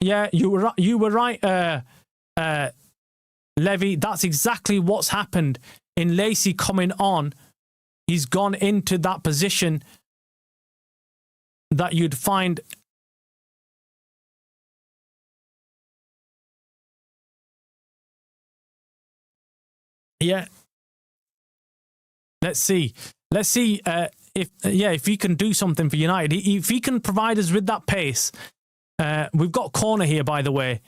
Yeah, you were right, Levy. That's exactly what's happened in Lacey coming on. He's gone into that position that you'd find. Yeah. Let's see. If he can do something for United, if he can provide us with that pace. We've got corner here, by the way.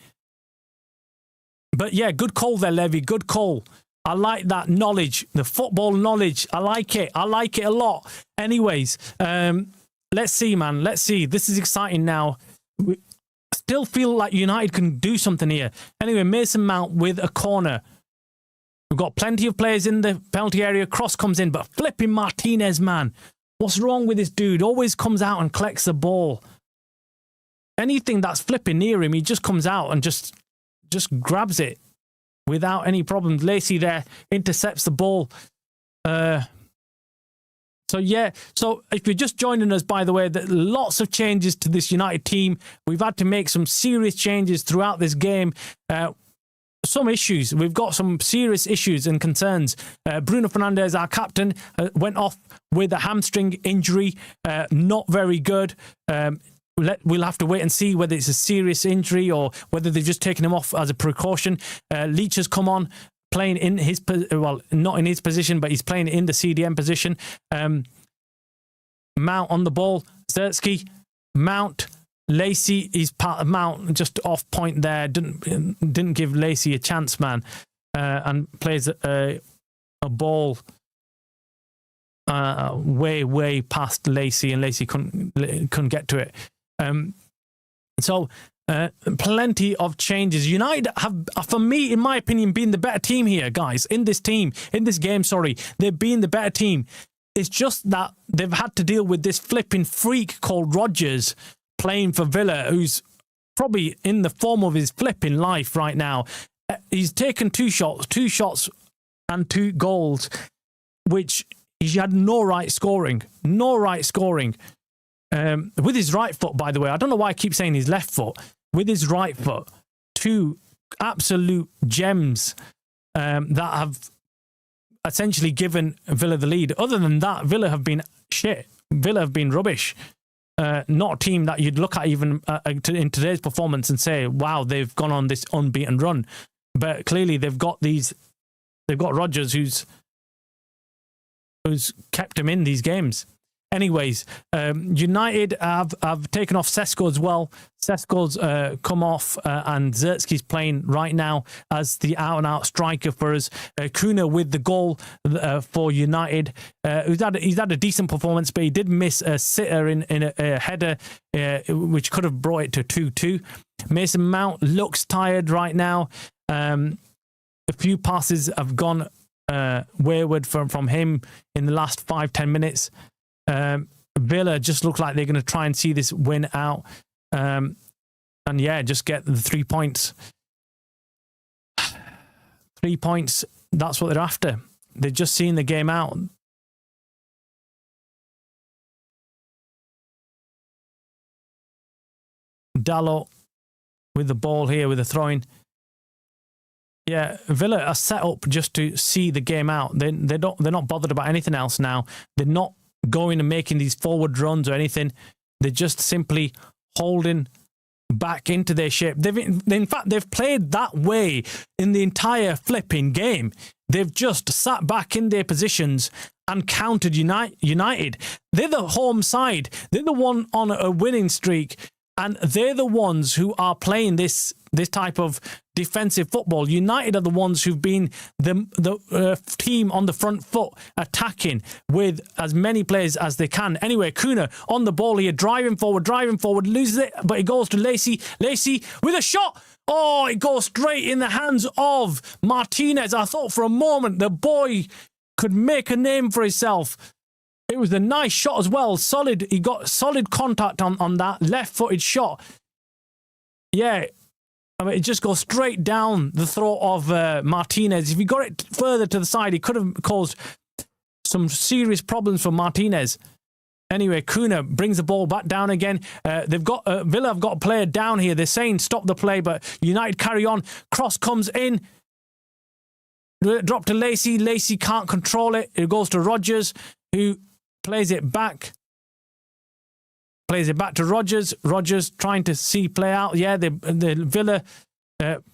But yeah, good call there, Levy. Good call. I like that knowledge, the football knowledge. I like it. I like it a lot. Anyways, let's see, man. Let's see. This is exciting now. We still feel like United can do something here. Anyway, Mason Mount with a corner. We've got plenty of players in the penalty area. Cross comes in, but flipping Martinez, man. What's wrong with this dude? Always comes out and collects the ball. Anything that's flipping near him, he just comes out and just grabs it without any problems. Lacey there intercepts the ball. So if you're just joining us, by the way, lots of changes to this United team. We've had to make some serious changes throughout this game. Some issues. We've got some serious issues and concerns. Bruno Fernandes, our captain, went off with a hamstring injury. Not very good. We'll have to wait and see whether it's a serious injury or whether they've just taken him off as a precaution. Leach has come on, playing in his, not in his position, but he's playing in the CDM position. Mount on the ball. Zertsky Mount, Lacey is part of Mount, just off point there. Didn't give Lacey a chance, man, and plays a ball way past Lacey, and Lacey couldn't get to it. So plenty of changes. United have, for me, in my opinion, been the better team here, guys. In this game, they've been the better team. It's just that they've had to deal with this flipping freak called Rodgers playing for Villa, who's probably in the form of his flipping life right now. He's taken two shots and 2 goals, which he had no right scoring. With his right foot, by the way. I don't know why I keep saying his left foot. With his right foot, 2 absolute gems that have essentially given Villa the lead. Other than that, Villa have been shit. Villa have been rubbish. Not a team that you'd look at even in today's performance and say, wow, they've gone on this unbeaten run. But clearly they've got Rodgers who's kept him in these games. Anyways, United have taken off Sesko as well. Sesko's come off, and Zertsky's playing right now as the out-and-out striker for us. Kuna with the goal for United. He's had a decent performance, but he did miss a sitter in a header, which could have brought it to 2-2. Mason Mount looks tired right now. A few passes have gone wayward from him in the last 5-10 minutes. Villa just look like they're going to try and see this win out, and just get the 3 points. 3 points, that's what they're after. They're just seeing the game out. Dalot with the ball here with a throw-in. Yeah, Villa are set up just to see the game out. They're not bothered about anything else now. They're not going and making these forward runs or anything. They're just simply holding back into their shape. In fact, they've played that way in the entire flipping game. They've just sat back in their positions and countered United. They're the home side. They're the one on a winning streak, and they're the ones who are playing this type of defensive football. United are the ones who've been the team on the front foot, attacking with as many players as they can. Anyway, Kuna on the ball here, driving forward, loses it, but it goes to Lacey. Lacey with a shot. Oh, it goes straight in the hands of Martinez. I thought for a moment the boy could make a name for himself. It was a nice shot as well. Solid. He got solid contact on that left-footed shot. Yeah. I mean, it just goes straight down the throat of Martinez. If he got it further to the side, he could have caused some serious problems for Martinez. Anyway, Kuna brings the ball back down again. They've got Villa have got a player down here. They're saying stop the play, but United carry on. Cross comes in. Drop to Lacey. Lacey can't control it. It goes to Rodgers, who plays it back. Plays it back to Rodgers. Rodgers trying to see play out. Yeah, the Villa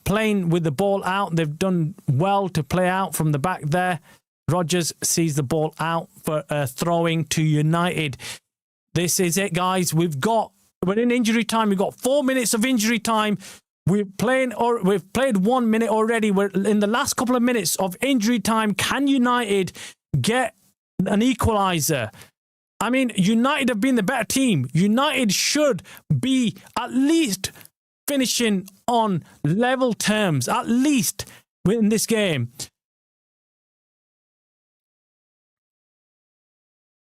playing with the ball out. They've done well to play out from the back there. Rodgers sees the ball out for throwing to United. This is it, guys. We're in injury time. We've got 4 minutes of injury time. We've played 1 minute already. We're in the last couple of minutes of injury time. Can United get an equaliser? I mean, United have been the better team. United should be at least finishing on level terms, at least in this game.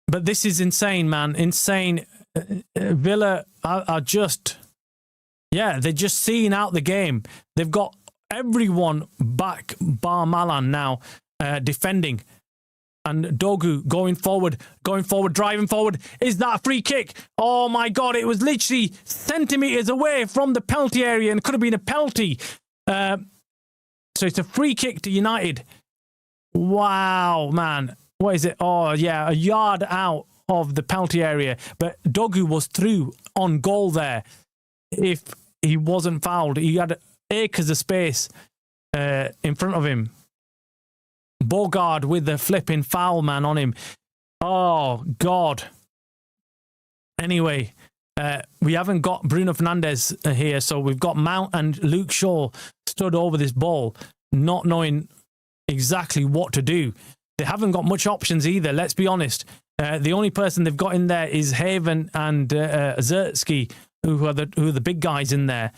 But this is insane, man. Insane. Villa are just, they're just seeing out the game. They've got everyone back, bar Malan now, defending. And Dogu going forward, driving forward. Is that a free kick? Oh my God, it was literally centimetres away from the penalty area and could have been a penalty. So it's a free kick to United. Wow, man. What is it? Oh, yeah, a yard out of the penalty area. But Dogu was through on goal there. If he wasn't fouled, he had acres of space in front of him. Bogard with the flipping foul, man, on him. Oh, God. Anyway, We haven't got Bruno Fernandes here, so we've got Mount and Luke Shaw stood over this ball, not knowing exactly what to do. They haven't got much options either, let's be honest. The only person they've got in there is Haven and Zertsky, who are the big guys in there.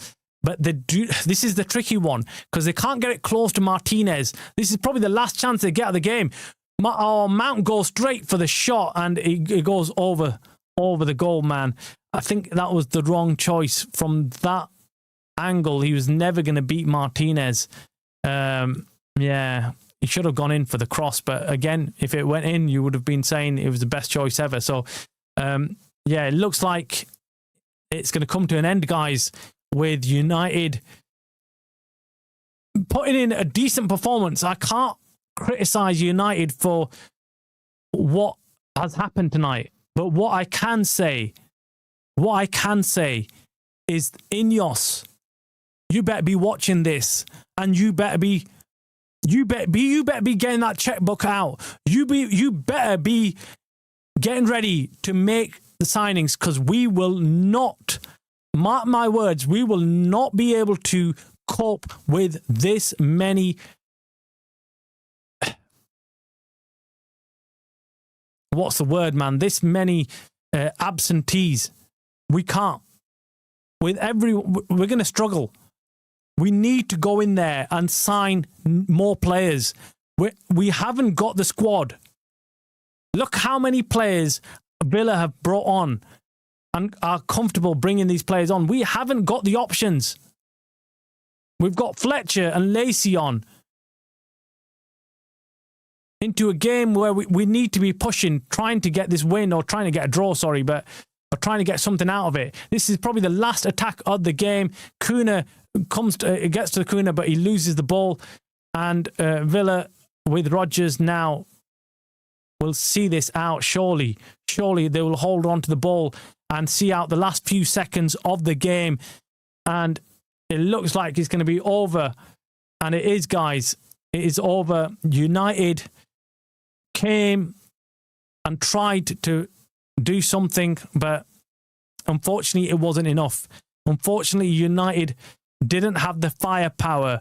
But this is the tricky one, because they can't get it close to Martinez. This is probably the last chance they get of the game. Mount goes straight for the shot, and it goes over the goal, man. I think that was the wrong choice from that angle. He was never going to beat Martinez. Yeah, he should have gone in for the cross. But again, if it went in, you would have been saying it was the best choice ever. So, yeah, it looks like it's going to come to an end, guys, with United putting in a decent performance. I can't criticise United for what has happened tonight. But what I can say is, Ineos, you better be watching this, and you better be getting that checkbook out. You better be getting ready to make the signings, because we will not, mark my words, we will not be able to cope with this many what's the word, man? This many absentees. We can't. We're going to struggle. We need to go in there and sign more players. We haven't got the squad. Look how many players Villa have brought on and are comfortable bringing these players on. We haven't got the options. We've got Fletcher and Lacey on into a game where we need to be pushing, trying to get this win, or trying to get a draw, sorry, but trying to get something out of it. This is probably the last attack of the game. Kuna gets to the Kuna, but he loses the ball. And Villa with Rodgers now will see this out, surely. Surely they will hold on to the ball and see out the last few seconds of the game. And it looks like it's going to be over. And it is, guys. It is over. United came and tried to do something, but unfortunately it wasn't enough. Unfortunately, United didn't have the firepower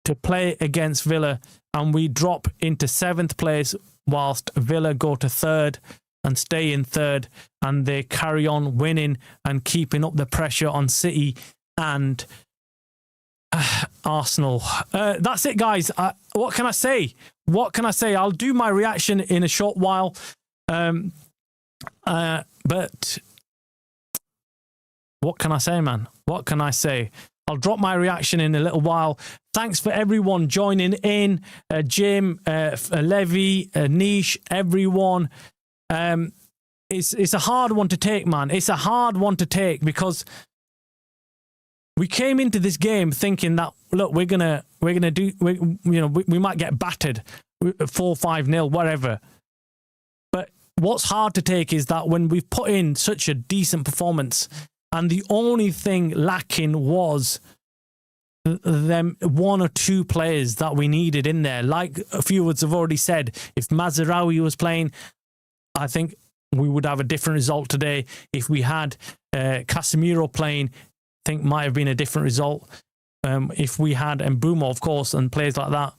to play against Villa, and we drop into 7th place whilst Villa go to 3rd and stay in 3rd, and they carry on winning and keeping up the pressure on City and Arsenal. That's it, guys. What can I say? I'll do my reaction in a short while. But what can I say, man? What can I say? I'll drop my reaction in a little while. Thanks for everyone joining in. Jim, Levy, Niche, everyone. It's a hard one to take, man. It's a hard one to take, because we came into this game thinking that, look, we might get battered 4-5-0, whatever. But what's hard to take is that when we've put in such a decent performance, and the only thing lacking was them 1 or 2 players that we needed in there. Like a few words have already said, if Mazraoui was playing, I think we would have a different result today. If we had Casemiro playing, I think might have been a different result. If we had Mbeumo, of course, and players like that.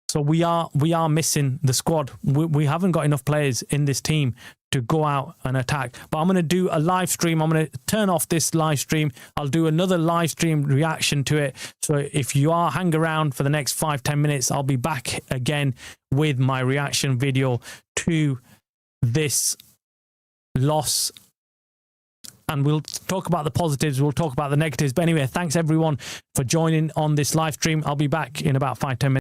So we are missing the squad. We haven't got enough players in this team to go out and attack. But I'm going to do a live stream. I'm going to turn off this live stream. I'll do another live stream reaction to it. So if you hang around for the next 5-10 minutes, I'll be back again with my reaction video to this loss. And we'll talk about the positives. We'll talk about the negatives. But anyway, thanks everyone for joining on this live stream. I'll be back in about 5-10 minutes.